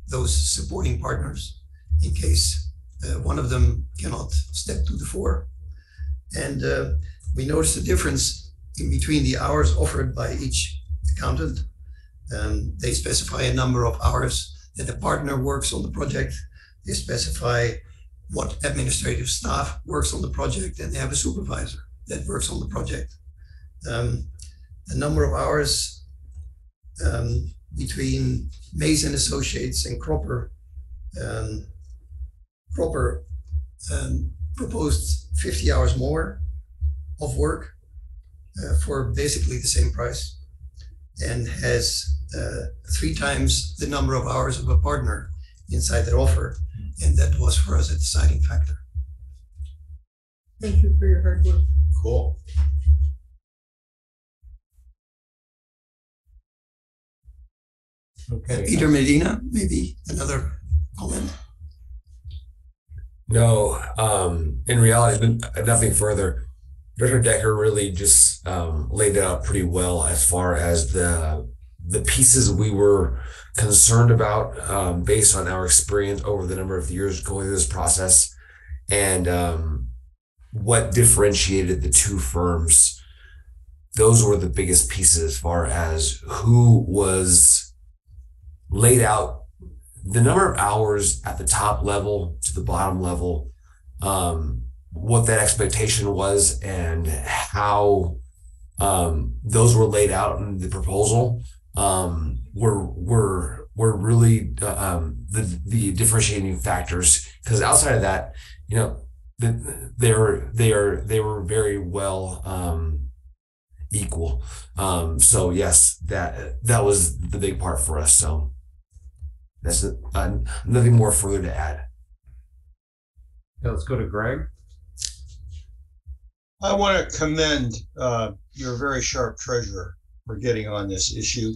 Speaker 4: those supporting partners, in case one of them cannot step to the fore. And we noticed a difference in between the hours offered by each accountant. They specify a number of hours that a partner works on the project. They specify what administrative staff works on the project, and they have a supervisor that works on the project. The number of hours between Mays and Associates and Cropper proposed 50 hours more of work for basically the same price, and has 3 times the number of hours of a partner inside that offer. And that was for us a deciding factor.
Speaker 3: Thank you for your hard work.
Speaker 13: Cool.
Speaker 11: Okay.
Speaker 4: Peter Medina, maybe another comment?
Speaker 11: No, in reality, nothing further. Director Decker really just laid it out pretty well as far as the pieces we were concerned about based on our experience over the number of years going through this process. And what differentiated the two firms, those were the biggest pieces as far as who was laid out, the number of hours at the top level to the bottom level, what that expectation was, and how those were laid out in the proposal were really the differentiating factors. Because outside of that, you know, they were very well equal. So yes, that was the big part for us. So that's nothing more further to add.
Speaker 1: Yeah, let's go to Greg.
Speaker 7: I want to commend your very sharp treasurer for getting on this issue.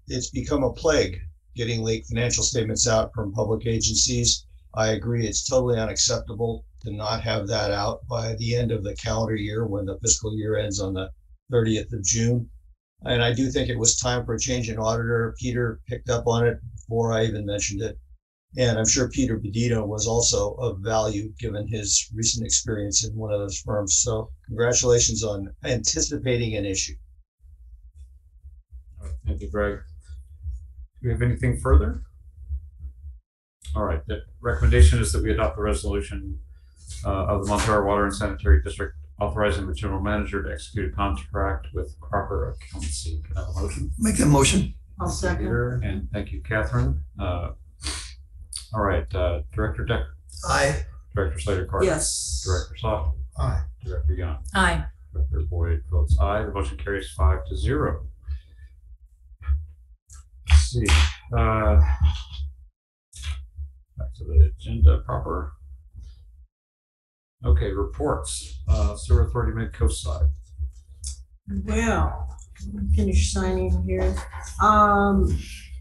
Speaker 7: It's become a plague getting late financial statements out from public agencies. I agree it's totally unacceptable to not have that out by the end of the calendar year when the fiscal year ends on the 30th of June. And I do think it was time for a change in auditor. Peter picked up on it before I even mentioned it. And I'm sure Peter Bedito was also of value given his recent experience in one of those firms. So congratulations on anticipating an issue.
Speaker 1: Thank you, Greg. Do we have anything further? All right, the recommendation is that we adopt the resolution of the Montara Water and Sanitary District authorizing the general manager to execute a contract with Crocker Accountancy. Can I have a motion?
Speaker 4: Make a motion.
Speaker 3: I'll second.
Speaker 1: Peter, and thank you, Catherine. All right, Director Decker.
Speaker 4: Aye.
Speaker 1: Director Slater-Carter.
Speaker 3: Yes.
Speaker 1: Director Soft.
Speaker 13: Aye.
Speaker 1: Director Young.
Speaker 2: Aye.
Speaker 1: Director Boyd votes aye. The motion carries 5-0. Let's see. Back to the agenda proper. Okay, reports. Sewer Authority Mid-Coast side.
Speaker 3: Well, finish signing here.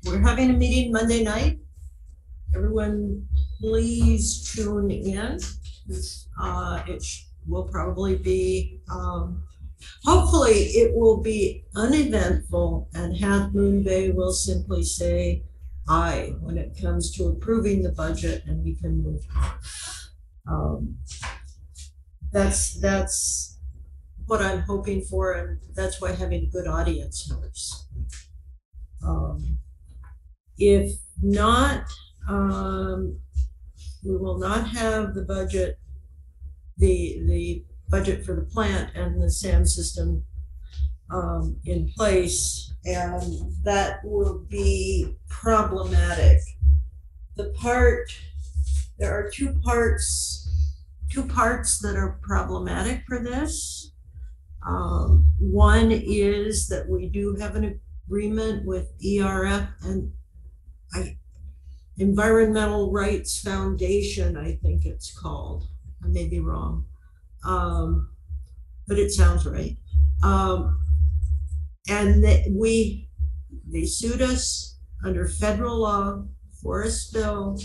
Speaker 3: We're having a meeting Monday night. Everyone, please tune in. It will probably be, hopefully it will be uneventful, and Half Moon Bay will simply say aye when it comes to approving the budget, and we can move on. That's what I'm hoping for, and that's why having a good audience helps. If not, we will not have the budget, the budget for the plant and the SAM system in place, and that will be problematic. There are two parts that are problematic for this. One is that we do have an agreement with ERF and Environmental Rights Foundation, I think it's called. I may be wrong, but it sounds right. And they sued us under federal law for a spill.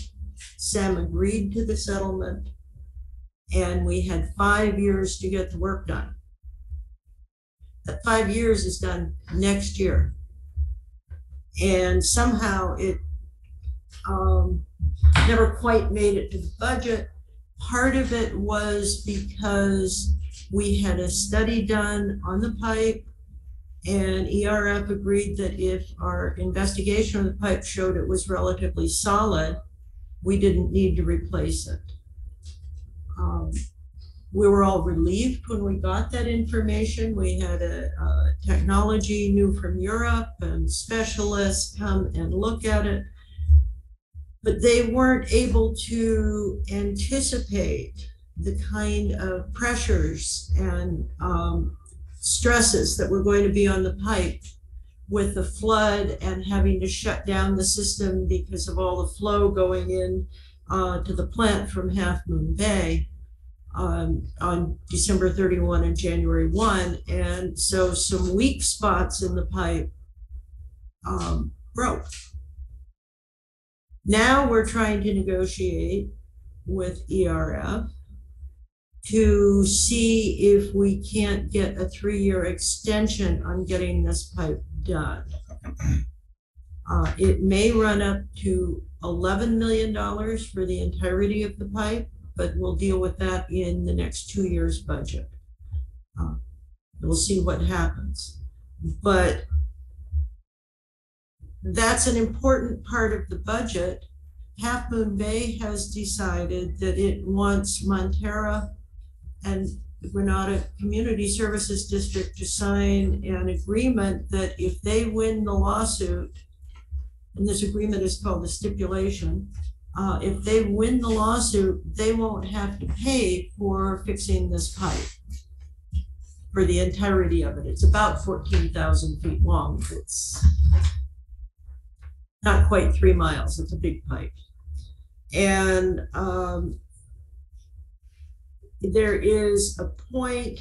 Speaker 3: Sam agreed to the settlement, and we had 5 years to get the work done. That 5 years is done next year. And somehow it never quite made it to the budget. Part of it was because we had a study done on the pipe, and ERF agreed that if our investigation of the pipe showed it was relatively solid, we didn't need to replace it. We were all relieved when we got that information. We had a technology new from Europe and specialists come and look at it, but they weren't able to anticipate the kind of pressures and stresses that were going to be on the pipe with the flood and having to shut down the system because of all the flow going in to the plant from Half Moon Bay on December 31 and January 1. And so some weak spots in the pipe broke. Now we're trying to negotiate with ERF to see if we can't get a 3-year extension on getting this pipe done. It may run up to $11 million for the entirety of the pipe, but we'll deal with that in the next 2 years' budget. We'll see what happens. But that's an important part of the budget. Half Moon Bay has decided that it wants Montara and the Granada Community Services District to sign an agreement that if they win the lawsuit, and this agreement is called a stipulation, if they win the lawsuit, they won't have to pay for fixing this pipe for the entirety of it. It's about 14,000 feet long. It's not quite 3 miles. It's a big pipe. And there is a point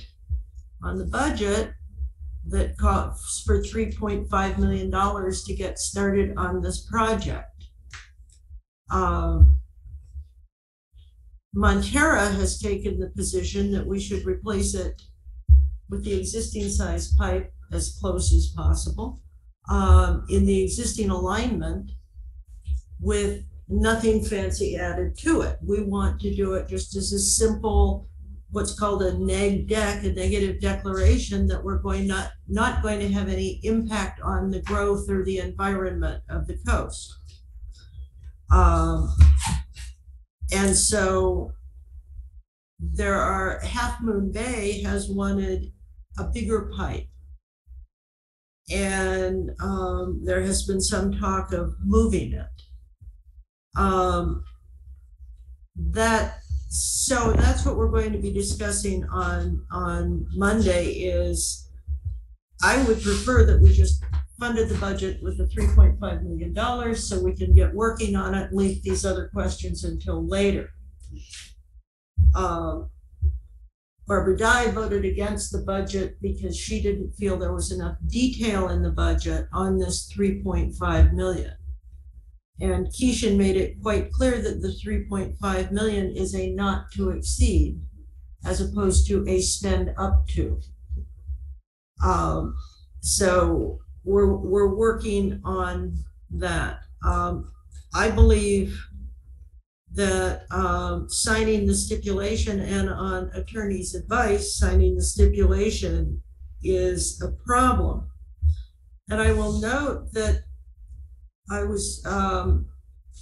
Speaker 3: on the budget that calls for $3.5 million to get started on this project. Montara has taken the position that we should replace it with the existing size pipe as close as possible in the existing alignment with nothing fancy added to it. We want to do it just as a simple, what's called a neg deck, a negative declaration that we're not going to have any impact on the growth or the environment of the coast. And so Half Moon Bay has wanted a bigger pipe. And there has been some talk of moving it. So that's what we're going to be discussing on Monday. Is I would prefer that we just funded the budget with the $3.5 million so we can get working on it and leave these other questions until later. Barbara Dye voted against the budget because she didn't feel there was enough detail in the budget on this $3.5 million. And Keishan made it quite clear that the $3.5 million is a not to exceed as opposed to a spend up to. So we're working on that. I believe that signing the stipulation, and on attorney's advice, signing the stipulation is a problem. And I will note that I was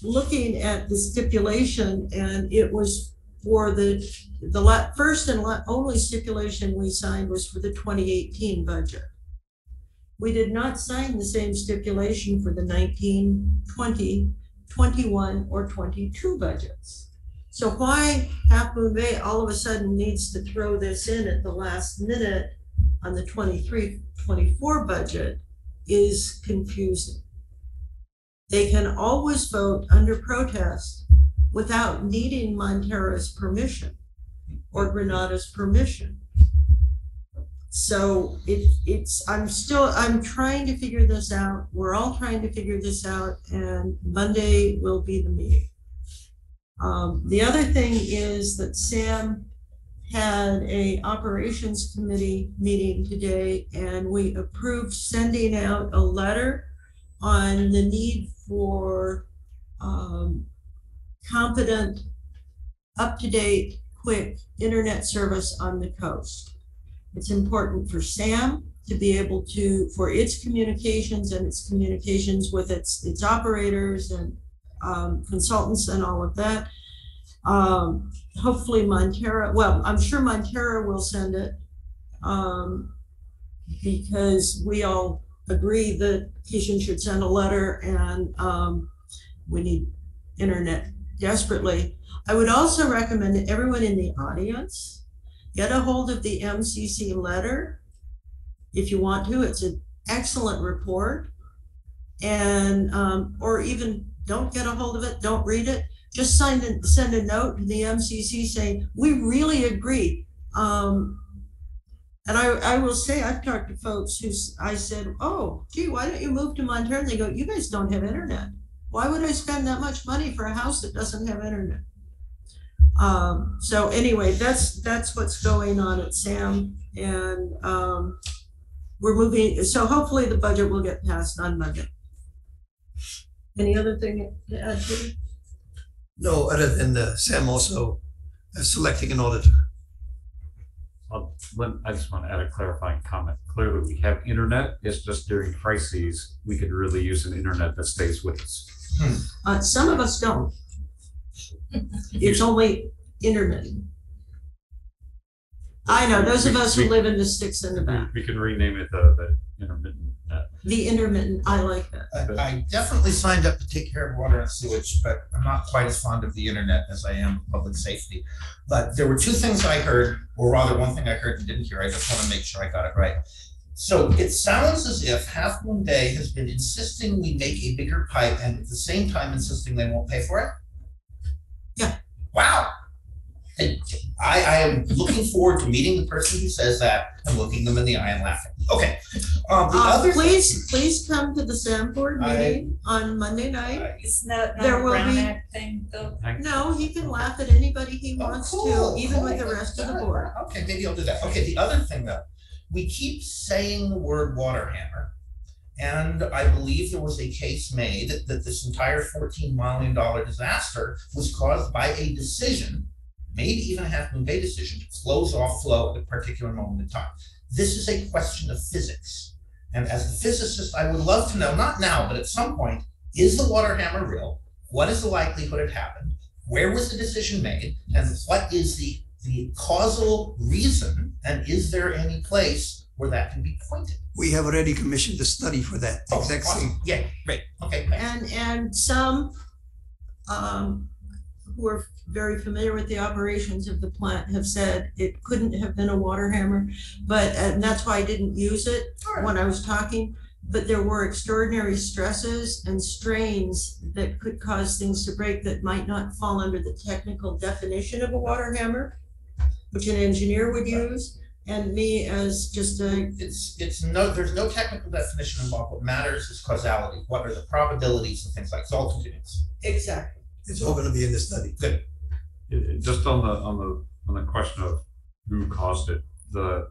Speaker 3: looking at the stipulation, and it was for the first and only stipulation we signed was for the 2018 budget. We did not sign the same stipulation for the 19, 20, 21, or 22 budgets. So why Half Moon Bay all of a sudden needs to throw this in at the last minute on the 23-24 budget is confusing. They can always vote under protest without needing Montara's permission or Granada's permission. So I'm trying to figure this out. We're all trying to figure this out, and Monday will be the meeting. The other thing is that Sam had a operations committee meeting today, and we approved sending out a letter on the need for competent, up-to-date, quick internet service on the coast. It's important for SAM to be able to, for its communications and its communications with its operators and consultants and all of that. Hopefully Montara, well, I'm sure Montara will send it because we all agree that Keishan should send a letter, and we need internet desperately. I would also recommend that everyone in the audience get a hold of the MCC letter if you want to. It's an excellent report. And or even don't get a hold of it, don't read it. Just send a note to the MCC saying, we really agree. And I will say, I've talked to folks I said, oh, gee, why don't you move to Montara? And they go, you guys don't have internet. Why would I spend that much money for a house that doesn't have internet? So anyway, that's what's going on at SAM, and we're moving. So hopefully the budget will get passed on Monday. Any other thing to add to?
Speaker 4: No, other than Sam also selecting an auditor.
Speaker 1: I just want to add a clarifying comment. Clearly, we have internet. It's just during crises, we could really use an internet that stays with us.
Speaker 3: Some of us don't. It's only intermittent. I know, those of us who live in the sticks in the back.
Speaker 1: We can rename it the intermittent net.
Speaker 3: The intermittent, I like that.
Speaker 13: I definitely signed up to take care of water and sewage, but I'm not quite as fond of the internet as I am public safety. But there were two things I heard, or rather one thing I heard and didn't hear. I just want to make sure I got it right. So it sounds as if Half Moon Bay has been insisting we make a bigger pipe and at the same time insisting they won't pay for it?
Speaker 3: Yeah.
Speaker 13: Wow. And I am looking forward to meeting the person who says that and looking them in the eye and laughing. Okay.
Speaker 3: Please come to the SAM board meeting on Monday night.
Speaker 8: Isn't that
Speaker 3: There
Speaker 8: not a
Speaker 3: will
Speaker 8: Brown
Speaker 3: be-
Speaker 8: Act thing though?
Speaker 3: No, he can laugh at anybody he wants
Speaker 13: cool.
Speaker 3: to, even with the rest of the board.
Speaker 13: Okay, maybe I'll do that. Okay, the other thing though, we keep saying the word water hammer. And I believe there was a case made that this entire $14 million disaster was caused by a decision, maybe even a Half Moon Bay decision, to close off flow at a particular moment in time. This is a question of physics. And as the physicist, I would love to know, not now, but at some point, is the water hammer real? What is the likelihood it happened? Where was the decision made? And what is the causal reason? And is there any place where that can be pointed?
Speaker 4: We have already commissioned a study for that exact
Speaker 13: awesome.
Speaker 4: thing.
Speaker 13: Yeah, great. Okay.
Speaker 3: And some who are very familiar with the operations of the plant have said it couldn't have been a water hammer, and that's why I didn't use it when I was talking. But there were extraordinary stresses and strains that could cause things to break that might not fall under the technical definition of a water hammer, which an engineer would use. And me as just
Speaker 13: there's no technical definition involved. What matters is causality. What are the probabilities and things like so? All continuous.
Speaker 3: Exactly.
Speaker 4: It's all going to be in the study.
Speaker 13: Good.
Speaker 1: Just on the question of who caused it, the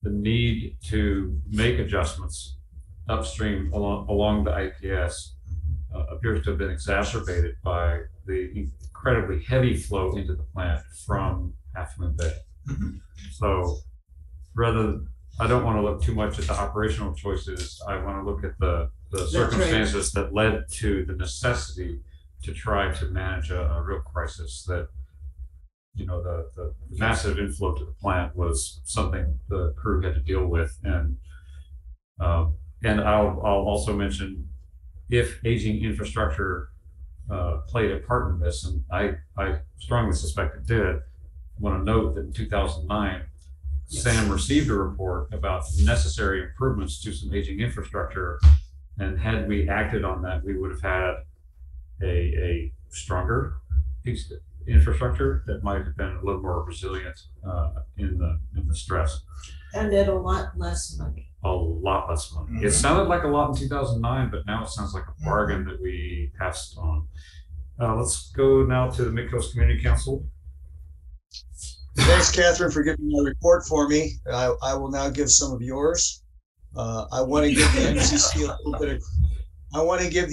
Speaker 1: need to make adjustments upstream along the IPS appears to have been exacerbated by the incredibly heavy flow into the plant from Half Moon Bay.
Speaker 13: Mm-hmm.
Speaker 1: So I don't want to look too much at the operational choices. I want to look at the circumstances that led to the necessity to try to manage a real crisis that, the massive inflow to the plant was something the crew had to deal with. And I'll also mention, if aging infrastructure played a part in this, and I strongly suspect it did, I want to note that in 2009, SAM received a report about necessary improvements to some aging infrastructure, and had we acted on that, we would have had a stronger piece of infrastructure that might have been a little more resilient in the stress.
Speaker 3: And at a lot less money.
Speaker 1: A lot less money.
Speaker 13: Mm-hmm.
Speaker 1: It sounded like a lot in 2009, but now it sounds like a bargain that we passed on. Let's go now to the Midcoast Community Council.
Speaker 7: Thanks, Catherine, for giving my report for me. I will now give some of yours. I want to give the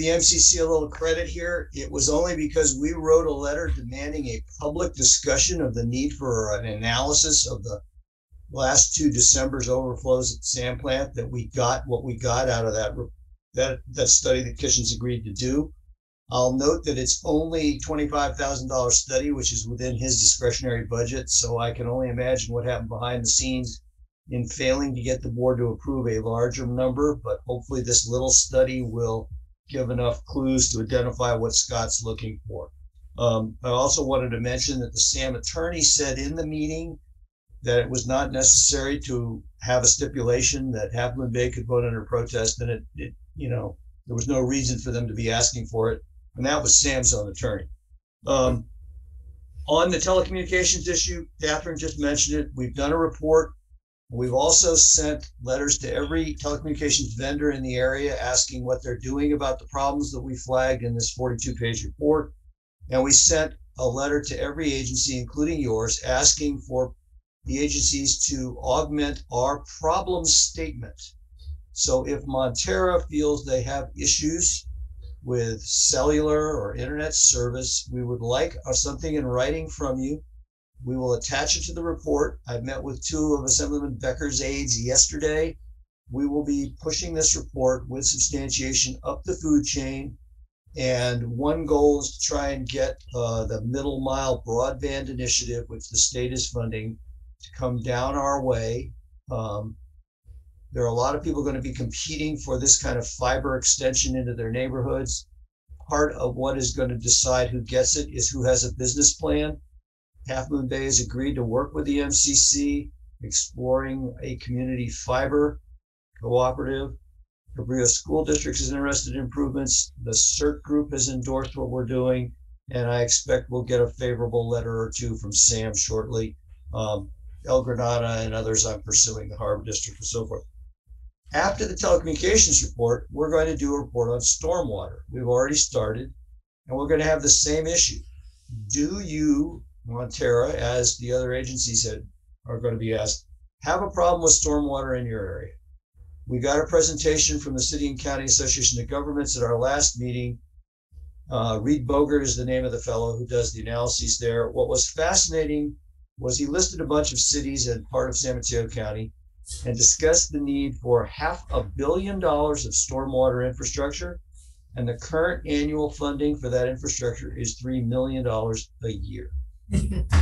Speaker 7: MCC a little credit here. It was only because we wrote a letter demanding a public discussion of the need for an analysis of the last 2 December's overflows at the SAM plant that we got what we got out of that study that Kitchens agreed to do. I'll note that it's only $25,000 study, which is within his discretionary budget. So I can only imagine what happened behind the scenes in failing to get the board to approve a larger number. But hopefully this little study will give enough clues to identify what Scott's looking for. I also wanted to mention that the SAM attorney said in the meeting that it was not necessary to have a stipulation that Half Moon Bay could vote under protest, and it there was no reason for them to be asking for it. And that was Sam's own attorney. On the telecommunications issue, Catherine just mentioned it. We've done a report. We've also sent letters to every telecommunications vendor in the area asking what they're doing about the problems that we flagged in this 42-page report. And we sent a letter to every agency, including yours, asking for the agencies to augment our problem statement. So if Montara feels they have issues with cellular or internet service, we would like something in writing from you We will attach it to the report. I've met with 2 of Assemblyman Becker's aides yesterday. We will be pushing this report with substantiation up the food chain. And one goal is to try and get the middle mile broadband initiative, which the state is funding, to come down our way. There are a lot of people going to be competing for this kind of fiber extension into their neighborhoods. Part of what is going to decide who gets it is who has a business plan. Half Moon Bay has agreed to work with the MCC, exploring a community fiber cooperative. Cabrillo School District is interested in improvements. The CERT group has endorsed what we're doing, and I expect we'll get a favorable letter or 2 from Sam shortly. El Granada and others I'm pursuing, the Harbor District and so forth. After the telecommunications report, we're going to do a report on stormwater. We've already started, and we're going to have the same issue. Do you, Montara, as the other agencies are going to be asked, have a problem with stormwater in your area? We got a presentation from the City and County Association of Governments at our last meeting. Reed Bogert is the name of the fellow who does the analyses there. What was fascinating was he listed a bunch of cities and part of San Mateo County and discussed the need for $500 million of stormwater infrastructure. And the current annual funding for that infrastructure is $3 million a year.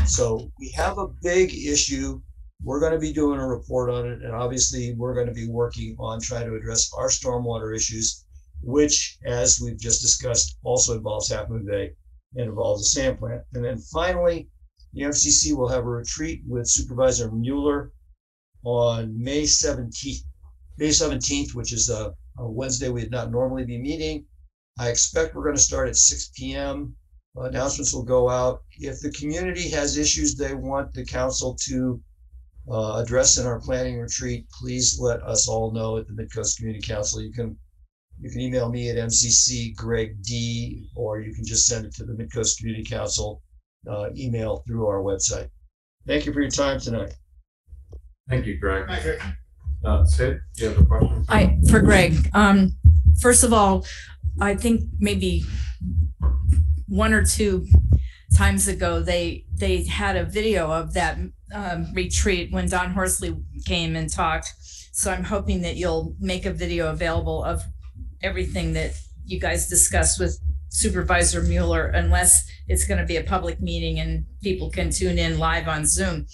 Speaker 7: So we have a big issue. We're going to be doing a report on it. And obviously we're going to be working on trying to address our stormwater issues, which, as we've just discussed, also involves Half Moon Bay and involves a sand plant. And then finally, the MCC will have a retreat with Supervisor Mueller on May 17th, which is a Wednesday we would not normally be meeting. I expect we're going to start at 6 p.m. Announcements will go out. If the community has issues they want the council to address in our planning retreat, please let us all know at the Midcoast Community Council. You can email me at mccgregd, or you can just send it to the Midcoast Community Council email through our website. Thank you for your time tonight.
Speaker 1: Thank you, Greg. Sid, do you have a question?
Speaker 2: For Greg. First of all, I think maybe 1 or 2 times ago they had a video of that retreat when Don Horsley came and talked. So I'm hoping that you'll make a video available of everything that you guys discussed with Supervisor Mueller, unless it's going to be a public meeting and people can tune in live on Zoom.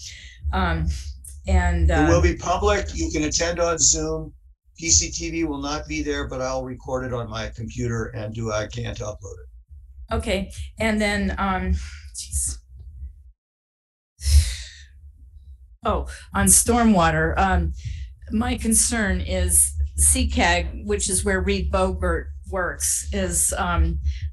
Speaker 7: It will be public. You can attend on Zoom. PCTV will not be there, but I'll record it on my computer and do what I can to upload it.
Speaker 2: Okay, and then on stormwater, my concern is CCAG, which is where Reed Bogert works, is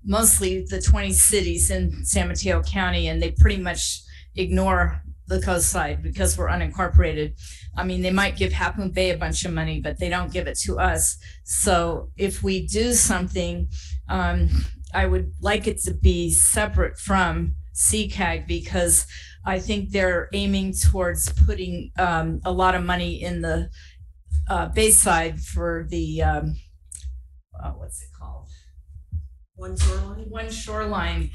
Speaker 2: mostly the 20 cities in San Mateo County, and they pretty much ignore the coast side because we're unincorporated. I mean, they might give Half Moon Bay a bunch of money, but they don't give it to us. So if we do something, I would like it to be separate from CCAG, because I think they're aiming towards putting a lot of money in the Bayside for the, what's it called?
Speaker 3: One shoreline?
Speaker 2: One shoreline,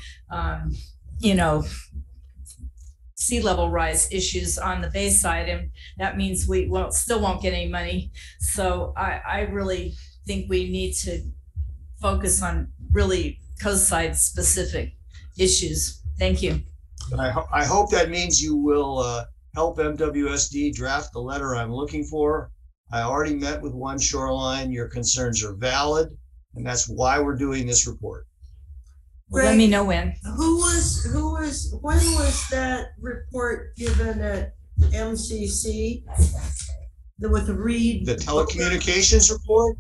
Speaker 2: sea level rise issues on the Bayside, and that means we still won't get any money. So I really think we need to focus on really coastside specific issues. Thank you.
Speaker 7: I hope that means you will help MWSD draft the letter I'm looking for. I already met with One Shoreline. Your concerns are valid, and that's why we're doing this report.
Speaker 2: Well, let me know when.
Speaker 3: When was that report given at MCC? With the Reed?
Speaker 7: The telecommunications report?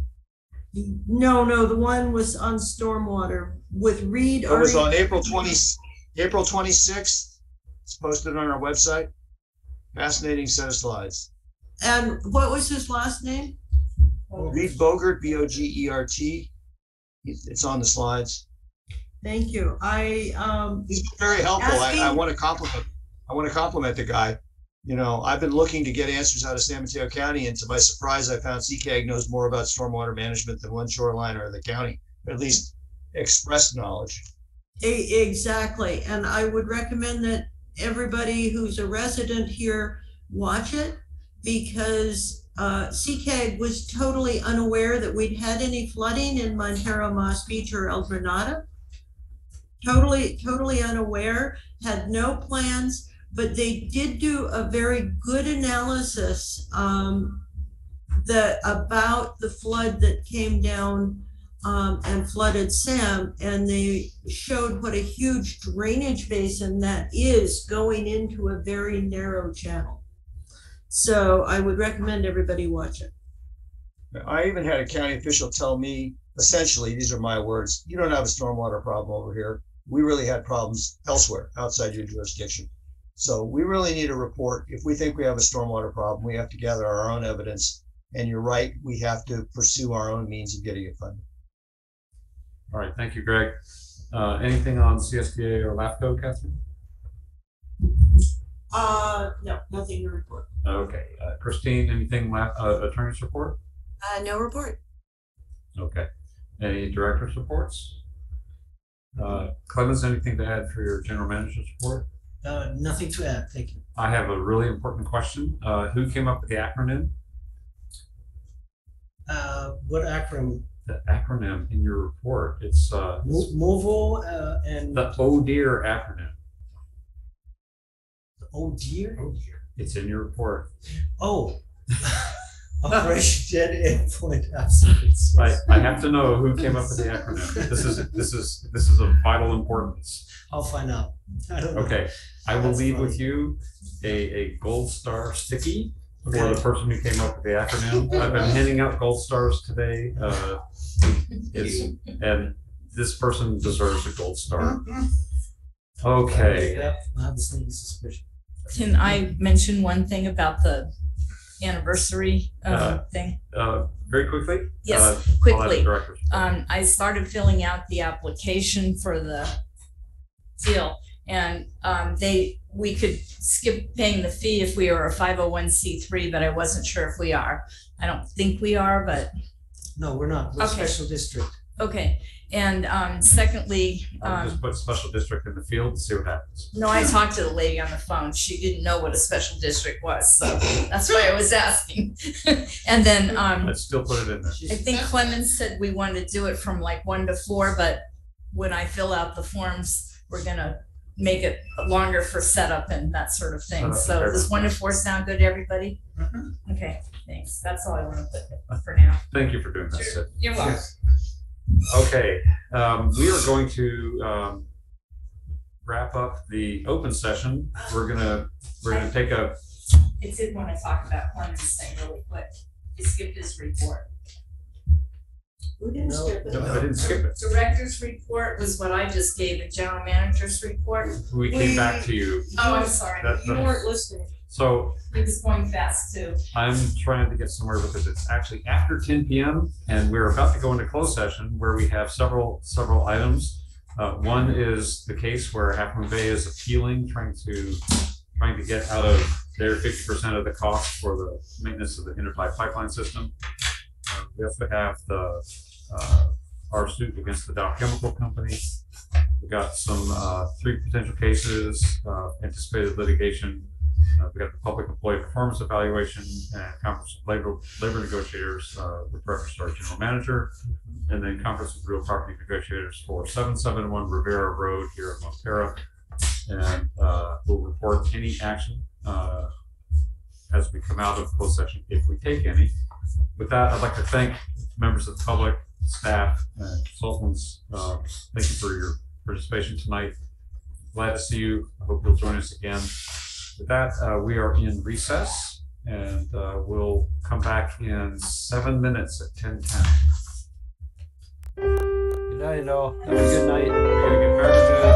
Speaker 3: No, the one was on stormwater with Reed.
Speaker 7: It was on April 26th. It's posted on our website. Fascinating set of slides.
Speaker 3: And what was his last name?
Speaker 7: Reed Bogert, B-O-G-E-R-T. It's on the slides.
Speaker 3: Thank you.
Speaker 7: He's been very helpful. I want to compliment the guy. You know, I've been looking to get answers out of San Mateo County, and to my surprise, I found CCAG knows more about stormwater management than One Shoreline or the county, or at least expressed knowledge.
Speaker 3: Exactly. And I would recommend that everybody who's a resident here watch it, because CCAG was totally unaware that we'd had any flooding in Montara, Moss Beach, or El Granada. Totally unaware, had no plans, but they did do a very good analysis about the flood that came down and flooded Sam, and they showed what a huge drainage basin that is going into a very narrow channel. So I would recommend everybody watch it.
Speaker 7: I even had a county official tell me, essentially, these are my words, you don't have a stormwater problem over here. We really had problems elsewhere outside your jurisdiction. So we really need a report. If we think we have a stormwater problem, we have to gather our own evidence. And you're right, we have to pursue our own means of getting it funded.
Speaker 1: All right, thank you, Greg. Anything on CSDA or LAFCO, Catherine?
Speaker 3: No, nothing to report.
Speaker 1: Okay, Christine, anything attorney's report?
Speaker 16: No report.
Speaker 1: Okay. Any director's reports? Clemens, anything to add for your general manager's report?
Speaker 5: Nothing to add, thank you.
Speaker 1: I have a really important question. Who came up with the acronym?
Speaker 5: What acronym?
Speaker 1: The acronym in your report. It's
Speaker 5: MOVO and
Speaker 1: the Oh Dear acronym.
Speaker 5: Oh dear?
Speaker 1: Oh dear. It's in your report.
Speaker 5: Oh. Operation Jet Endpoint, absolutely.
Speaker 1: I have to know who came up with the acronym. This is of vital importance.
Speaker 5: I'll find out. I don't know.
Speaker 1: Okay. I will leave with you a gold star sticky for the person who came up with the acronym. I've been handing out gold stars today. And this person deserves a gold star. Okay.
Speaker 5: I have the same suspicion.
Speaker 2: Can I mention one thing about the anniversary thing?
Speaker 1: Very quickly?
Speaker 2: Yes, quickly. I started filling out the application for the deal, and we could skip paying the fee if we were a 501c3, but I wasn't sure if we are. I don't think we are, but.
Speaker 5: No, we're not. We're a special district.
Speaker 2: Okay. And secondly,
Speaker 1: just put special district in the field and see what happens.
Speaker 2: No, I talked to the lady on the phone. She didn't know what a special district was, so that's why I was asking. And then
Speaker 1: I'd still put it in there.
Speaker 2: I think Clemens said we wanted to do it from like 1 to 4, but when I fill out the forms, we're gonna make it longer for setup and that sort of thing. So does 1 to 4 sound good to everybody? Mm-hmm. Okay, thanks. That's all I want to put for now.
Speaker 1: Thank you for doing that, Sid.
Speaker 2: You're welcome.
Speaker 1: Yes. Okay, we are going to wrap up the open session. We're gonna take a.
Speaker 2: I did want to talk about Clemens thing really quick. He skipped his report.
Speaker 3: We didn't skip it.
Speaker 1: No, I didn't skip it.
Speaker 2: Director's report was what I just gave. A general manager's report.
Speaker 1: We came back to you.
Speaker 2: Oh, I'm sorry.
Speaker 3: You weren't listening.
Speaker 1: So
Speaker 2: he was going fast too.
Speaker 1: I'm trying to get somewhere because it's actually after 10 p.m. and we're about to go into closed session where we have several items. One is the case where Half Moon Bay is appealing, trying to get out of their 50% of the cost for the maintenance of the intertie pipeline system. We also have our suit against the Dow Chemical Company. We've got some 3 potential cases, anticipated litigation. We got the public employee performance evaluation and conference of labor negotiators with reference to our general manager, and then conference of real property negotiators for 771 Rivera Road here at Montara. And we'll report any action as we come out of closed session, if we take any. With that, I'd like to thank members of the public, staff, and consultants. Thank you for your participation tonight. Glad to see you. I hope you'll join us again. With that, we are in recess, and we'll come back in 7 minutes at 10:10.
Speaker 15: Good night, all. Have a good night.
Speaker 1: We're gonna get very good.